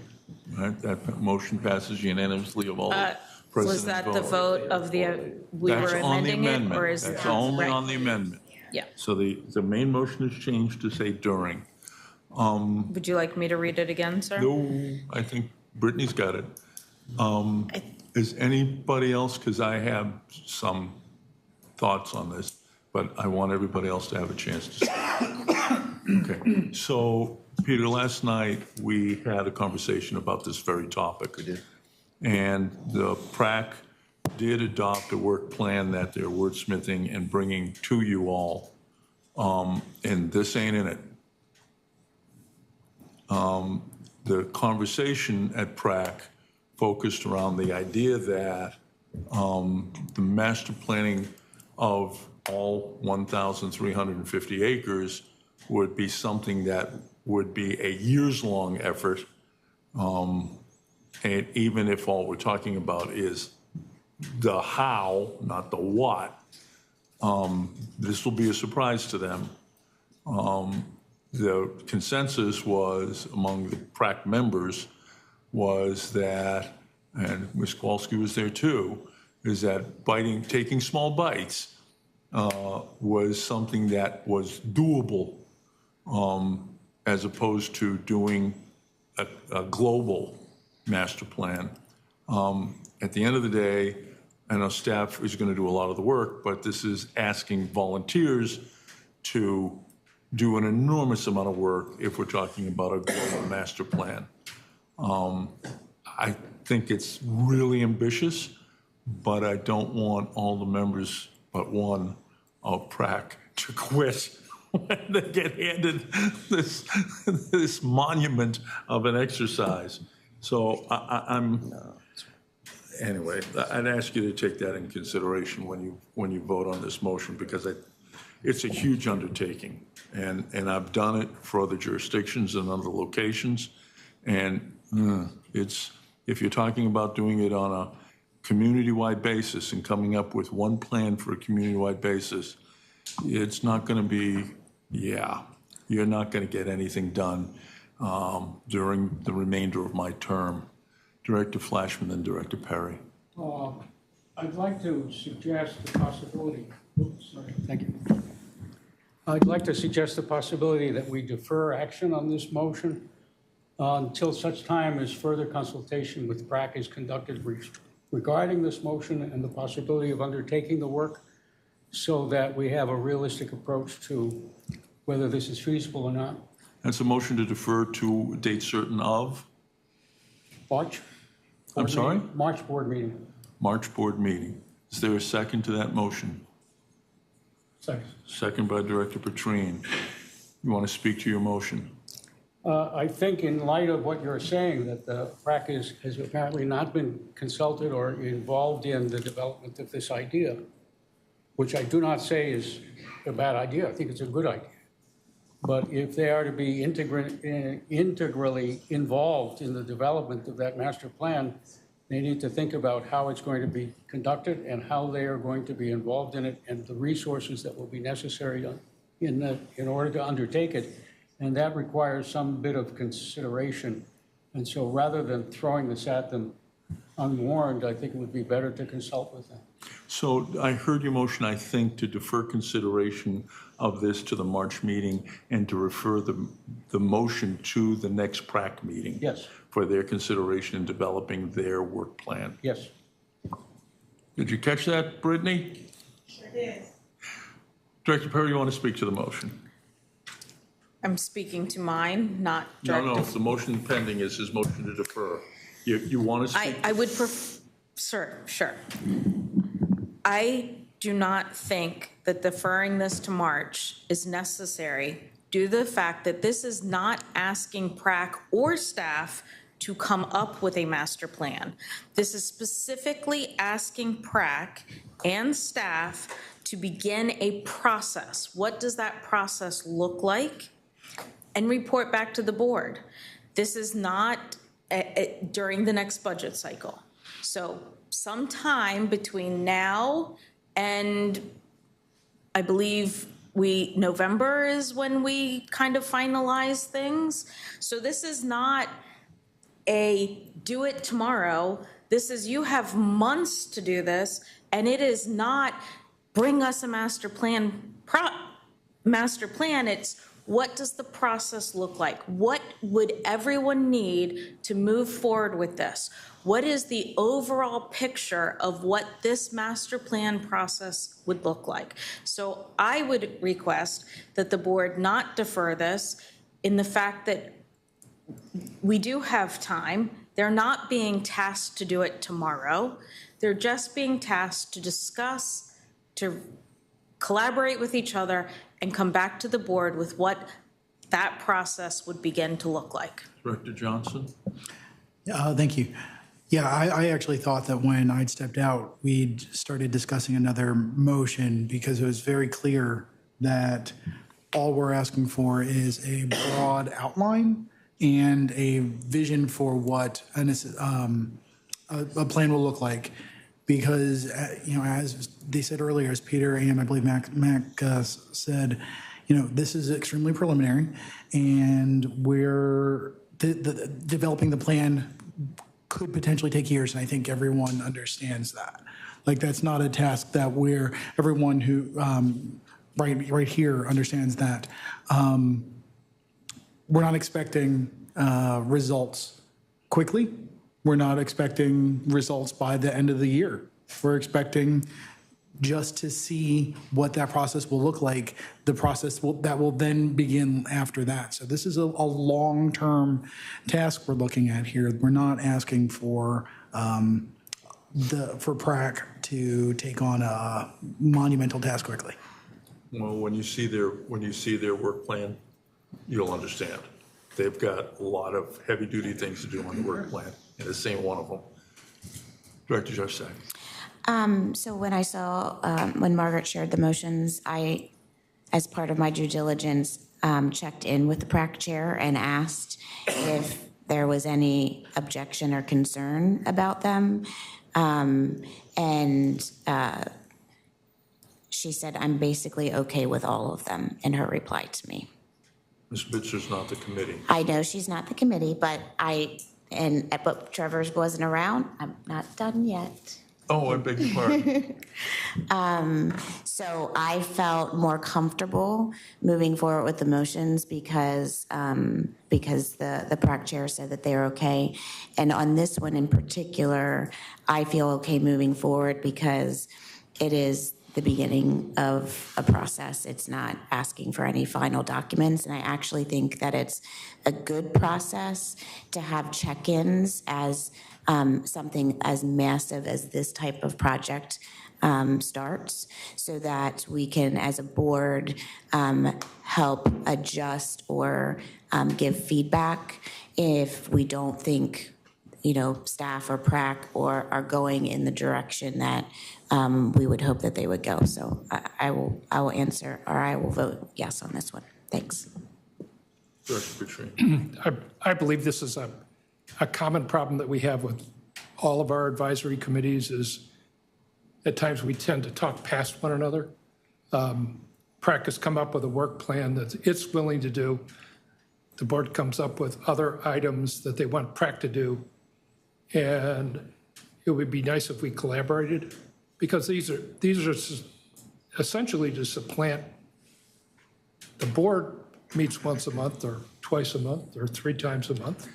All right, that motion passes unanimously of all the president's Was that the vote of the, we were That's on the amending it, amendment. or is That's that? only right. on the amendment. Yeah. So the main motion is changed to say during. Would you like me to read it again, sir? No, I think Brittany's got it. Is anybody else, because I have some thoughts on this, but I want everybody else to have a chance to speak. Okay, so Peter, last night we had a conversation about this very topic. We did. And the PRAC did adopt a work plan that they're wordsmithing and bringing to you all. And this ain't in it. The conversation at PRAC focused around the idea that the master planning of all 1,350 acres would be something that would be a years-long effort. And even if all we're talking about is the how, not the what, this will be a surprise to them. the consensus was among the PrAC members was that, and Ms. Kowalski was there too, is that taking small bites was something that was doable as opposed to doing a global master plan. At the end of the day, I know staff is going to do a lot of the work, but this is asking volunteers to do an enormous amount of work if we're talking about a global master plan. I think it's really ambitious, but I don't want all the members but one of PrAC to quit when they get handed this monument of an exercise. So anyway, I'd ask you to take that in consideration when you vote on this motion, because it's a huge undertaking, and I've done it for other jurisdictions and other locations, and if you're talking about doing it on a community-wide basis and coming up with one plan for a community-wide basis, it's not going to be, you're not going to get anything done during the remainder of my term. Director Flashman, then Director Perry. I'd like to suggest the possibility, thank you. I'd like to suggest the possibility that we defer action on this motion until such time as further consultation with PrAC is conducted regarding this motion and the possibility of undertaking the work, so that we have a realistic approach to whether this is feasible or not. That's a motion to defer to a date certain of? March. I'm sorry? March board meeting. March board meeting. Is there a second to that motion? Second. Second by Director Petrine. You want to speak to your motion? I think in light of what you're saying, that the PrAC has apparently not been consulted or involved in the development of this idea, which I do not say is a bad idea. I think it's a good idea. But if they are to be integrally involved in the development of that master plan, they need to think about how it's going to be conducted and how they are going to be involved in it and the resources that will be necessary in order to undertake it. And that requires some bit of consideration. And so rather than throwing this at them unwarned, I think it would be better to consult with them. So I heard your motion, I think, to defer consideration of this to the March meeting and to refer the motion to the next PrAC meeting. Yes. For their consideration in developing their work plan. Yes. Did you catch that, Brittany? Sure did. Director Perry, you want to speak to the motion? I'm speaking to mine, not Director. No, the motion pending is his motion to defer. You want to speak? I would prefer, sure. I do not think that deferring this to March is necessary due to the fact that this is not asking PrAC or staff to come up with a master plan. This is specifically asking PrAC and staff to begin a process. What does that process look like? And report back to the board. This is not during the next budget cycle. So sometime between now and I believe November is when we kind of finalize things. So this is not a do it tomorrow. This is you have months to do this, and it is not bring us a master plan. It's what does the process look like? What would everyone need to move forward with this? What is the overall picture of what this master plan process would look like? So I would request that the board not defer this in the fact that we do have time. They're not being tasked to do it tomorrow. They're just being tasked to discuss, to collaborate with each other, and come back to the board with what that process would begin to look like. Director Johnson? Thank you. Yeah, I actually thought that when I'd stepped out, we'd started discussing another motion because it was very clear that all we're asking for is a broad outline and a vision for what a plan will look like. Because, as they said earlier, as Peter and I believe Mac said, this is extremely preliminary, and we're developing the plan could potentially take years, and I think everyone understands that. Like, that's not a task that everyone who right here understands that. We're not expecting results quickly. We're not expecting results by the end of the year. We're expecting just to see what that process will look like, the process that will then begin after that. So this is a long-term task we're looking at here. We're not asking for PRAC to take on a monumental task quickly. Well, when you see their work plan, you'll understand. They've got a lot of heavy-duty things to do on the work plan, and this ain't one of them. Director Judge Sack. So when I saw, when Margaret shared the motions, I, as part of my due diligence, checked in with the PRAC chair and asked if there was any objection or concern about them. She said, I'm basically okay with all of them in her reply to me. Ms. Bitzer's not the committee. I know she's not the committee, but but Trevor's wasn't around. I'm not done yet. Oh, I beg your pardon. So I felt more comfortable moving forward with the motions because the PRAC chair said that they're okay. And on this one in particular, I feel okay moving forward because it is the beginning of a process. It's not asking for any final documents. And I actually think that it's a good process to have check-ins as something as massive as this type of project starts, so that we can, as a board, help adjust or give feedback if we don't think, staff or PRAC are going in the direction that we would hope that they would go. So I will answer, or I will vote yes on this one. Thanks. I believe this is a common problem that we have with all of our advisory committees is at times we tend to talk past one another. PRAC has come up with a work plan that it's willing to do. The board comes up with other items that they want PRAC to do. And it would be nice if we collaborated, because these are essentially to supplant. The board meets once a month or twice a month or 3 times a month.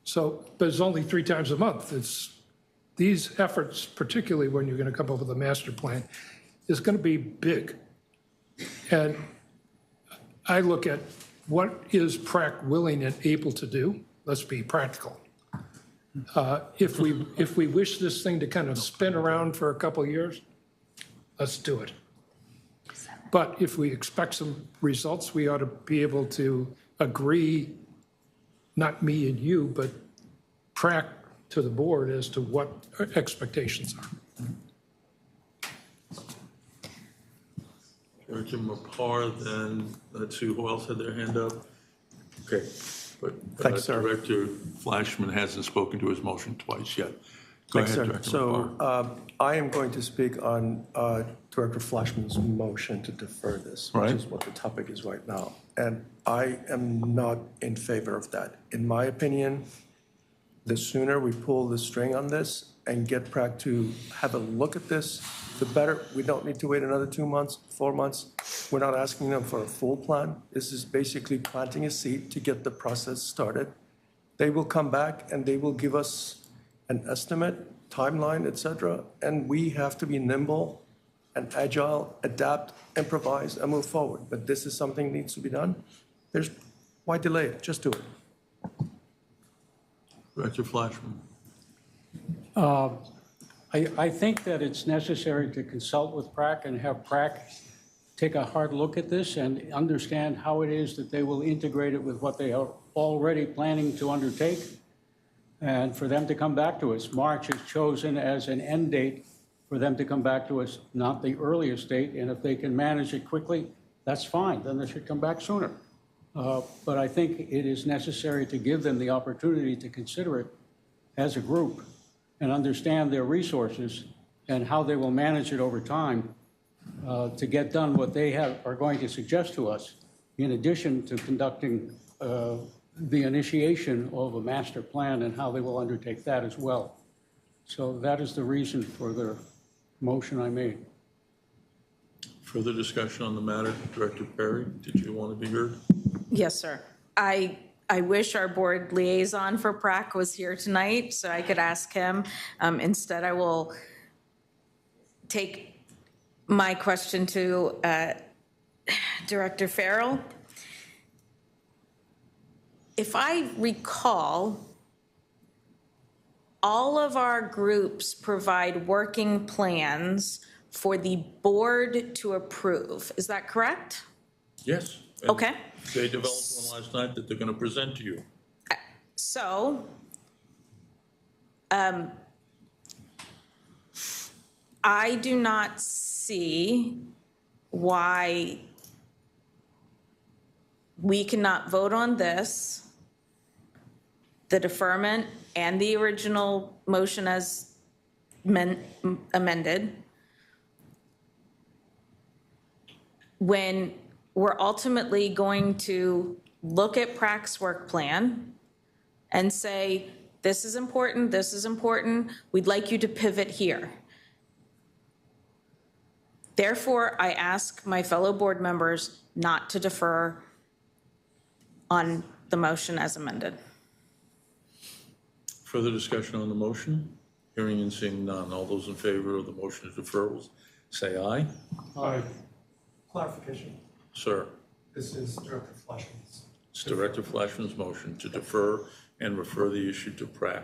So, but it's only 3 times a month. It's these efforts, particularly when you're going to come up with a master plan, is going to be big. And I look at what is PRAC willing and able to do. Let's be practical. If we wish this thing to kind of spin around for a couple of years, let's do it. But if we expect some results, we ought to be able to agree, not me and you, but PRAC to the board as to what our expectations are. Director Mapar, then let's see who else had their hand up. Okay, but Thanks, sir. Director Flashman hasn't spoken to his motion twice yet. Go Thanks, ahead, sir. Director So Mapar. I am going to speak on Director Flashman's motion to defer this, which is what the topic is right now. And I am not in favor of that. In my opinion, the sooner we pull the string on this and get PRAC to have a look at this, the better. We don't need to wait another 2 months, 4 months. We're not asking them for a full plan. This is basically planting a seed to get the process started. They will come back and they will give us an estimate, timeline, et cetera, and we have to be nimble and agile, adapt, improvise, and move forward. But this is something that needs to be done. Why delay it? Just do it. Director Flashman. I think that it's necessary to consult with PRAC and have PRAC take a hard look at this and understand how it is that they will integrate it with what they are already planning to undertake, and for them to come back to us. March is chosen as an end date for them to come back to us, not the earliest date, and if they can manage it quickly, that's fine, then they should come back sooner. But I think it is necessary to give them the opportunity to consider it as a group and understand their resources and how they will manage it over time to get done what they are going to suggest to us, in addition to conducting the initiation of a master plan and how they will undertake that as well. So that is the reason for the motion I made. Further discussion on the matter? Director Perry, did you want to be heard? Yes, sir. I wish our board liaison for PrAC was here tonight so I could ask him. Instead, I will take my question to Director Farrell. If I recall, all of our groups provide working plans for the board to approve. Is that correct? Yes. And okay. They developed one last night that they're going to present to you. So, I do not see why we cannot vote on this, the deferment, and the original motion as amended, when we're ultimately going to look at PrAC's work plan and say, this is important, we'd like you to pivot here. Therefore, I ask my fellow board members not to defer on the motion as amended. Further discussion on the motion? Hearing and seeing none. All those in favor of the motion to defer will say aye. Aye. Clarification. Sir. This is Director Fleshman's. It's Director Fleshman's motion to defer and refer the issue to PrAC.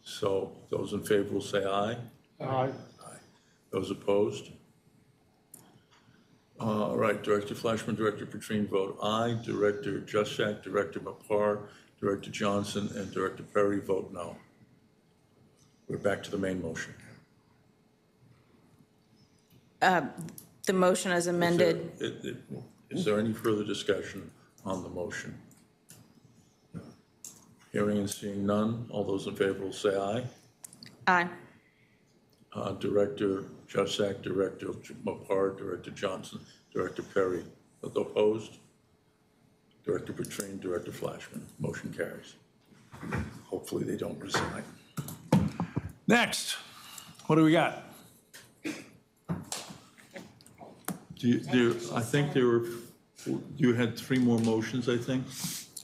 So those in favor will say aye. Aye. Aye. Those opposed? All right, Director Fleshman, Director Petrine vote aye. Director Juszak, Director McCarty, Director Johnson, and Director Perry vote no. We're back to the main motion. The motion as amended. Is there any further discussion on the motion? Hearing and seeing none, all those in favor will say aye. Aye. Director Juszak, Director McCarty, Director Johnson, Director Perry. Opposed? Director Petrine, Director Fleshman. Motion carries. Hopefully they don't resign. Next, what do we got? I think you had 3 more motions, I think.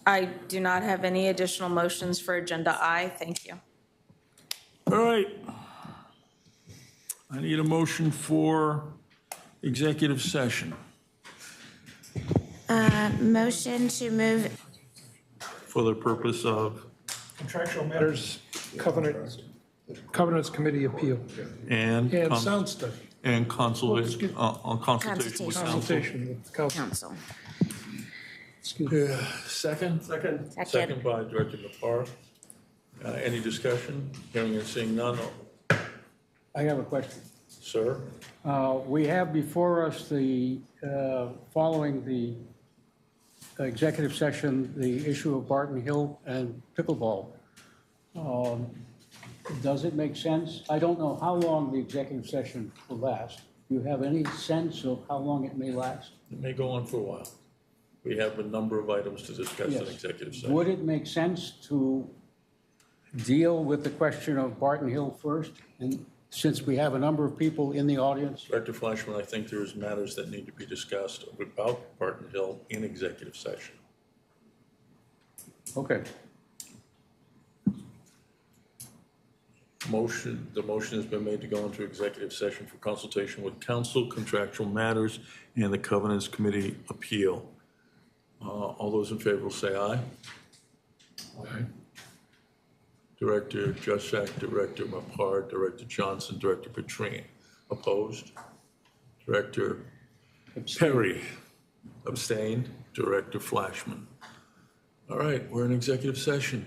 I do not have any additional motions for agenda I. Thank you. All right. I need a motion for executive session. Motion to move. For the purpose of? Contractual matters, covenants committee appeal. And sound study. And consultation with council. Second? Second by Director McCarty. Any discussion? Hearing and seeing none. I have a question. Sir? We have before us the, following the executive session, the issue of Barton Hill and pickleball. Does it make sense? I don't know how long the executive session will last. Do you have any sense of how long it may last? It may go on for a while. We have a number of items to discuss in executive session. Would it make sense to deal with the question of Barton Hill first? And since we have a number of people in the audience? Director Fleshman, I think there's matters that need to be discussed about Barton Hill in executive session. Okay. The motion has been made to go into executive session for consultation with counsel, contractual matters, and the Covenants Committee appeal. All those in favor will say aye. Aye. Director Juszak, Director McCarty, Director Johnson, Director Petrine. Opposed? Director Perry. Abstained. Director Fleshman. All right, we're in executive session.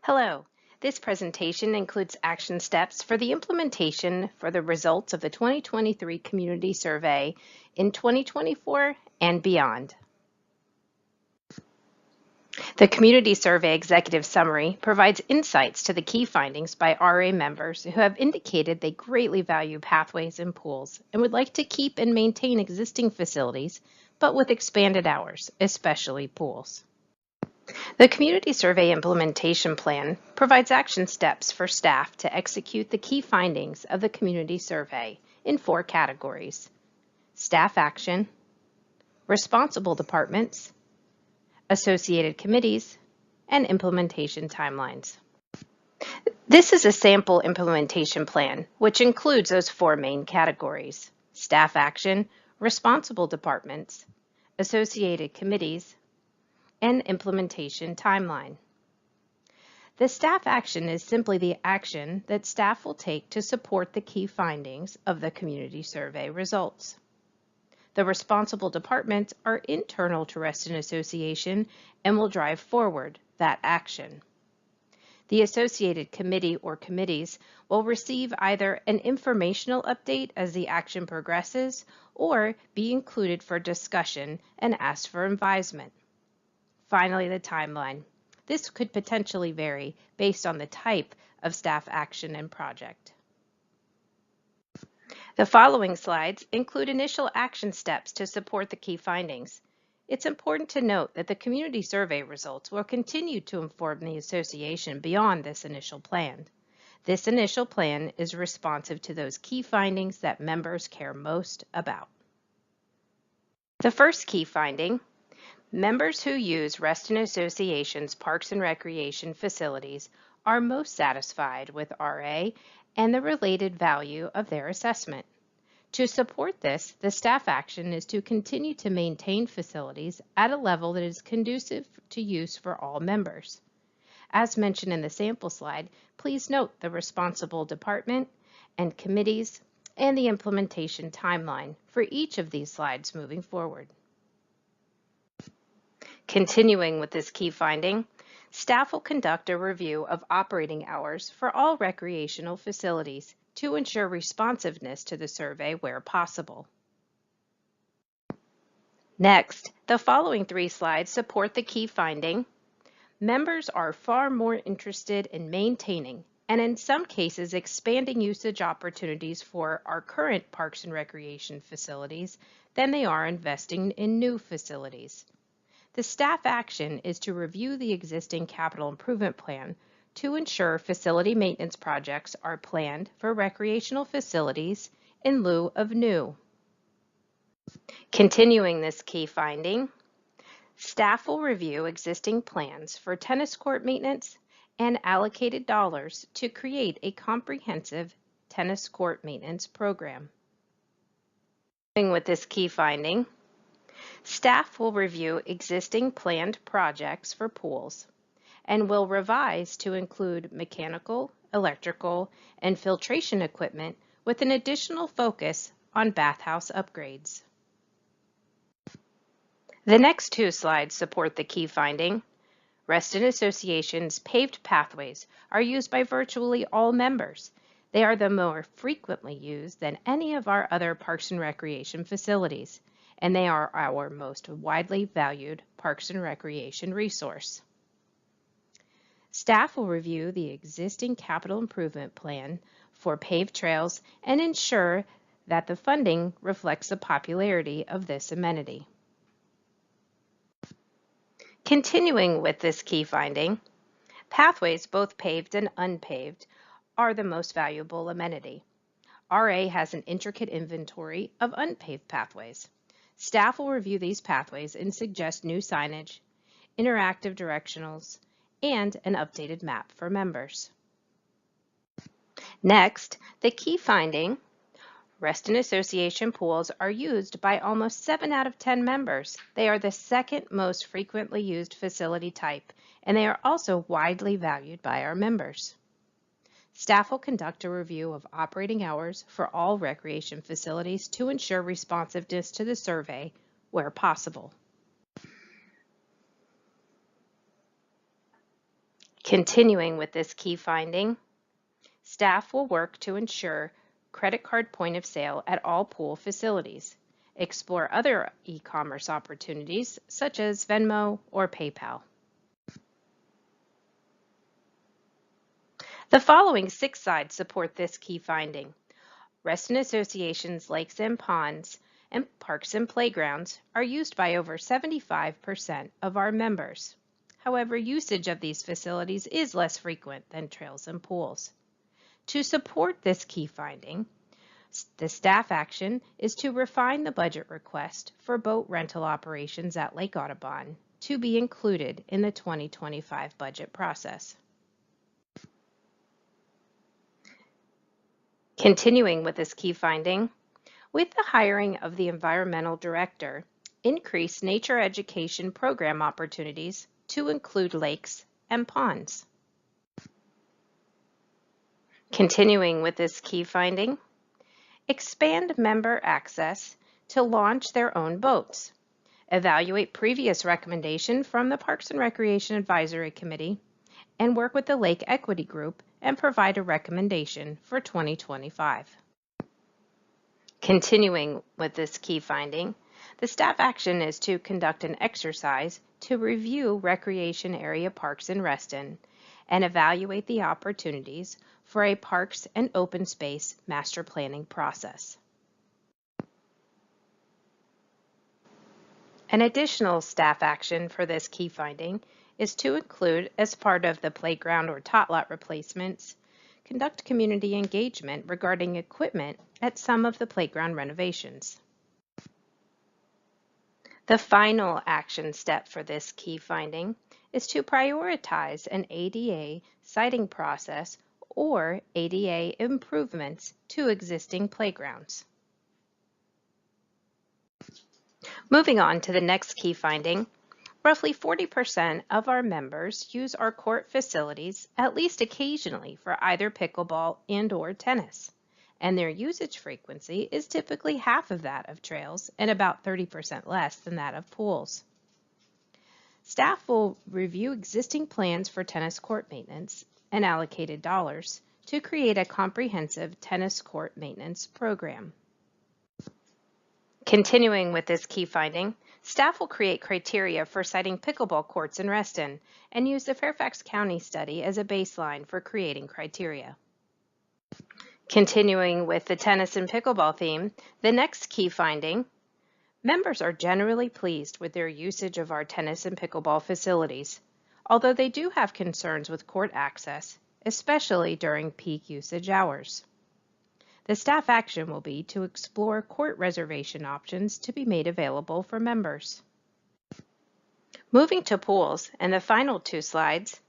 Hello. This presentation includes action steps for the implementation for the results of the 2023 Community Survey in 2024 and beyond. The Community Survey Executive Summary provides insights to the key findings by RA members who have indicated they greatly value pathways and pools and would like to keep and maintain existing facilities, but with expanded hours, especially pools. The Community Survey Implementation Plan provides action steps for staff to execute the key findings of the Community Survey in 4 categories: staff action, responsible departments, associated committees, and implementation timelines. This is a sample implementation plan, which includes those 4 main categories: staff action, responsible departments, associated committees, and implementation timeline. The staff action is simply the action that staff will take to support the key findings of the community survey results. The responsible departments are internal to Reston Association and will drive forward that action. The associated committee or committees will receive either an informational update as the action progresses or be included for discussion and ask for advisement. Finally, the timeline. This could potentially vary based on the type of staff action and project. The following slides include initial action steps to support the key findings. It's important to note that the community survey results will continue to inform the association beyond this initial plan. This initial plan is responsive to those key findings that members care most about. The first key finding: members who use Reston Association's Parks and Recreation facilities are most satisfied with RA and the related value of their assessment. To support this, the staff action is to continue to maintain facilities at a level that is conducive to use for all members. As mentioned in the sample slide, please note the responsible department and committees and the implementation timeline for each of these slides moving forward. Continuing with this key finding, staff will conduct a review of operating hours for all recreational facilities to ensure responsiveness to the survey where possible. Next, the following 3 slides support the key finding. Members are far more interested in maintaining and in some cases expanding usage opportunities for our current parks and recreation facilities than they are investing in new facilities. The staff action is to review the existing capital improvement plan to ensure facility maintenance projects are planned for recreational facilities in lieu of new. Continuing this key finding, staff will review existing plans for tennis court maintenance and allocated dollars to create a comprehensive tennis court maintenance program. With this key finding, staff will review existing planned projects for pools and will revise to include mechanical, electrical, and filtration equipment with an additional focus on bathhouse upgrades. The next 2 slides support the key finding. Reston Association's paved pathways are used by virtually all members. They are the more frequently used than any of our other parks and recreation facilities, and they are our most widely valued parks and recreation resource. Staff will review the existing capital improvement plan for paved trails and ensure that the funding reflects the popularity of this amenity. Continuing with this key finding, pathways, both paved and unpaved, are the most valuable amenity. RA has an intricate inventory of unpaved pathways. Staff will review these pathways and suggest new signage, interactive directionals, and an updated map for members. Next, the key finding: Reston Association pools are used by almost 7 out of 10 members. They are the second most frequently used facility type, and they are also widely valued by our members. Staff will conduct a review of operating hours for all recreation facilities to ensure responsiveness to the survey where possible. Continuing with this key finding, staff will work to ensure credit card point of sale at all pool facilities, explore other e-commerce opportunities such as Venmo or PayPal. The following 6 sides support this key finding. Reston Association's lakes and ponds and parks and playgrounds are used by over 75% of our members. However, usage of these facilities is less frequent than trails and pools. To support this key finding, the staff action is to refine the budget request for boat rental operations at Lake Audubon to be included in the 2025 budget process. Continuing with this key finding, with the hiring of the environmental director, increase nature education program opportunities to include lakes and ponds. Continuing with this key finding, expand member access to launch their own boats. Evaluate previous recommendation from the Parks and Recreation Advisory Committee and work with the Lake Equity Group and provide a recommendation for 2025. Continuing with this key finding, the staff action is to conduct an exercise to review recreation area parks in Reston and evaluate the opportunities for a parks and open space master planning process. An additional staff action for this key finding is to include, as part of the playground or tot lot replacements, conduct community engagement regarding equipment at some of the playground renovations. The final action step for this key finding is to prioritize an ADA siting process or ADA improvements to existing playgrounds. Moving on to the next key finding, roughly 40% of our members use our court facilities at least occasionally for either pickleball and/or tennis, and their usage frequency is typically half of that of trails and about 30% less than that of pools. Staff will review existing plans for tennis court maintenance and allocated dollars to create a comprehensive tennis court maintenance program. Continuing with this key finding, staff will create criteria for siting pickleball courts in Reston and use the Fairfax County study as a baseline for creating criteria. Continuing with the tennis and pickleball theme, the next key finding, members are generally pleased with their usage of our tennis and pickleball facilities, although they do have concerns with court access, especially during peak usage hours. The staff action will be to explore court reservation options to be made available for members. Moving to pools and the final 2 slides,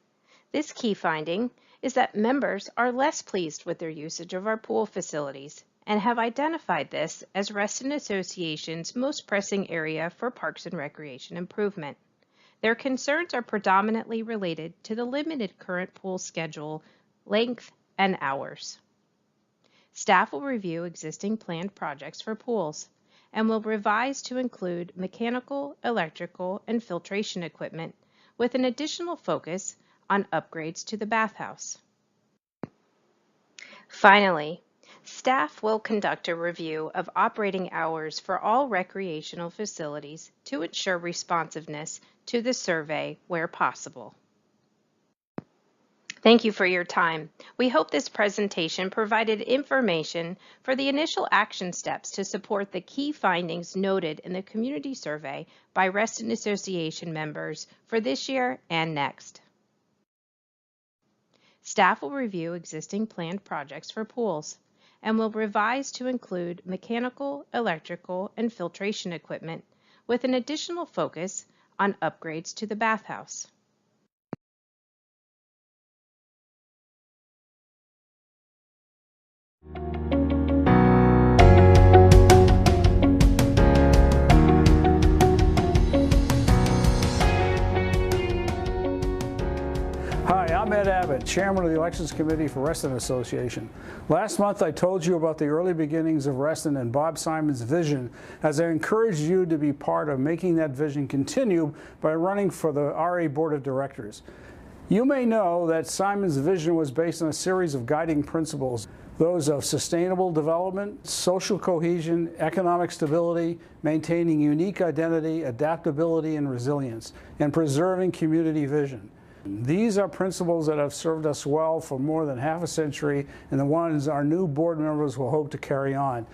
this key finding is that members are less pleased with their usage of our pool facilities and have identified this as Reston Association's most pressing area for parks and recreation improvement. Their concerns are predominantly related to the limited current pool schedule, length, and hours. Staff will review existing planned projects for pools and will revise to include mechanical, electrical, and filtration equipment with an additional focus on upgrades to the bathhouse. Finally, staff will conduct a review of operating hours for all recreational facilities to ensure responsiveness to the survey where possible. Thank you for your time. We hope this presentation provided information for the initial action steps to support the key findings noted in the community survey by Reston Association members for this year and next. Staff will review existing planned projects for pools and will revise to include mechanical, electrical, and filtration equipment with an additional focus on upgrades to the bathhouse. Hi, I'm Ed Abbott, Chairman of the Elections Committee for Reston Association. Last month I told you about the early beginnings of Reston and Bob Simon's vision as I encouraged you to be part of making that vision continue by running for the RA Board of Directors. You may know that Simon's vision was based on a series of guiding principles, those of sustainable development, social cohesion, economic stability, maintaining unique identity, adaptability, and resilience, and preserving community vision. These are principles that have served us well for more than half a century, and the ones our new board members will hope to carry on.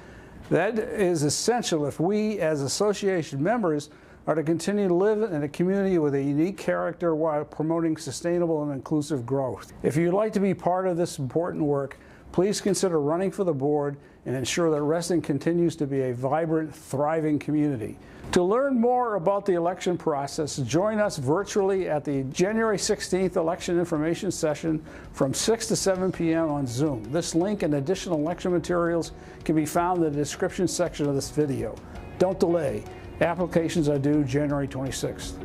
That is essential if we, as association members, are to continue to live in a community with a unique character while promoting sustainable and inclusive growth. If you'd like to be part of this important work, please consider running for the board and ensure that Reston continues to be a vibrant, thriving community. To learn more about the election process, join us virtually at the January 16th election information session from 6 to 7 p.m. on Zoom. This link and additional election materials can be found in the description section of this video. Don't delay. Applications are due January 26th.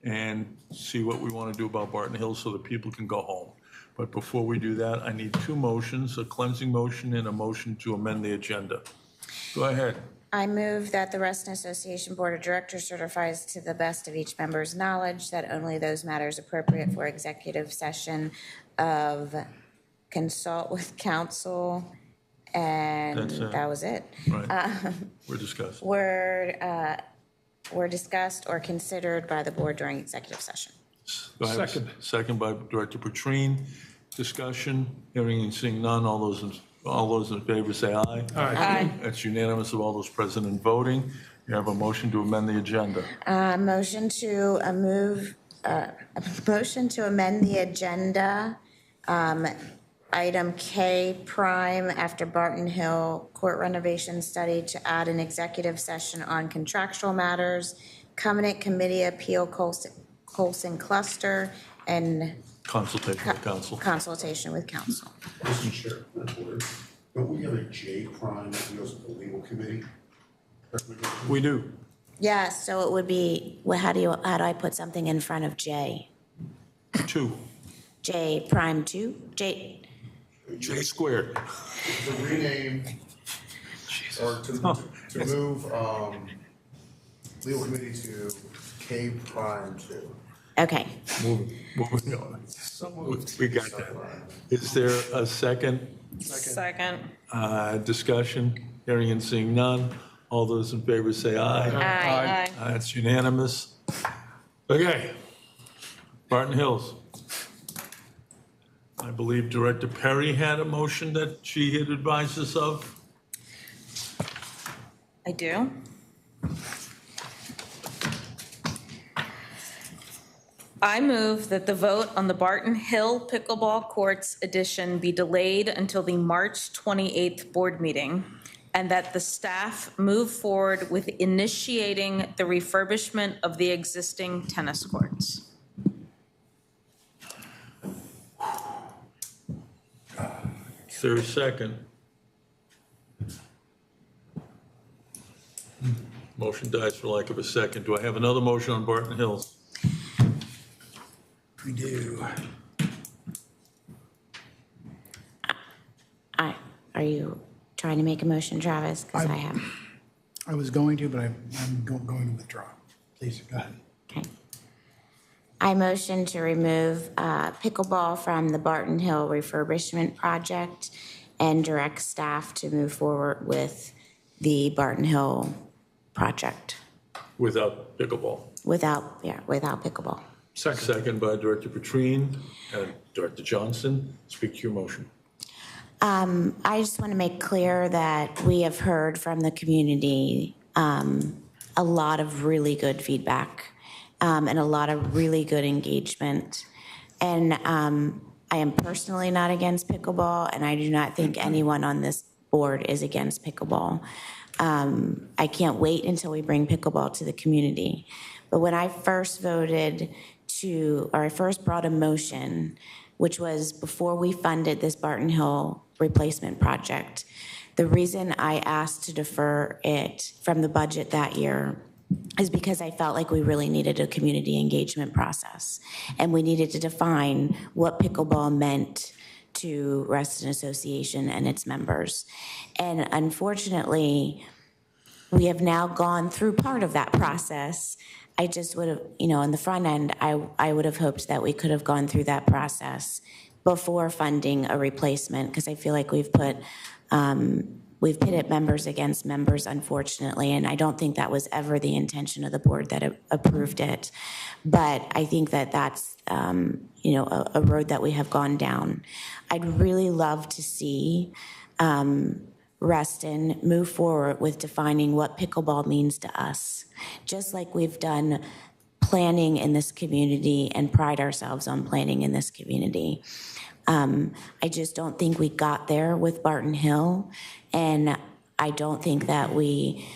and see what we want to do about Barton Hills so that people can go home. But before we do that, I need two motions, a cleansing motion and a motion to amend the agenda. Go ahead. I move that the Reston Association Board of Directors certifies to the best of each member's knowledge that only those matters appropriate for executive session of consult with counsel, and That's it. that was it. Right. We're discussing. Were discussed or considered by the board during executive session. Do I have a second by Director Petrine. Discussion, hearing and seeing none. All those in favor say aye. Aye. That's unanimous of all those present and voting. You have a motion to amend the agenda. Motion to amend the agenda. Item K prime after Barton Hill Court renovation study to add an executive session on contractual matters, Covenant Committee Appeal Colson Cluster, and Consultation with counsel. Consultation with counsel. Mr. Chair, don't we have a J prime that deals with the legal committee? We do. Yeah, so it would be, how do I put something in front of J? 2. J prime 2? J squared. To rename, or to move legal committee to K prime 2. Okay. Moving on. We got that. Is there a second? Second. Discussion, hearing and seeing none. All those in favor say aye. Aye. That's unanimous. Okay. Barton Hills. I believe Director Perry had a motion that she had advised us of. I do. I move that the vote on the Barton Hill Pickleball Courts addition be delayed until the March 28th board meeting, and that the staff move forward with initiating the refurbishment of the existing tennis courts. Is there a second? Motion dies for lack of a second. Do I have another motion on Barton Hills? We do. Are you trying to make a motion, Travis? Because I have. I was going to, but I'm going to withdraw. Please, go ahead. Okay. I motion to remove pickleball from the Barton Hill refurbishment project and direct staff to move forward with the Barton Hill project. Without pickleball. Without pickleball. Second by Director Petrine and Director Johnson. Speak to your motion. I just want to make clear that we have heard from the community a lot of really good feedback and a lot of really good engagement. And I am personally not against pickleball, and I do not think anyone on this board is against pickleball. I can't wait until we bring pickleball to the community. But when I first I first brought a motion, which was before we funded this Barton Hill replacement project, the reason I asked to defer it from the budget that year is because I felt like we really needed a community engagement process, and we needed to define what pickleball meant to Reston Association and its members. And unfortunately, we have now gone through part of that process. I just would have, on the front end, I would have hoped that we could have gone through that process before funding a replacement, because I feel like we've pitted members against members, unfortunately, and I don't think that was ever the intention of the board that approved it. But I think that that's, a road that we have gone down. I'd really love to see Reston move forward with defining what pickleball means to us, just like we've done planning in this community and pride ourselves on planning in this community. I just don't think we got there with Barton Hill, and I don't think that we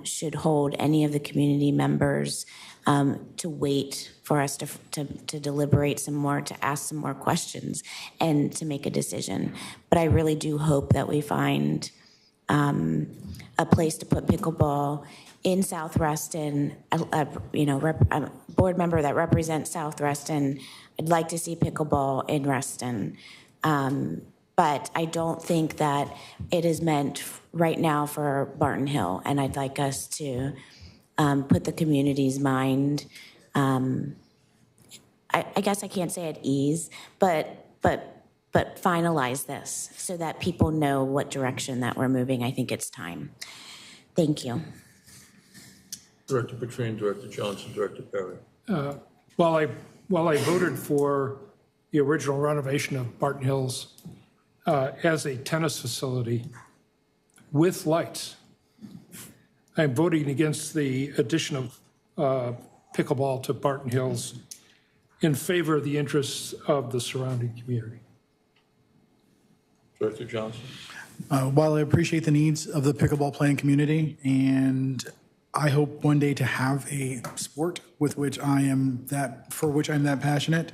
should hold any of the community members to wait for us to deliberate some more, to ask some more questions, and to make a decision. But I really do hope that we find a place to put pickleball in South Reston, a board member that represents South Reston. I'd like to see pickleball in Reston. But I don't think that it is meant right now for Barton Hill, and I'd like us to put the community's mind, I guess I can't say at ease, but finalize this so that people know what direction that we're moving. I think it's time. Thank you. Director Petrine, Director Johnson, Director Perry. While I voted for the original renovation of Barton Hills as a tennis facility with lights, I'm voting against the addition of pickleball to Barton Hills in favor of the interests of the surrounding community. Director Johnson. While I appreciate the needs of the pickleball playing community, and I hope one day to have a sport with which I'm that passionate,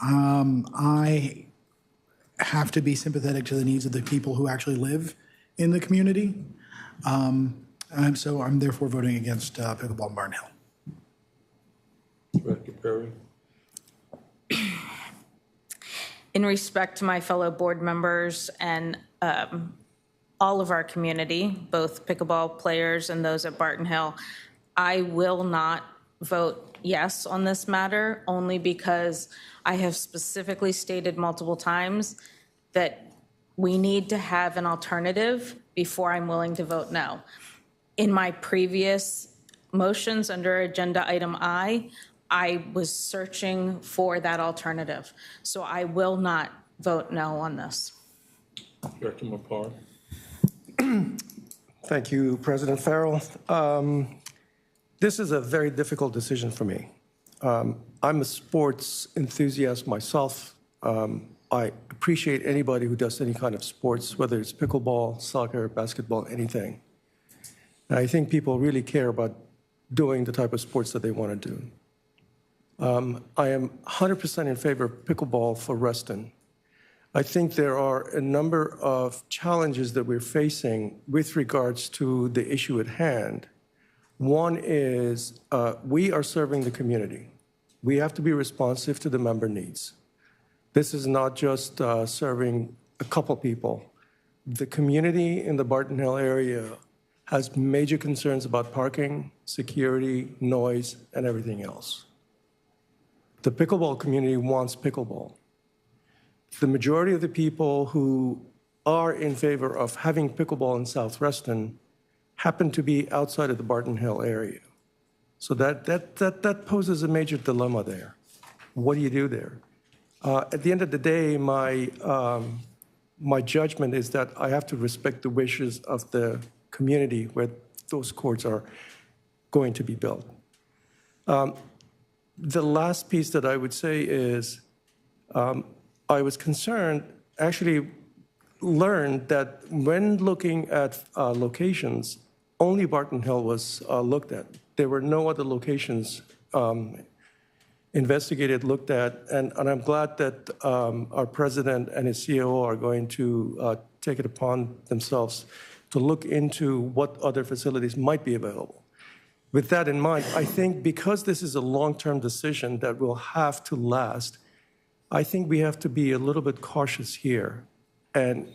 I have to be sympathetic to the needs of the people who actually live in the community. So I'm therefore voting against pickleball in Barton Hill. Director Perry. In respect to my fellow board members and all of our community, both pickleball players and those at Barton Hill, I will not vote yes on this matter, only because I have specifically stated multiple times that we need to have an alternative before I'm willing to vote no. In my previous motions under agenda item I was searching for that alternative. So I will not vote no on this. Director McCarty. Thank you, President Farrell. This is a very difficult decision for me. I'm a sports enthusiast myself. I appreciate anybody who does any kind of sports, whether it's pickleball, soccer, basketball, anything. And I think people really care about doing the type of sports that they want to do. I am 100% in favor of pickleball for Reston. I think there are a number of challenges that we're facing with regards to the issue at hand. One is we are serving the community. We have to be responsive to the member needs. This is not just serving a couple people. The community in the Barton Hill area has major concerns about parking, security, noise, and everything else. The pickleball community wants pickleball. The majority of the people who are in favor of having pickleball in South Reston happen to be outside of the Barton Hill area. So that poses a major dilemma there. What do you do there? At the end of the day, my judgment is that I have to respect the wishes of the community where those courts are going to be built. The last piece that I would say is I was concerned, actually learned that when looking at locations, only Barton Hill was looked at. There were no other locations investigated, looked at, and I'm glad that our president and his COO are going to take it upon themselves to look into what other facilities might be available. With that in mind, I think because this is a long-term decision that will have to last, I think we have to be a little bit cautious here and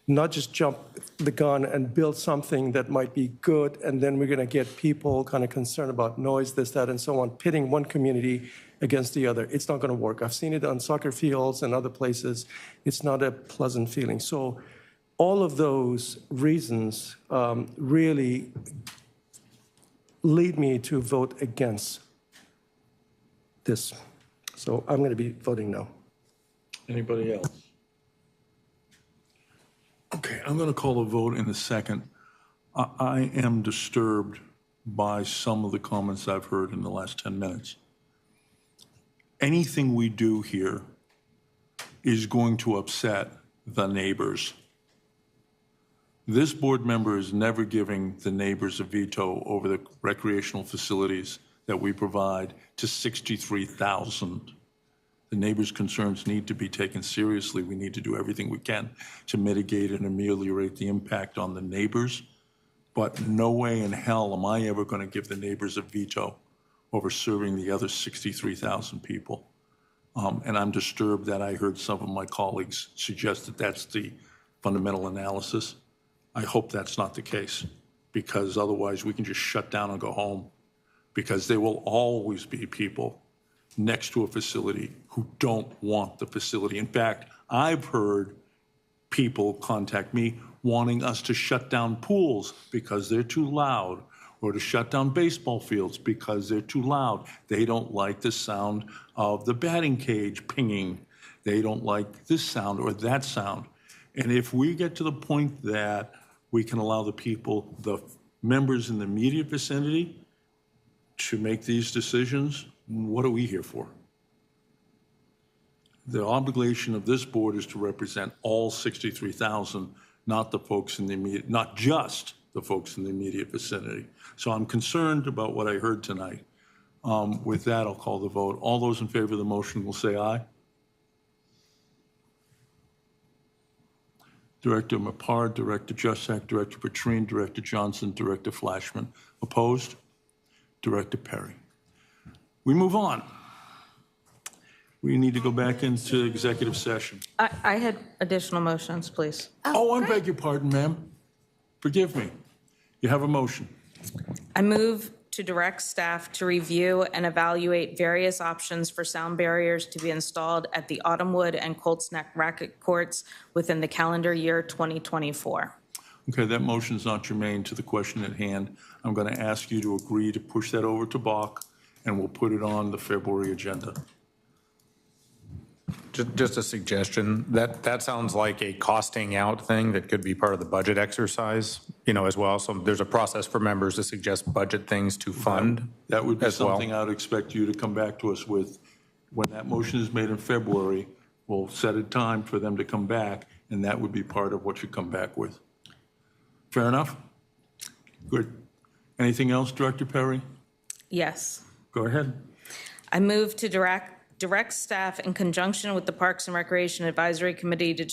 not just jump the gun and build something that might be good, and then we're going to get people kind of concerned about noise, this, that, and so on, pitting one community against the other. It's not going to work. I've seen it on soccer fields and other places. It's not a pleasant feeling. So all of those reasons really lead me to vote against this. So I'm going to be voting no. Anybody else? Okay, I'm going to call a vote in a second. I am disturbed by some of the comments I've heard in the last 10 minutes. Anything we do here is going to upset the neighbors. This board member is never giving the neighbors a veto over the recreational facilities that we provide to 63,000. The neighbors' concerns need to be taken seriously. We need to do everything we can to mitigate and ameliorate the impact on the neighbors, but no way in hell am I ever going to give the neighbors a veto over serving the other 63,000 people. And I'm disturbed that I heard some of my colleagues suggest that that's the fundamental analysis. I hope that's not the case, because otherwise we can just shut down and go home, because there will always be people next to a facility who don't want the facility. In fact, I've heard people contact me wanting us to shut down pools because they're too loud, or to shut down baseball fields because they're too loud. They don't like the sound of the batting cage pinging. They don't like this sound or that sound. And if we get to the point that we can allow the people, the members in the immediate vicinity, to make these decisions, what are we here for? The obligation of this board is to represent all 63,000, not the folks in the immediate, not just the folks in the immediate vicinity. So I'm concerned about what I heard tonight. With that, I'll call the vote. All those in favor of the motion will say aye. Director Mapard, Director Jussack, Director Petrine, Director Johnson, Director Flashman. Opposed? Director Perry. We move on. We need to go back into executive session. I had additional motions, please. Oh, I beg your pardon, ma'am. Forgive me. You have a motion. I move to direct staff to review and evaluate various options for sound barriers to be installed at the Autumnwood and Colts Neck racket courts within the calendar year 2024. Okay, that motion is not germane to the question at hand. I'm going to ask you to agree to push that over to Bach, and we'll put it on the February agenda. Just a suggestion, that sounds like a costing out thing that could be part of the budget exercise, as well. So there's a process for members to suggest budget things to fund. That would be as well. something I'd expect you to come back to us with. When that motion is made in February, we'll set a time for them to come back, and that would be part of what you come back with. Fair enough? Good. Anything else, Director Perry? Yes. Go ahead. I move to direct staff in conjunction with the Parks and Recreation Advisory Committee to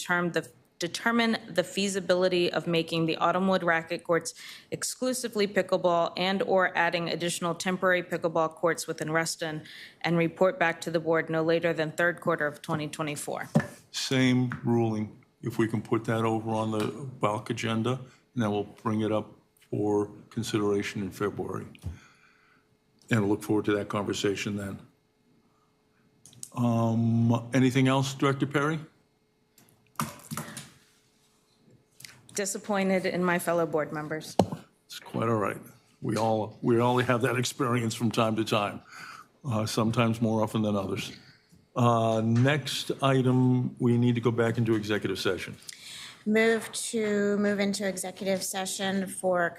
determine the feasibility of making the Autumnwood racket courts exclusively pickleball and/or adding additional temporary pickleball courts within Reston, and report back to the board no later than third quarter of 2024. Same ruling. If we can put that over on the bulk agenda, and then we'll bring it up for consideration in February. And we'll look forward to that conversation then. Anything else, Director Perry? Disappointed in my fellow board members. It's quite all right. We all have that experience from time to time, sometimes more often than others. Next item, we need to go back into executive session. Move into executive session for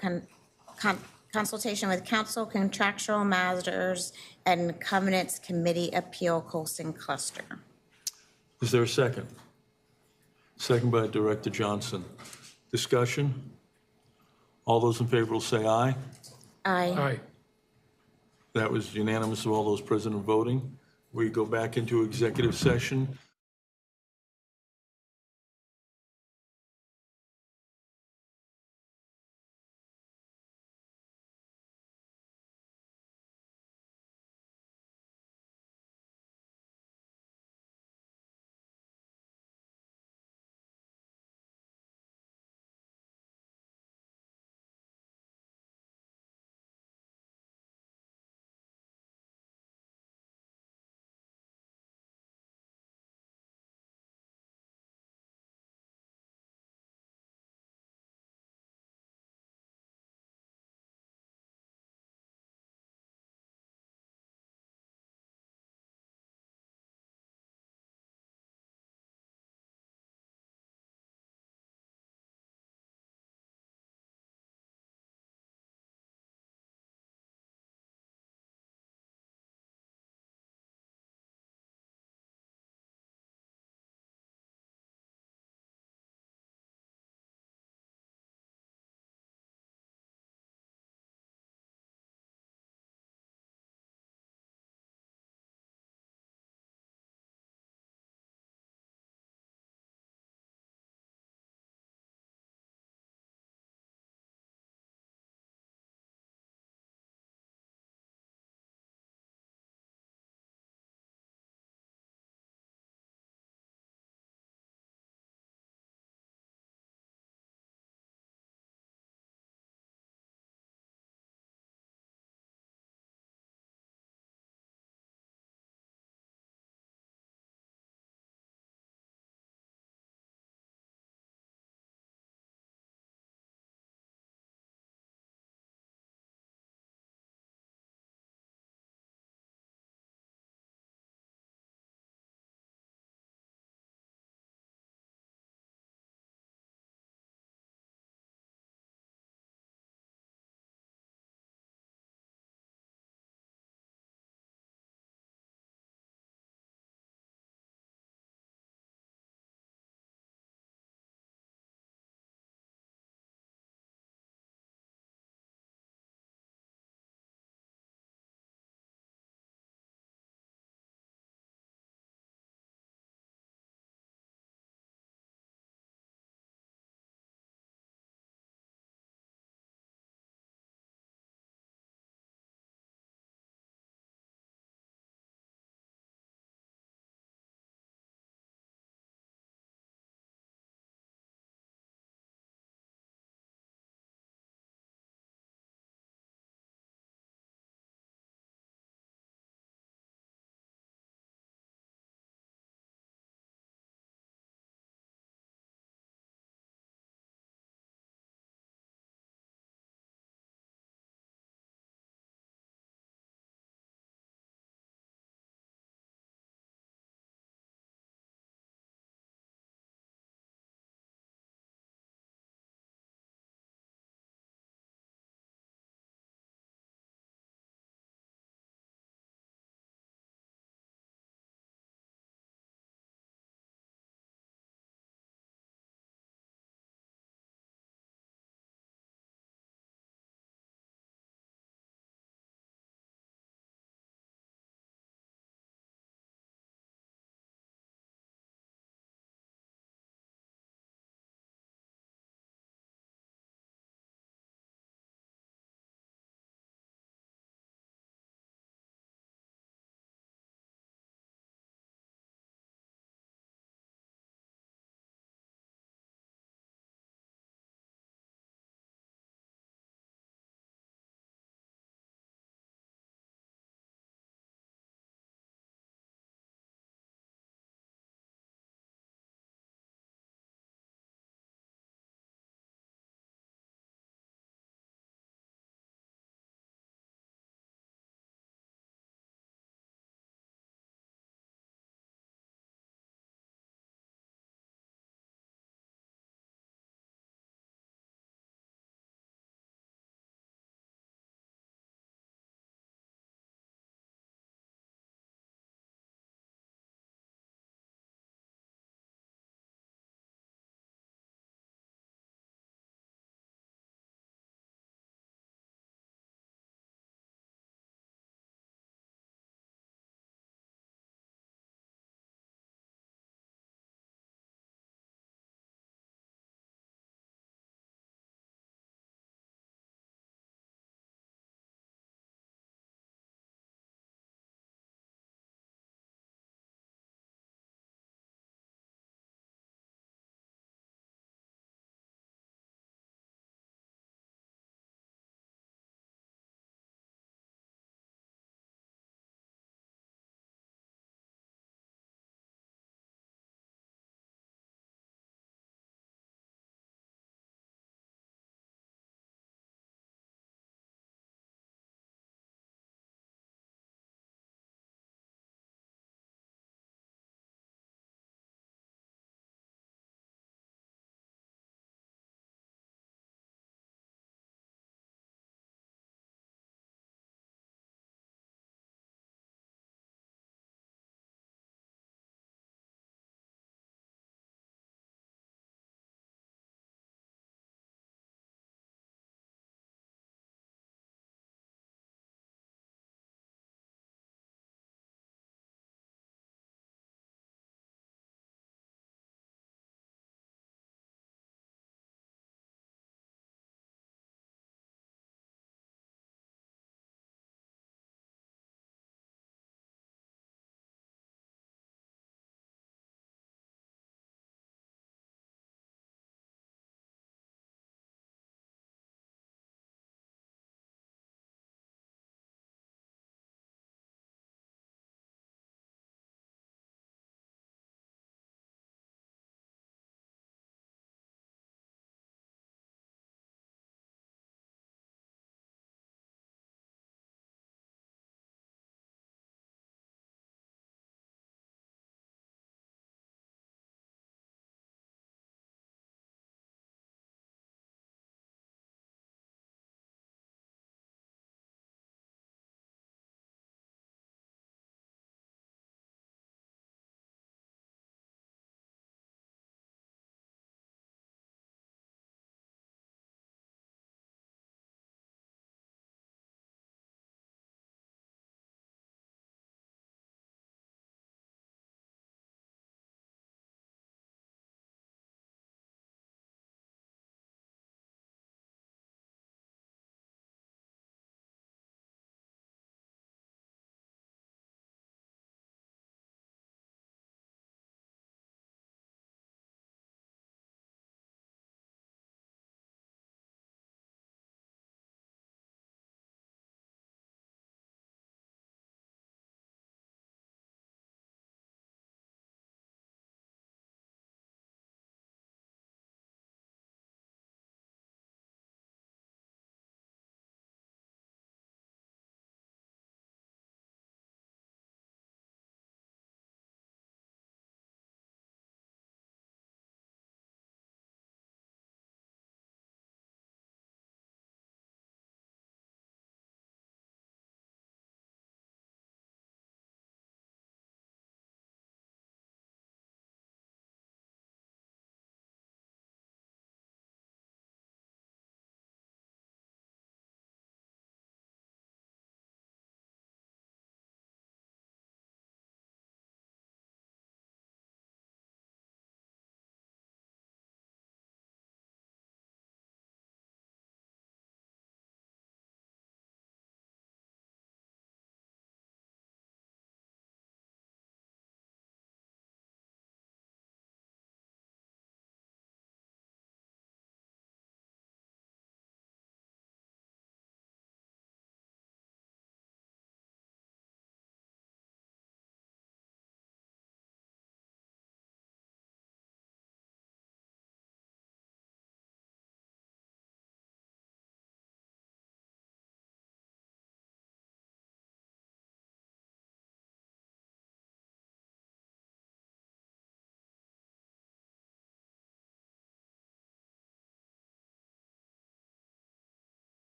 consultation with council, contractual matters, and covenants committee appeal Colson cluster. Is there a second? Second by Director Johnson. Discussion? All those in favor will say aye. Aye. Aye. That was unanimous of all those present and voting. We go back into executive session.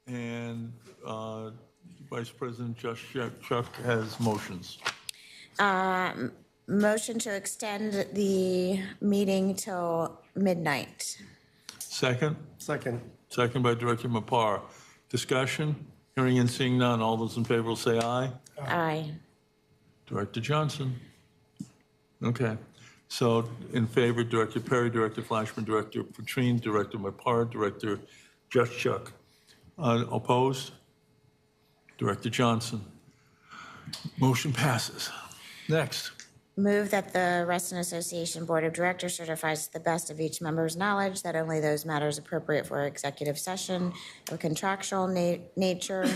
And Vice President Chuck has motions. Motion to extend the meeting till midnight. Second? Second. Second by Director Mapar. Discussion? Hearing and seeing none. All those in favor will say aye. Aye. Director Johnson? Okay. So in favor, Director Perry, Director Flashman, Director Petrine, Director Mapar, Director Chuck. Opposed? Director Johnson. Motion passes. Next. Move that the Reston Association Board of Directors certifies to the best of each member's knowledge that only those matters appropriate for executive session of contractual nature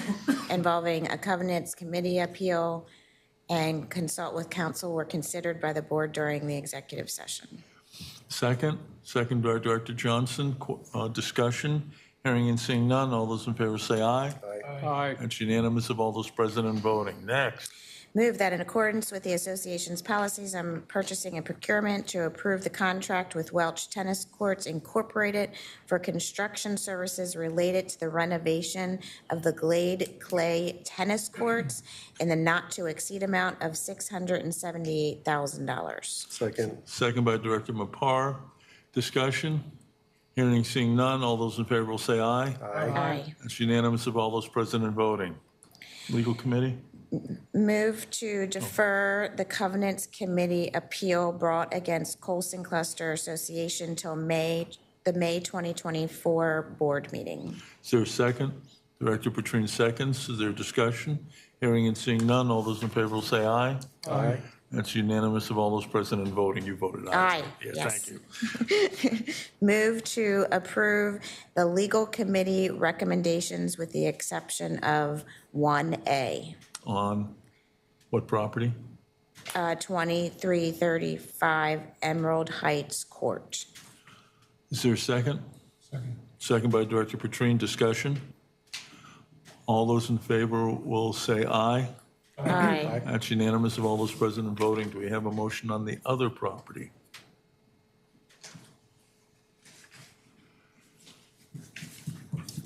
involving a covenants committee appeal and consult with counsel were considered by the board during the executive session. Second by Director Johnson. Discussion. Hearing and seeing none. All those in favor say aye. Aye. It's unanimous of all those present and voting. Next. Move that in accordance with the association's policies on purchasing and procurement to approve the contract with Welch Tennis Courts Incorporated for construction services related to the renovation of the Glade Clay Tennis Courts in the not-to-exceed amount of $678,000. Second. Second by Director Mapar. Discussion? Hearing, seeing none. All those in favor will say aye. Aye. It's unanimous of all those present and voting. Legal Committee? Move to defer the Covenants Committee appeal brought against Colson Cluster Association till the May 2024 board meeting. Is there a second? Director Petrine seconds. Is there discussion? Hearing and seeing none. All those in favor will say aye. Aye. That's unanimous of all those present and voting. You voted aye. Aye. Yes. Thank you. Move to approve the legal committee recommendations with the exception of 1A. On what property? 2335 Emerald Heights Court. Is there a second? Second. Second by Director Petrine. Discussion? All those in favor will say aye. Aye. That's unanimous of all those present and voting. Do we have a motion on the other property?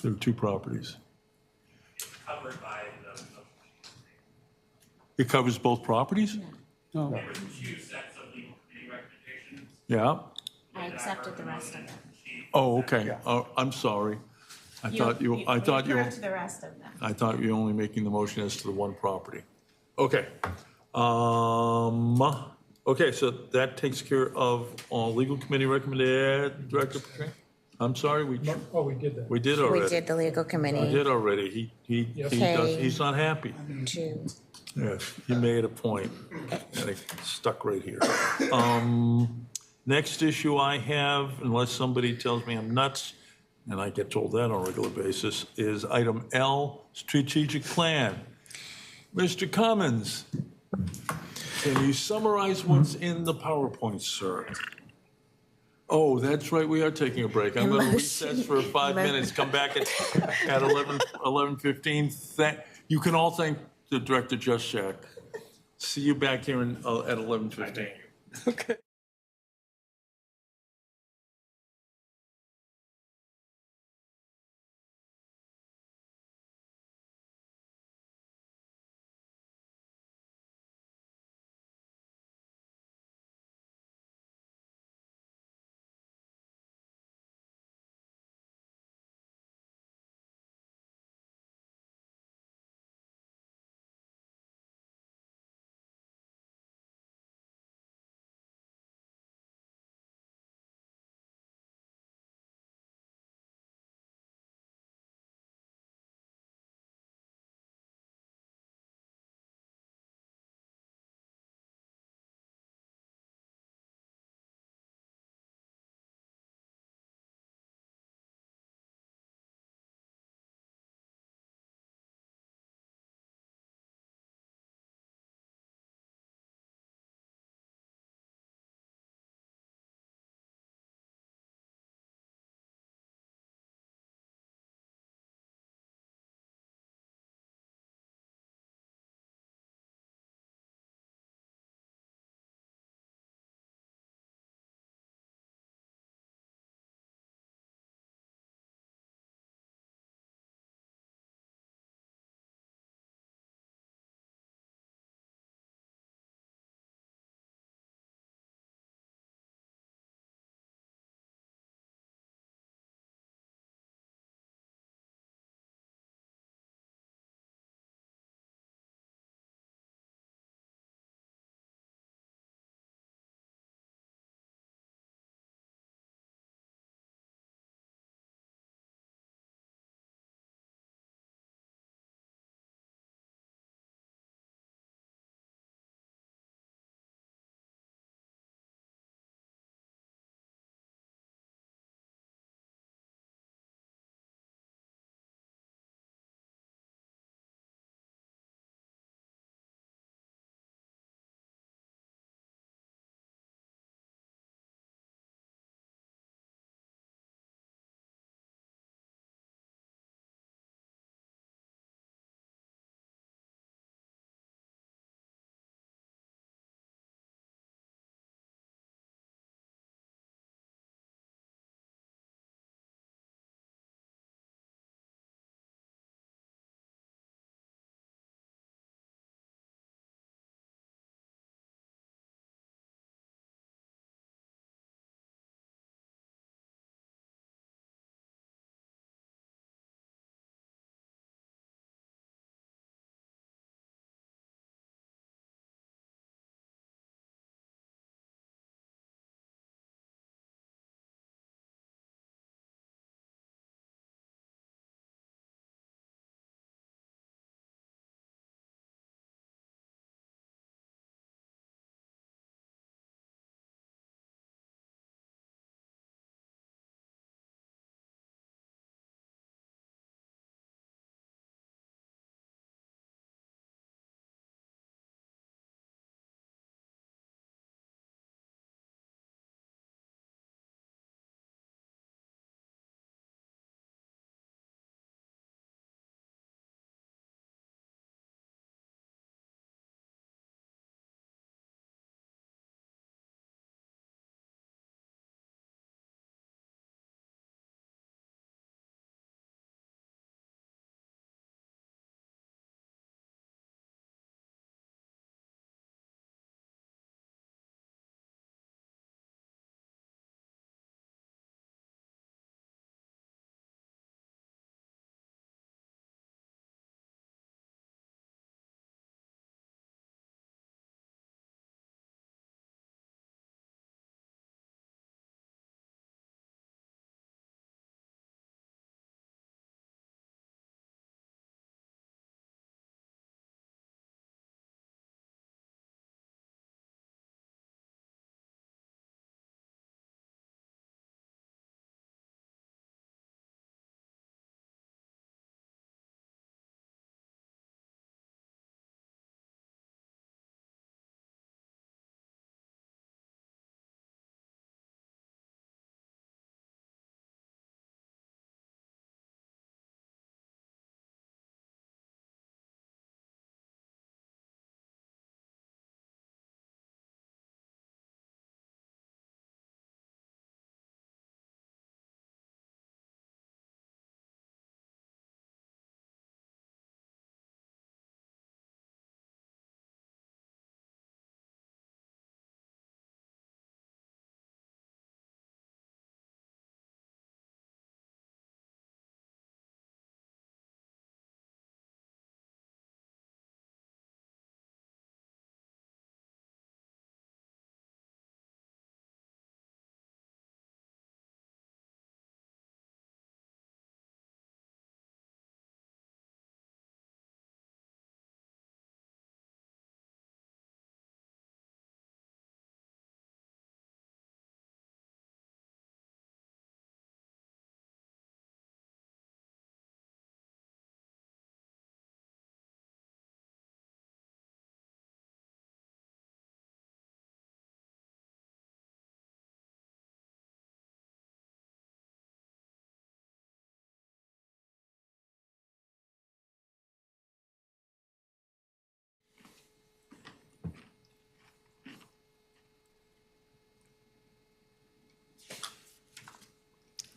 There are two properties. Covered by the. It covers both properties? No. There were two sets of legal committee recommendations. Yeah. I accepted the rest of them. Oh, okay. Oh, I'm sorry. I thought you corrected the rest of them. I thought you were only making the motion as to the one property. Okay. Okay, so that takes care of all legal committee recommended. Director Petrine? I'm sorry, we we did that. we did already. We did the legal We committee. did already. He's not happy. Two. Yes, he made a point, and it stuck right here. Next issue I have, unless somebody tells me I'm nuts, and I get told that on a regular basis, is item L, strategic plan. Mr. Cummins, can you summarize what's in the PowerPoint, sir? Oh, that's right, we are taking a break. I'm going to recess for 5 minutes, come back at 11:15. You can all thank the Director Juszczyk. See you back here at 11:15. Okay.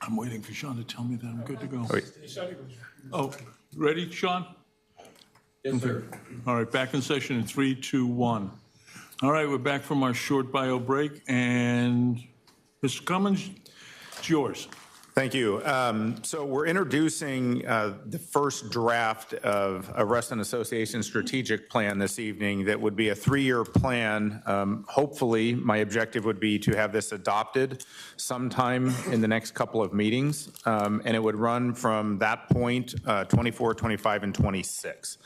I'm waiting for Sean to tell me that I'm good to go. Oh, ready, Sean? Yes, sir. All right, back in session in 3, 2, 1. All right, we're back from our short bio break, and Mr. Cummins, it's yours. Thank you. So we're introducing the first draft of a Reston Association strategic plan this evening that would be a 3-year plan. Hopefully, my objective would be to have this adopted sometime in the next couple of meetings, and it would run from that point 24, 25, and 26.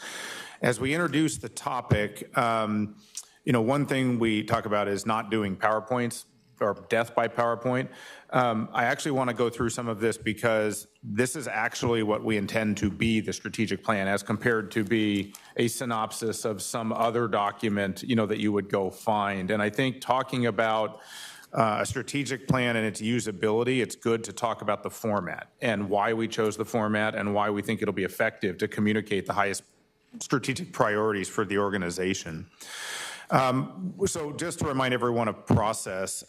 As we introduce the topic, one thing we talk about is not doing PowerPoints or death by PowerPoint. I actually want to go through some of this because this is actually what we intend to be the strategic plan as compared to be a synopsis of some other document, that you would go find. And I think talking about a strategic plan and its usability, it's good to talk about the format and why we chose the format and why we think it'll be effective to communicate the highest strategic priorities for the organization. So just to remind everyone of process,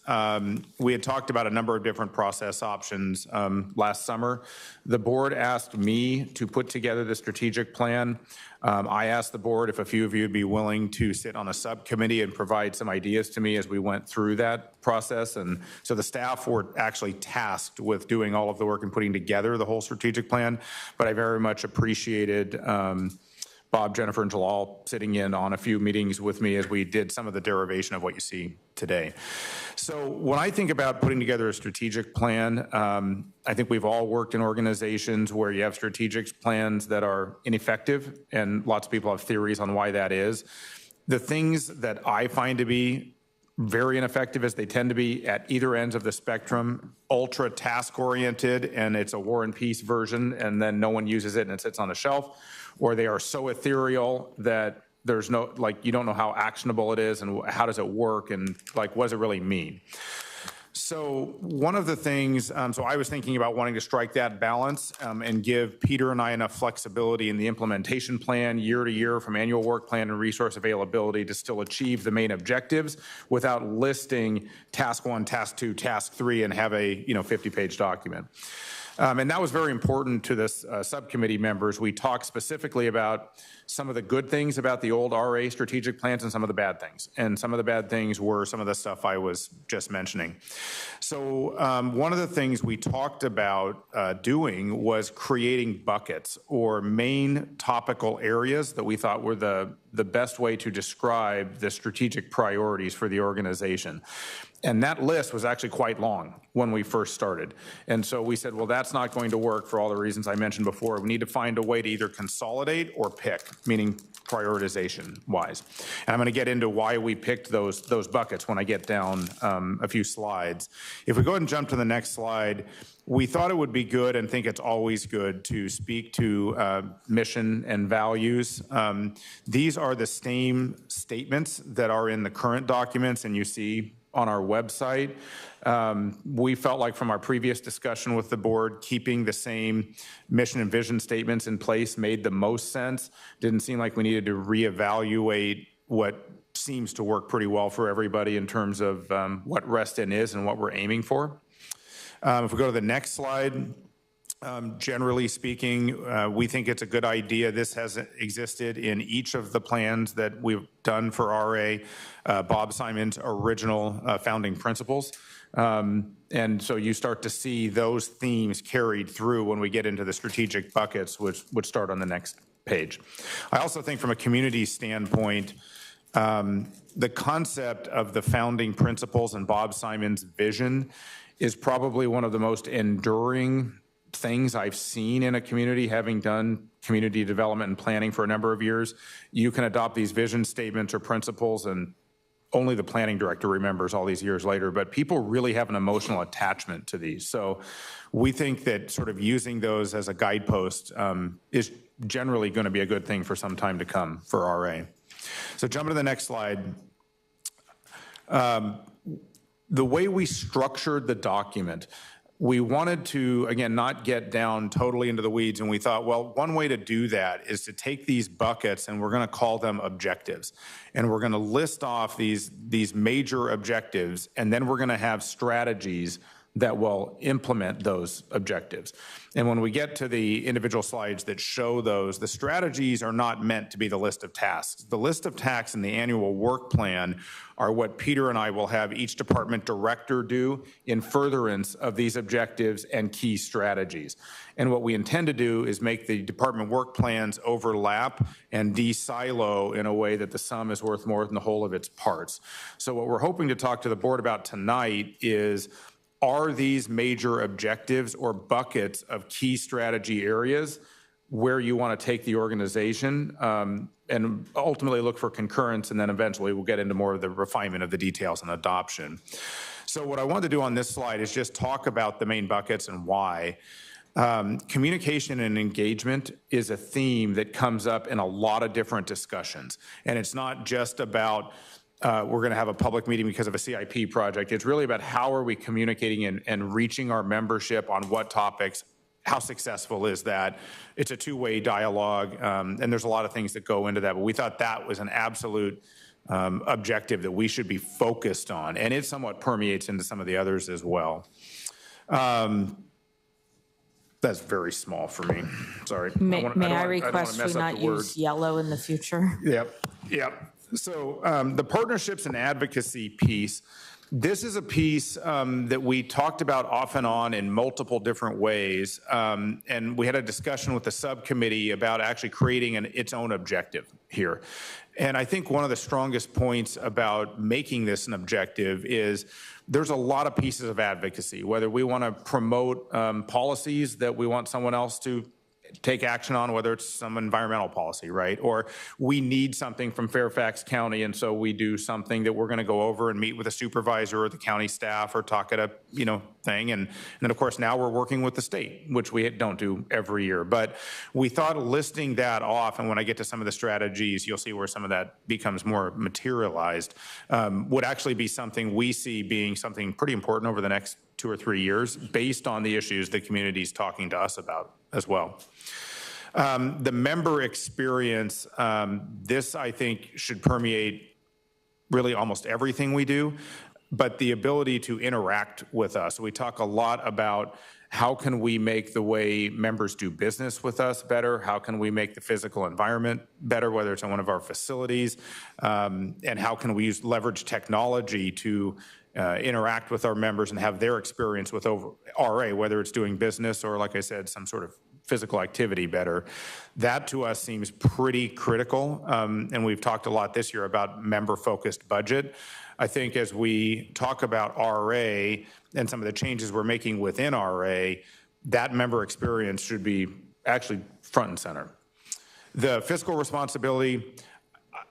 we had talked about a number of different process options last summer. The board asked me to put together the strategic plan. I asked the board if a few of you would be willing to sit on a subcommittee and provide some ideas to me as we went through that process. And so the staff were actually tasked with doing all of the work and putting together the whole strategic plan. But I very much appreciated Bob, Jennifer, and Jalal sitting in on a few meetings with me as we did some of the derivation of what you see today. So when I think about putting together a strategic plan, I think we've all worked in organizations where you have strategic plans that are ineffective, and lots of people have theories on why that is. The things that I find to be very ineffective is they tend to be at either ends of the spectrum, ultra task oriented, and it's a war and peace version, and then no one uses it and it sits on the shelf, or they are so ethereal that there's no, you don't know how actionable it is and how does it work and what does it really mean. So one of the things, so I was thinking about wanting to strike that balance and give Peter and I enough flexibility in the implementation plan year to year from annual work plan and resource availability to still achieve the main objectives without listing task 1, task 2, task 3 and have a 50-page document. And that was very important to this subcommittee members. We talked specifically about some of the good things about the old RA strategic plans and some of the bad things. And some of the bad things were some of the stuff I was just mentioning. So one of the things we talked about doing was creating buckets or main topical areas that we thought were the best way to describe the strategic priorities for the organization. And that list was actually quite long when we first started. And so we said, well, that's not going to work for all the reasons I mentioned before. We need to find a way to either consolidate or pick, meaning prioritization-wise. And I'm going to get into why we picked those buckets when I get down a few slides. If we go ahead and jump to the next slide, we thought it would be good and think it's always good to speak to mission and values. These are the same statements that are in the current documents and you see on our website. We felt like from our previous discussion with the board, keeping the same mission and vision statements in place made the most sense. Didn't seem like we needed to reevaluate what seems to work pretty well for everybody in terms of what Reston is and what we're aiming for. If we go to the next slide, generally speaking, we think it's a good idea. This has existed in each of the plans that we've done for RA, Bob Simon's original founding principles. And so you start to see those themes carried through when we get into the strategic buckets, which would start on the next page. I also think from a community standpoint, the concept of the founding principles and Bob Simon's vision is probably one of the most enduring things I've seen in a community, having done community development and planning for a number of years. You can adopt these vision statements or principles and only the planning director remembers all these years later, but people really have an emotional attachment to these. So we think that sort of using those as a guidepost is generally going to be a good thing for some time to come for RA. So jumping to the next slide. The way we structured the document, we wanted to, again, not get down totally into the weeds, and we thought, well, one way to do that is to take these buckets and we're going to call them objectives. And we're going to list off these major objectives, and then we're going to have strategies that will implement those objectives. And when we get to the individual slides that show those, the strategies are not meant to be the list of tasks. The list of tasks in the annual work plan are what Peter and I will have each department director do in furtherance of these objectives and key strategies. And what we intend to do is make the department work plans overlap and de-silo in a way that the sum is worth more than the whole of its parts. So what we're hoping to talk to the board about tonight is, are these major objectives or buckets of key strategy areas where you want to take the organization, and ultimately look for concurrence, and then eventually we'll get into more of the refinement of the details and adoption. So what I wanted to do on this slide is just talk about the main buckets and why. Communication and engagement is a theme that comes up in a lot of different discussions, and it's not just about we're going to have a public meeting because of a CIP project. It's really about how are we communicating and reaching our membership on what topics, how successful is that? It's a two-way dialogue, and there's a lot of things that go into that, but we thought that was an absolute objective that we should be focused on, and it somewhat permeates into some of the others as well. That's very small for me. Sorry. May I request we not use yellow in the future? Yep. So the partnerships and advocacy piece, this is a piece that we talked about off and on in multiple different ways. And we had a discussion with the subcommittee about actually creating its own objective here. And I think one of the strongest points about making this an objective is there's a lot of pieces of advocacy, whether we want to promote policies that we want someone else to take action on, whether it's some environmental policy, right? Or we need something from Fairfax County, and so we do something that we're going to go over and meet with a supervisor or the county staff or talk at a thing. And then, of course, now we're working with the state, which we don't do every year. But we thought listing that off, and when I get to some of the strategies, you'll see where some of that becomes more materialized, would actually be something we see being something pretty important over the next 2 or 3 years based on the issues the community's talking to us about as well. The member experience, this I think should permeate really almost everything we do, but the ability to interact with us. We talk a lot about how can we make the way members do business with us better? How can we make the physical environment better, whether it's in one of our facilities? And how can we leverage technology to interact with our members and have their experience with RA, whether it's doing business or, like I said, some sort of physical activity better. That to us seems pretty critical. And we've talked a lot this year about member-focused budget. I think as we talk about RA and some of the changes we're making within RA, that member experience should be actually front and center. The fiscal responsibility,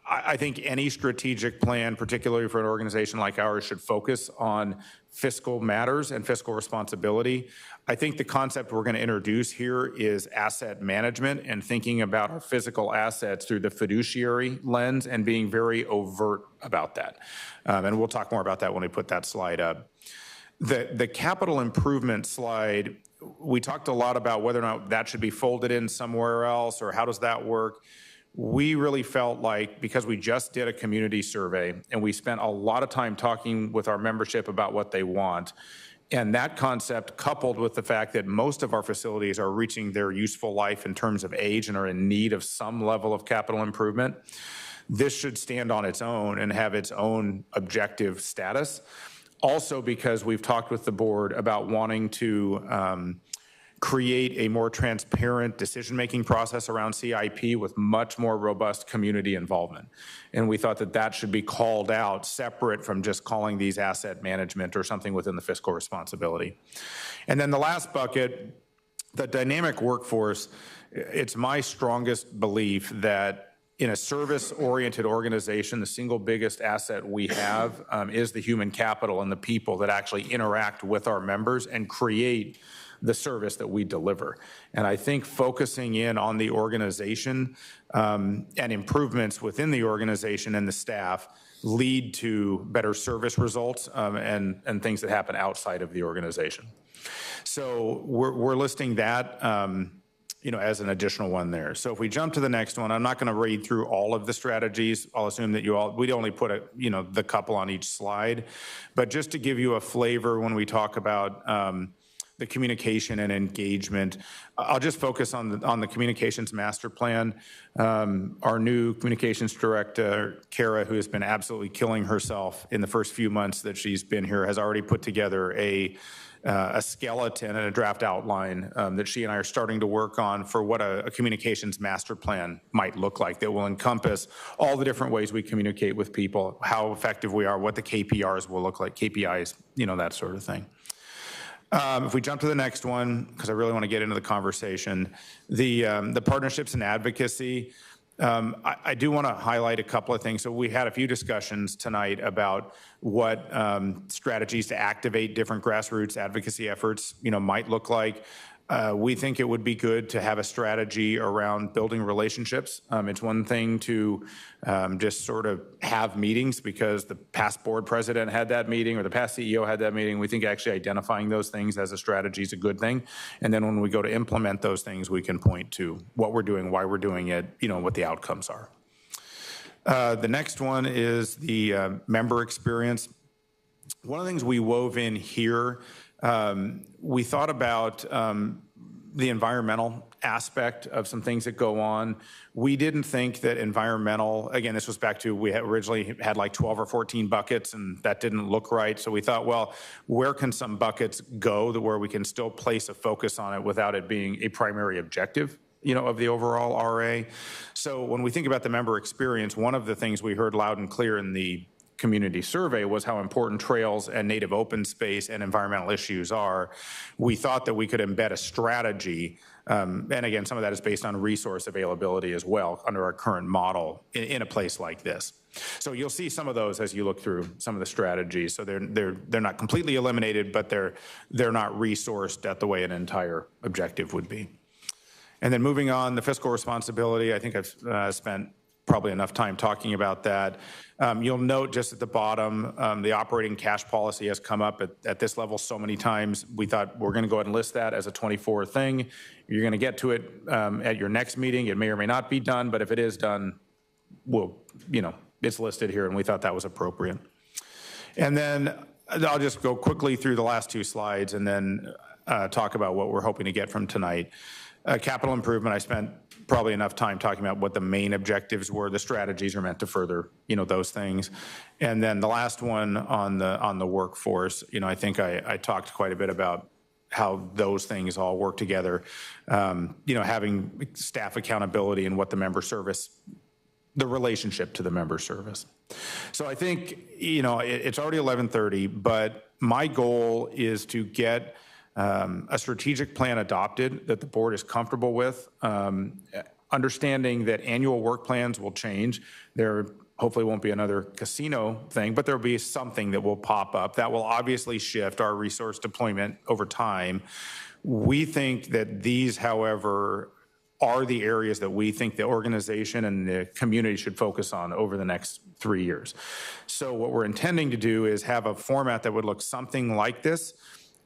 I think any strategic plan, particularly for an organization like ours, should focus on fiscal matters and fiscal responsibility. I think the concept we're going to introduce here is asset management and thinking about our physical assets through the fiduciary lens and being very overt about that. And we'll talk more about that when we put that slide up. The capital improvement slide, we talked a lot about whether or not that should be folded in somewhere else or how does that work. We really felt like, because we just did a community survey and we spent a lot of time talking with our membership about what they want, and that concept coupled with the fact that most of our facilities are reaching their useful life in terms of age and are in need of some level of capital improvement, this should stand on its own and have its own objective status. Also because we've talked with the board about wanting to create a more transparent decision-making process around CIP with much more robust community involvement. And we thought that that should be called out separate from just calling these asset management or something within the fiscal responsibility. And then the last bucket, the dynamic workforce, it's my strongest belief that in a service-oriented organization, the single biggest asset we have is the human capital and the people that actually interact with our members and create the service that we deliver. And I think focusing in on the organization and improvements within the organization and the staff lead to better service results and things that happen outside of the organization. So we're listing that. as an additional one there. So if we jump to the next one, I'm not going to read through all of the strategies. I'll assume that we'd only put the couple on each slide. But just to give you a flavor when we talk about the communication and engagement, I'll just focus on the communications master plan. Our new communications director, Kara, who has been absolutely killing herself in the first few months that she's been here, has already put together a skeleton and a draft outline that she and I are starting to work on for what a communications master plan might look like that will encompass all the different ways we communicate with people, how effective we are, what the KPIs will look like, KPIs, that sort of thing. If we jump to the next one, because I really want to get into the conversation, the partnerships and advocacy, I do want to highlight a couple of things. So we had a few discussions tonight about what strategies to activate different grassroots advocacy efforts, might look like. We think it would be good to have a strategy around building relationships. It's one thing to just sort of have meetings because the past board president had that meeting or the past CEO had that meeting. We think actually identifying those things as a strategy is a good thing. And then when we go to implement those things, we can point to what we're doing, why we're doing it, what the outcomes are. The next one is the member experience. One of the things we wove in here, we thought about the environmental aspect of some things that go on. We didn't think that environmental, again, this was back to, we had originally had like 12 or 14 buckets and that didn't look right. So we thought, well, where can some buckets go where we can still place a focus on it without it being a primary objective, of the overall RA. So when we think about the member experience, one of the things we heard loud and clear in the community survey was how important trails and native open space and environmental issues are. We thought that we could embed a strategy, and again, some of that is based on resource availability as well under our current model in a place like this. So you'll see some of those as you look through some of the strategies. So they're not completely eliminated, but they're not resourced at the way an entire objective would be. And then moving on, the fiscal responsibility, I think I've spent probably enough time talking about that. You'll note just at the bottom, the operating cash policy has come up at this level so many times. We thought we're going to go ahead and list that as a 24 thing. You're going to get to it at your next meeting. It may or may not be done, but if it is done, it's listed here, and we thought that was appropriate. And then I'll just go quickly through the last two slides and then talk about what we're hoping to get from tonight. Capital improvement, I spent probably enough time talking about what the main objectives were. The strategies are meant to further, those things. And then the last one on the workforce, I think I talked quite a bit about how those things all work together. Having staff accountability and what the member service, the relationship to the member service. So I think, it's already 11:30, but my goal is to get a strategic plan adopted that the board is comfortable with, understanding that annual work plans will change. There hopefully won't be another casino thing, but there'll be something that will pop up that will obviously shift our resource deployment over time. We think that these, however, are the areas that we think the organization and the community should focus on over the next 3 years. So what we're intending to do is have a format that would look something like this,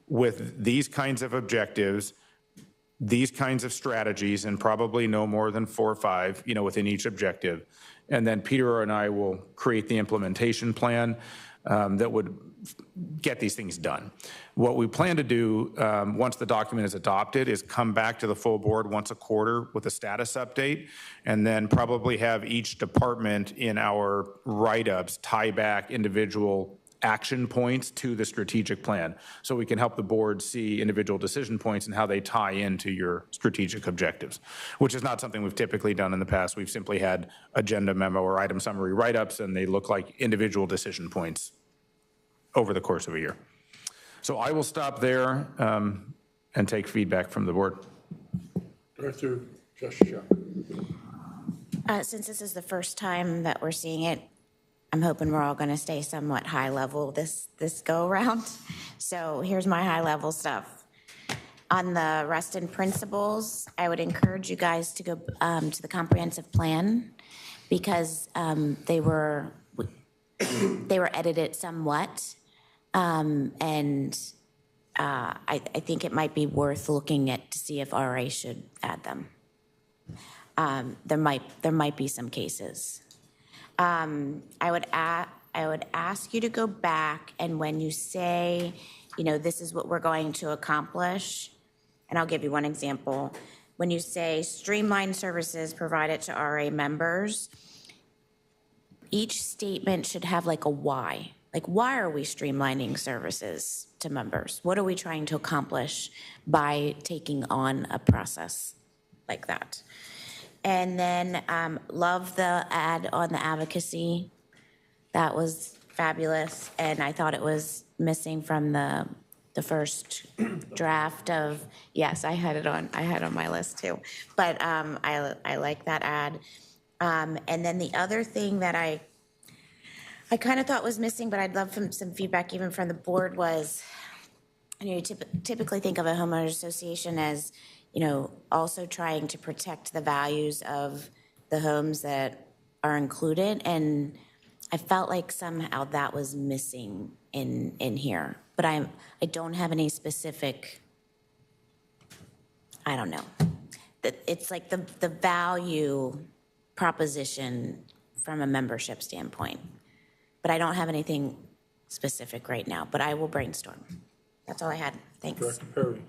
with these kinds of objectives, these kinds of strategies, and probably no more than 4 or 5, within each objective. And then Peter and I will create the implementation plan that would get these things done. What we plan to do once the document is adopted is come back to the full board once a quarter with a status update, and then probably have each department in our write-ups tie back individual action points to the strategic plan, so we can help the board see individual decision points and how they tie into your strategic objectives, which is not something we've typically done in the past. We've simply had agenda memo or item summary write-ups, and they look like individual decision points over the course of a year. So I will stop there and take feedback from the board. Director Justice. Since this is the first time that we're seeing it, I'm hoping we're all going to stay somewhat high level this go around. So here's my high level stuff. On the Reston principles, I would encourage you guys to go to the comprehensive plan, because they were edited somewhat, and I think it might be worth looking at to see if RA should add them. There might be some cases. I would ask you to go back, and when you say, this is what we're going to accomplish, and I'll give you one example. When you say streamline services provided to RA members, each statement should have like a why. Like, why are we streamlining services to members? What are we trying to accomplish by taking on a process like that? And then love the ad on the advocacy. That was fabulous, and I thought it was missing from the first draft of, yes, I had it on my list too. But I like that ad. And then the other thing that I kind of thought was missing, but I'd love some feedback even from the board was, you typically think of a homeowners association as, also trying to protect the values of the homes that are included. And I felt like somehow that was missing in here. But I don't have any specific, I don't know. It's like the value proposition from a membership standpoint. But I don't have anything specific right now, but I will brainstorm. That's all I had. Thanks. Director Perry.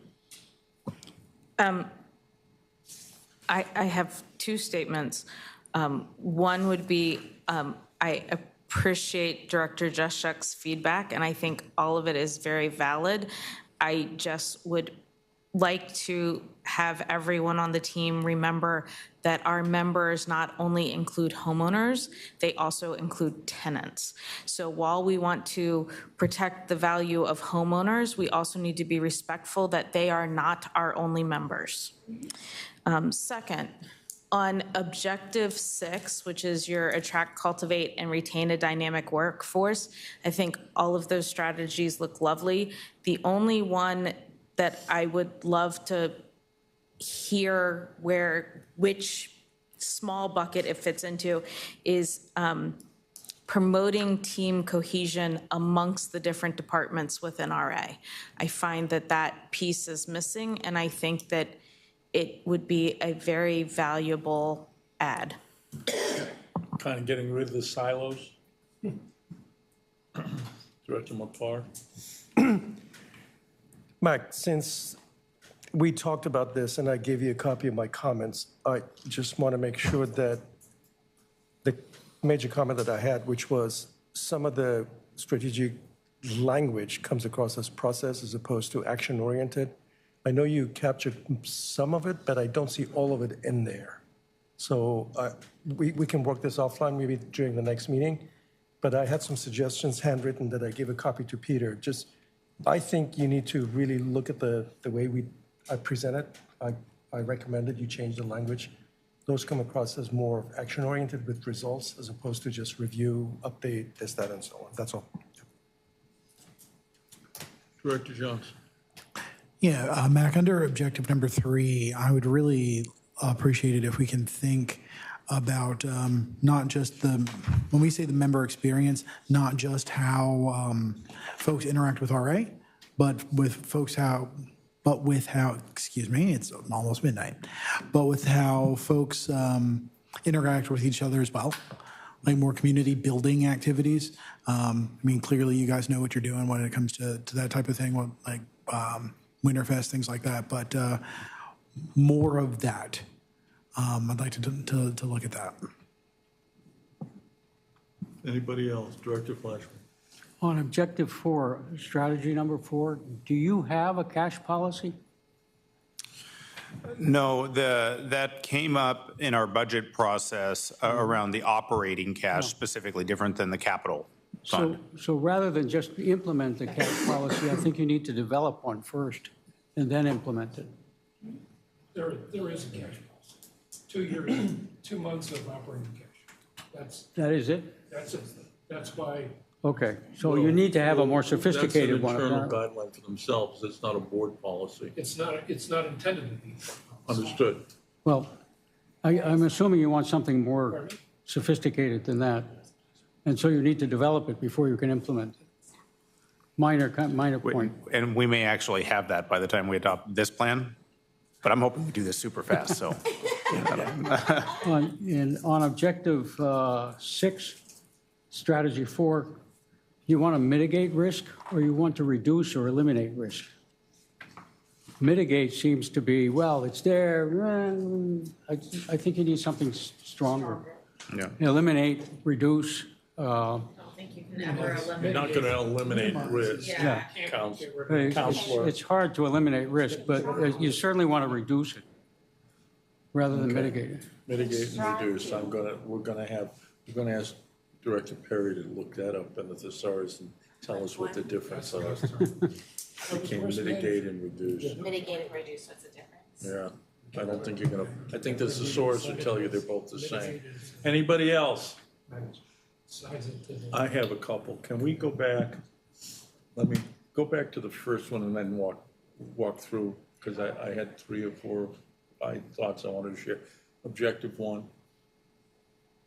I have two statements. One would be, I appreciate Director Juszczyk's feedback, and I think all of it is very valid. I just would like to have everyone on the team remember that our members not only include homeowners, they also include tenants. So while we want to protect the value of homeowners, we also need to be respectful that they are not our only members. Second, on objective 6, which is your attract, cultivate, and retain a dynamic workforce, I think all of those strategies look lovely. The only one that I would love to hear which small bucket it fits into is promoting team cohesion amongst the different departments within RA. I find that piece is missing, and I think that it would be a very valuable add. Kind of getting rid of the silos. Director McCarty. Mike, since we talked about this and I gave you a copy of my comments, I just want to make sure that the major comment that I had, which was some of the strategic language comes across as process as opposed to action-oriented. I know you captured some of it, but I don't see all of it in there. So we can work this offline maybe during the next meeting, but I had some suggestions handwritten that I gave a copy to Peter. I think you need to really look at the way I present it. I recommended you change the language. Those come across as more action-oriented with results as opposed to just review, update, this, that, and so on. That's all. Director Johnson. Yeah, Mac, under objective number 3, I would really appreciate it if we can think about not just when we say the member experience, not just how folks interact with RA, but with how, excuse me, it's almost midnight, but with how folks interact with each other as well, like more community building activities. I mean, clearly you guys know what you're doing when it comes to that type of thing, like Winterfest, things like that, but more of that. I'd like to look at that. Anybody else? Director Flashman. On objective 4, strategy number 4, do you have a cash policy? No, that came up in our budget process around the operating cash, specifically different than the capital fund. So rather than just implement the cash policy, I think you need to develop one first and then implement it. There is a cash policy. 2 years, 2 months of operating cash. That is it? That's it. That's why. Okay, so you need to have a more sophisticated one. That's an internal guideline for themselves. It's not a board policy. It's not intended to be. Understood. Well, I'm assuming you want something more sophisticated than that. And so you need to develop it before you can implement it. Minor point. And we may actually have that by the time we adopt this plan, but I'm hoping we do this super fast, so. On objective 6, strategy 4, you want to mitigate risk or you want to reduce or eliminate risk? Mitigate seems to be, well, it's there. I think you need something stronger. Yeah. Eliminate, reduce. You're not going to eliminate risk. Yeah. Counselor. It's hard to eliminate risk, but you certainly want to reduce it rather than mitigate it. Mitigate and reduce. We're going to ask Director Perry to look that up in the thesaurus and tell us what the difference are. Okay, mitigate and reduce. Mitigate and reduce, what's the difference? Yeah, I don't think you're going to, I think the thesaurus will tell you they're both the same. Anybody else? I have a couple. Can we go back? Let me go back to the first one and then walk through, because I had 3 or 4 thoughts I wanted to share. Objective 1.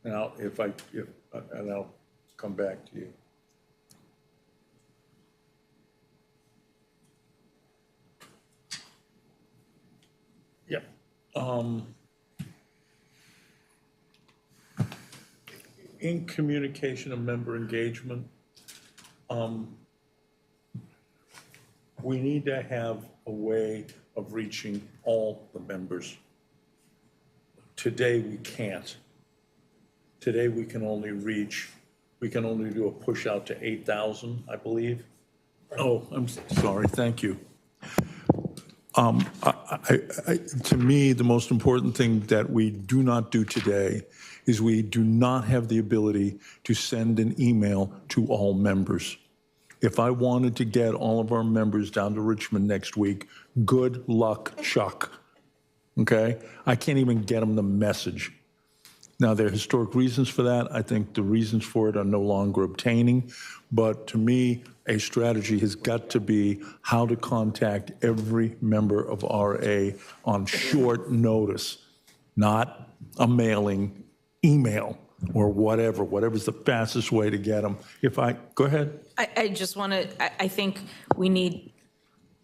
And I'll come back to you. Yeah. In communication and member engagement, we need to have a way of reaching all the members. Today, we can't. Today, we can only do a push out to 8,000, I believe. Oh, I'm sorry, thank you. To me, the most important thing that we do not do today is we do not have the ability to send an email to all members. If I wanted to get all of our members down to Richmond next week, good luck, Chuck. Okay? I can't even get them the message. Now, there are historic reasons for that. I think the reasons for it are no longer obtaining. But to me, a strategy has got to be how to contact every member of RA on short notice, not a mailing, email, or whatever's the fastest way to get them. Go ahead. I just want to, I think we need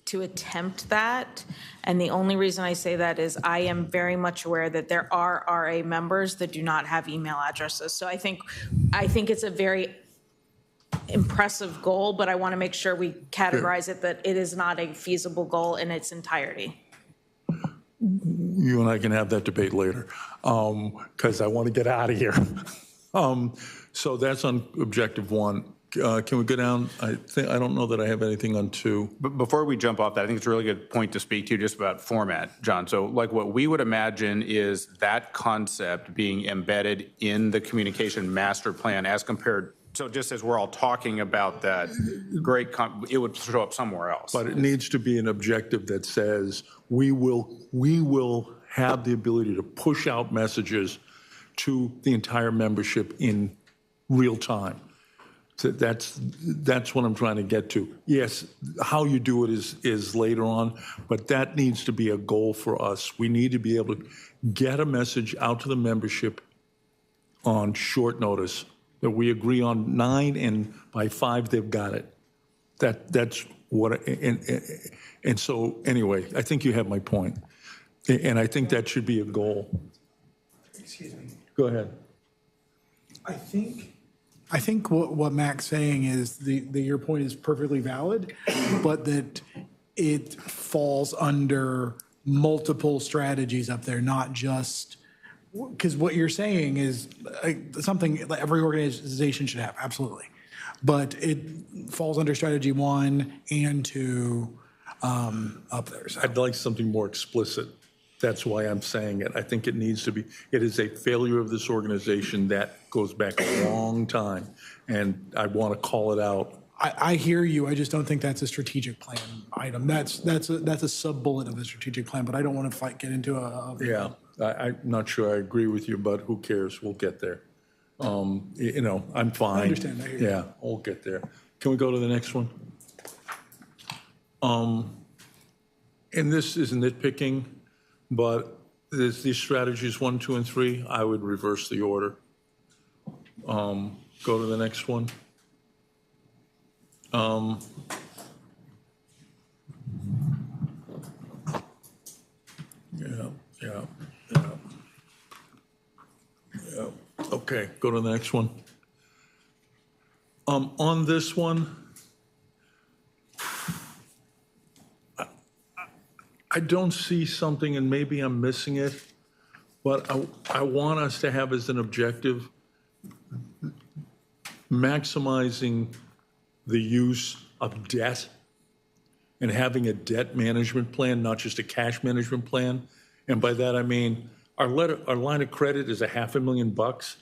to attempt that. And the only reason I say that is I am very much aware that there are RA members that do not have email addresses. So I think it's a very impressive goal, but I want to make sure we categorize it that it is not a feasible goal in its entirety. You and I can have that debate later, because I want to get out of here. So that's on objective 1. Can we go down? I don't know that I have anything on 2. But before we jump off that, I think it's a really good point to speak to just about format, John. So like what we would imagine is that concept being embedded in the communication master plan as compared. So just as we're all talking about that great, it would show up somewhere else. But it needs to be an objective that says we will have the ability to push out messages to the entire membership in real time. So that's what I'm trying to get to. Yes, how you do it is later on, but that needs to be a goal for us. We need to be able to get a message out to the membership on short notice that we agree on 9, and by 5 they've got it. That's what. And so anyway, I think you have my point, and I think that should be a goal. Excuse me. Go ahead. I think what Mac's saying is your point is perfectly valid, but that it falls under multiple strategies up there, not just, because what you're saying is something that every organization should have, absolutely. But it falls under strategy 1 and 2 up there. So. I'd like something more explicit. That's why I'm saying it. I think it needs to be. It is a failure of this organization that goes back a long time, and I want to call it out. I hear you. I just don't think that's a strategic plan item. That's a sub bullet of the strategic plan. But I don't want to get into a. Yeah, I'm not sure I agree with you, but who cares? We'll get there. I'm fine. I understand. I hear you. Yeah, we'll get there. Can we go to the next one? And this is nitpicking. But these strategies 1, 2, and 3, I would reverse the order. Go to the next one. Yeah. Okay, go to the next one. On this one, I don't see something, and maybe I'm missing it, but I want us to have as an objective maximizing the use of debt and having a debt management plan, not just a cash management plan. And by that, I mean, our line of credit is $500,000,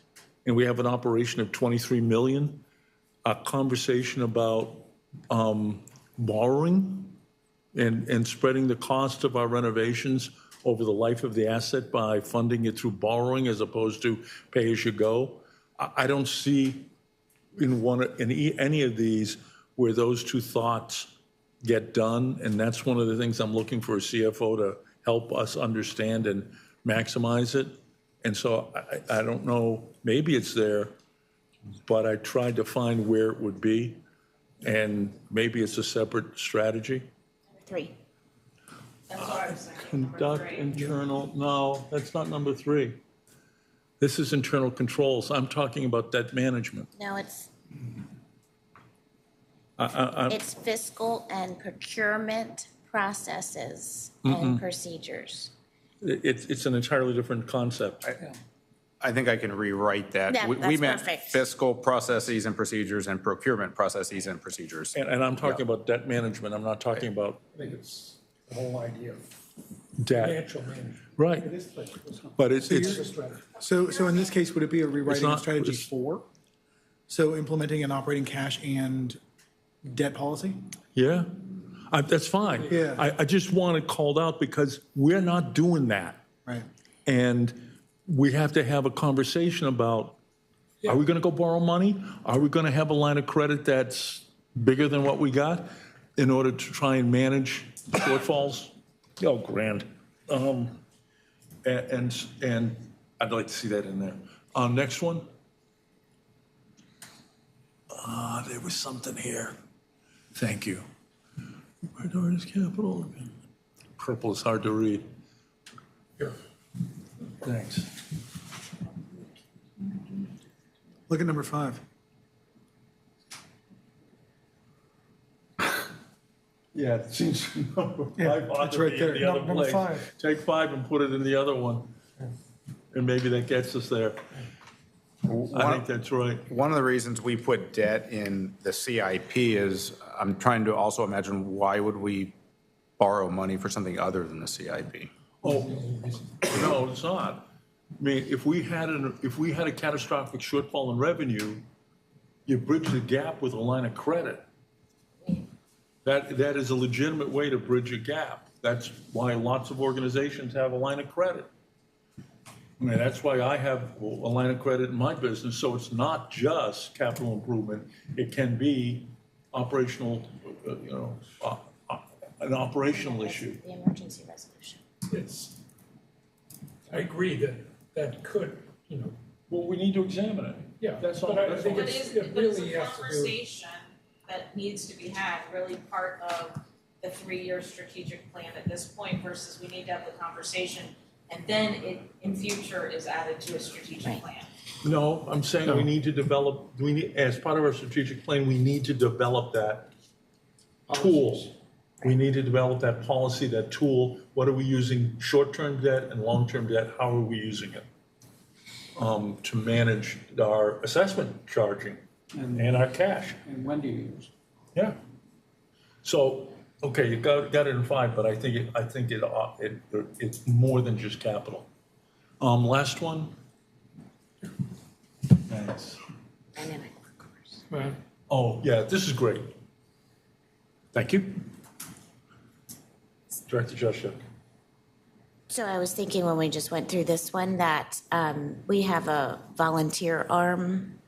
and we have an operation of 23 million. A conversation about borrowing and spreading the cost of our renovations over the life of the asset by funding it through borrowing as opposed to pay as you go. I don't see in any of these where those two thoughts get done, and that's one of the things I'm looking for a CFO to help us understand and maximize it. And so I don't know, maybe it's there, but I tried to find where it would be, and maybe it's a separate strategy. 3. Conduct internal, no, that's not number 3. This is internal controls. I'm talking about debt management. No, it's I it's fiscal and procurement processes and procedures. It's an entirely different concept. I think I can rewrite that. Yeah, We that's meant perfect. fiscal processes and procedures and procurement processes and procedures. And I'm talking about debt management. I'm not talking about I think it's the whole idea of debt. financial management. Right. It is, But it's So in this case, would it be a rewriting not- of strategy it's- 4? So implementing an operating cash and debt policy? Yeah, that's fine. Yeah. I just want it called out because we're not doing that. Right. And we have to have a conversation about, are we going to go borrow money? Are we going to have a line of credit that's bigger than what we got in order to try and manage shortfalls? Oh, grand. And I'd like to see that in there. Next one. There was something here. Thank you. Minorities capital. Purple is hard to read. Here. Thanks. Look at number 5. Yeah, it seems number 5 Yeah, ought it's to right be there. in the other Number place. 5. Take 5 and put it in the other one. And maybe that gets us there. I think that's right. One of the reasons we put debt in the CIP is I'm trying to also imagine why would we borrow money for something other than the CIP? Oh, no, it's not. I mean, if we had a catastrophic shortfall in revenue, you bridge the gap with a line of credit. That is a legitimate way to bridge a gap. That's why lots of organizations have a line of credit. I mean, that's why I have a line of credit in my business, so it's not just capital improvement. It can be operational, an operational issue. The emergency resolution. I agree that could, Well, we need to examine it. Yeah, That's all. but I That's think all. it's, But it it's really a has to do. conversation that needs to be had, really part of the 3-year strategic plan at this point versus we need to have the conversation and then it in future is added to a strategic plan. No, I'm saying we need to develop, as part of our strategic plan, we need to develop that tool. We need to develop that policy, that tool. What are we using, short-term debt and long-term debt? How are we using it to manage our assessment charging and our cash? And when do you use? Yeah. So, okay, you got it in 5, but I think it's more than just capital. Last one. Thanks. Dynamic workforce. Oh, yeah, this is great. Thank you. Director Joshua. So I was thinking when we just went through this one that we have a volunteer arm.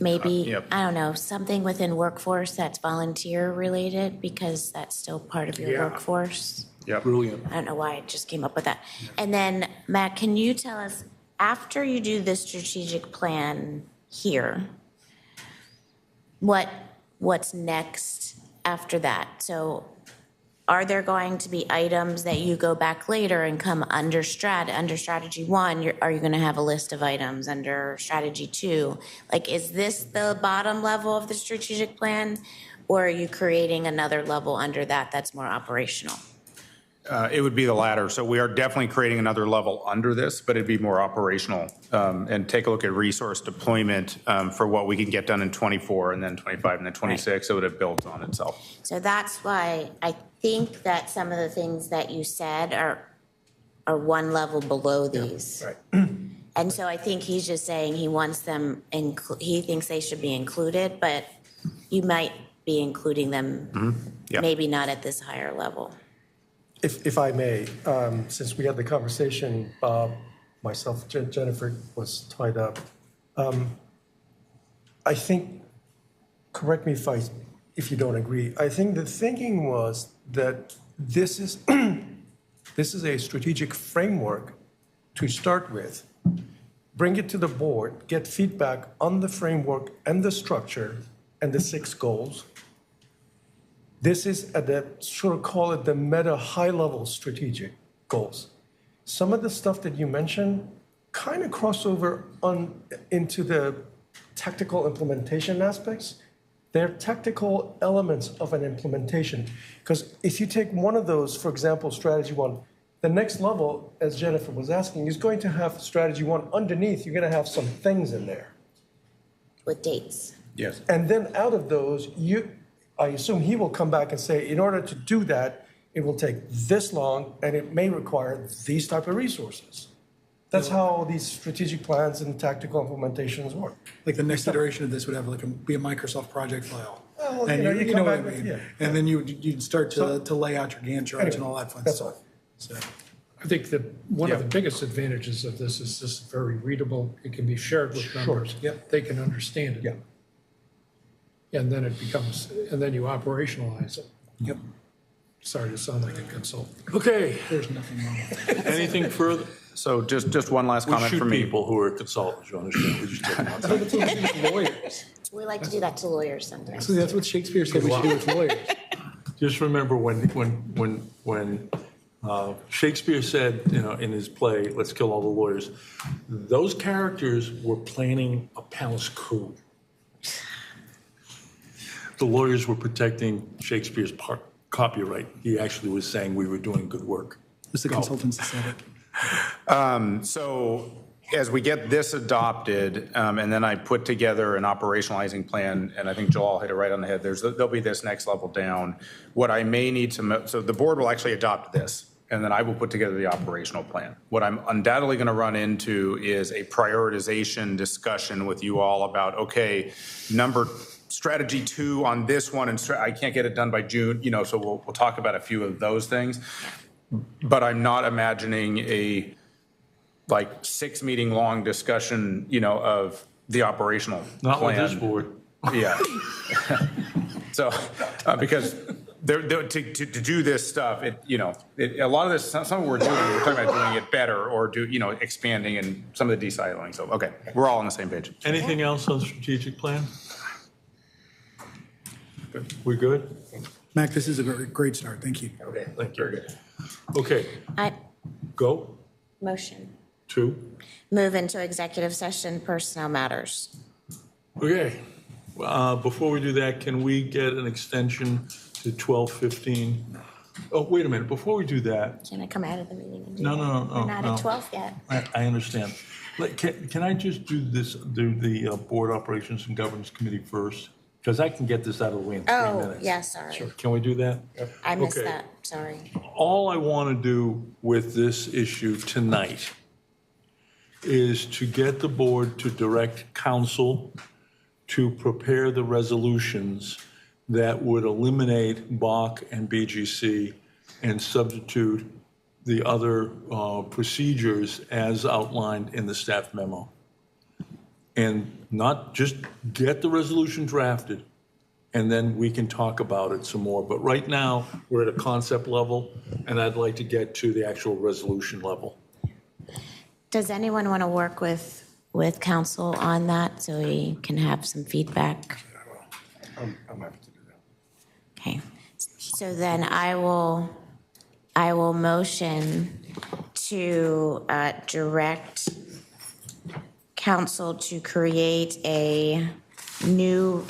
Maybe, Yep. I don't know, something within workforce that's volunteer related because that's still part of your Yeah. workforce. Yeah, brilliant. I don't know why I just came up with that. And then, Matt, can you tell us, after you do the strategic plan here, what's next after that. So are there going to be items that you go back later and come under strategy 1? Are you going to have a list of items under strategy 2? Like, is this the bottom level of the strategic plan, or are you creating another level under that that's more operational? It would be the latter. So we are definitely creating another level under this, but it'd be more operational, and take a look at resource deployment for what we can get done in 24 and then 25 and then 26. Right. So it would have built on itself. So that's why I think that some of the things that you said are one level below these. Yeah, right. And so I think he's just saying he wants them, he thinks they should be included, but you might be including them, maybe not at this higher level. If I may, since we had the conversation, myself, Jennifer was tied up. I think, correct me if you don't agree, I think the thinking was that this is a strategic framework to start with. Bring it to the board, get feedback on the framework and the structure and the 6 goals. This is at the, sort of call it the meta high-level strategic goals. Some of the stuff that you mentioned kind of cross over into the tactical implementation aspects. They're tactical elements of an implementation. Because if you take one of those, for example, strategy 1, the next level, as Jennifer was asking, is going to have strategy 1 underneath. You're going to have some things in there. With dates. Yes. And then out of those, I assume he will come back and say, in order to do that, it will take this long, and it may require these type of resources. That's how these strategic plans and tactical implementations work. Like the next iteration of this would have be a Microsoft project file. Well, and you know come what I back mean. with, And then you'd start to lay out your Gantt charts and all that fun that's stuff. all. So. I think that one of the biggest advantages of this is this is very readable. It can be shared with members. Yep. They can understand it. Yeah. And then it becomes, and then you operationalize it. Yep. Sorry to sound like a consultant. Okay. There's nothing wrong with it. Anything further? So just one last comment from me. We shoot people who are consultants, you understand? We just take them outside. Lawyers. We like to do that to lawyers sometimes. So that's what Shakespeare said we should do with lawyers. Just remember when Shakespeare said, in his play, Let's Kill All the Lawyers, those characters were planning a palace coup. The lawyers were protecting Shakespeare's copyright. He actually was saying we were doing good work. It was the consultants that said it. So as we get this adopted, and then I put together an operationalizing plan, and I think Joel hit it right on the head, there'll be this next level down. What I may need to, so the board will actually adopt this, and then I will put together the operational plan. What I'm undoubtedly going to run into is a prioritization discussion with you all about, okay, strategy 2 on this one, and I can't get it done by June, so we'll talk about a few of those things. But I'm not imagining a 6 meeting long discussion, of the operational Not plan. with this board. Yeah. So, because to do this stuff, a lot of this, some of what we're talking about doing it better or expanding and some of the de-siloing. So, okay, we're all on the same page. Anything else on strategic plan? We good? Mac, this is a great start. Thank you. Okay, thank you. Very good. Okay. Go. Motion. 2. Move into executive session, personnel matters. Okay. Before we do that, can we get an extension to 12:15? Oh, wait a minute. Before we do that. Can I come out of the meeting and do No. that? We're not at 12 yet. I understand. Can I just do the Board Operations and Governance Committee first? Because I can get this out of the way in 3 minutes. Oh, yeah, sorry. Sure. Can we do that? I missed Okay. that, sorry. All I want to do with this issue tonight is to get the board to direct counsel to prepare the resolutions that would eliminate BOC and BGC and substitute the other procedures as outlined in the staff memo. And not just get the resolution drafted, and then we can talk about it some more. But right now, we're at a concept level, and I'd like to get to the actual resolution level. Does anyone want to work with council on that so we can have some feedback? I'm happy to do that. Okay, so then I will motion to direct council to create a new,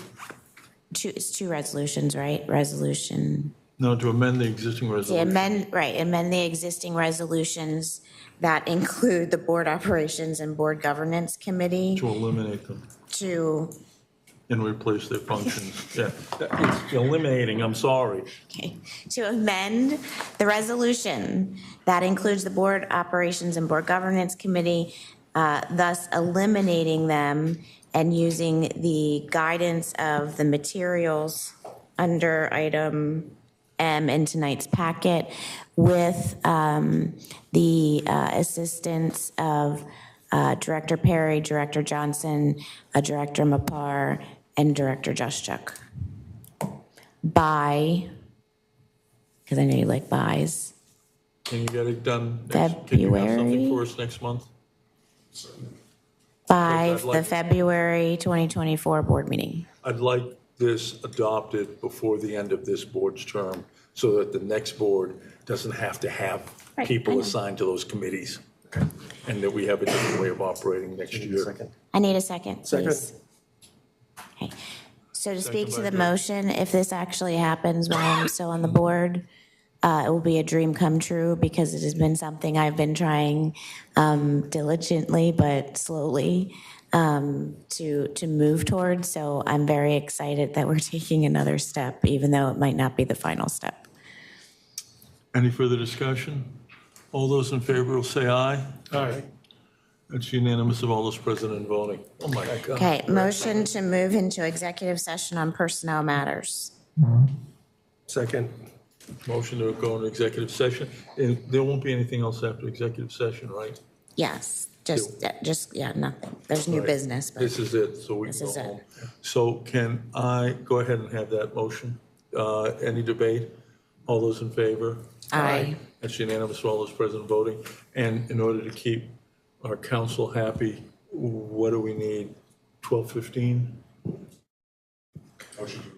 it's two resolutions, right? Resolution. No, to amend the existing resolution. Amend the existing resolutions that include the board operations and board governance committee To eliminate them and replace their functions. Yeah, it's eliminating, I'm sorry. Okay, to amend the resolution that includes the board operations and board governance committee, thus eliminating them and using the guidance of the materials under item M in tonight's packet with the assistance of Director Perry, Director Johnson, Director Mapar, and Director Juszczyk. By, because I know you like buys. Can you get it done? February? Can you have something for us next month? By I'd like- the February 2024 board meeting. I'd like this adopted before the end of this board's term so that the next board doesn't have to have Right, I people know. assigned to those committees. And that we have a different way of operating next year. I need a second, Second. please. Okay, so to speak to Second the by Joe. motion, if this actually happens while I'm still on the board, it will be a dream come true because it has been something I've been trying diligently but slowly to move towards. So I'm very excited that we're taking another step, even though it might not be the final step. Any further discussion? All those in favor will say aye. Aye. It's unanimous of all those present and voting. Oh, my God. Okay, motion to move into executive session on personnel matters. Second. Motion to go into executive session. And there won't be anything else after executive session, right? Yes, just, yeah, nothing. There's new Right. business, but This is it, so we this can is go it. home. So can I go ahead and have that motion? Any debate? All those in favor? Aye. That's unanimous of all those present voting. And in order to keep our council happy, what do we need? 12:15? Motion to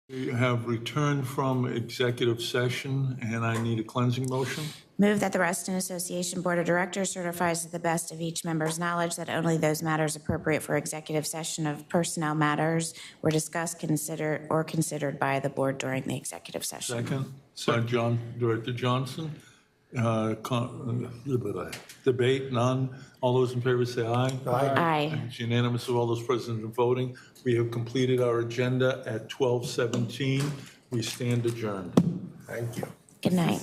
We have returned from executive session, and I need a cleansing motion. Move that the Reston Association Board of Directors certifies to the best of each member's knowledge that only those matters appropriate for executive session of personnel matters were discussed, considered by the board during the executive session. Second, Director Johnson. Debate, none. All those in favor say aye. Aye. It's unanimous of all those present and voting. We have completed our agenda at 12:17. We stand adjourned. Thank you. Good night.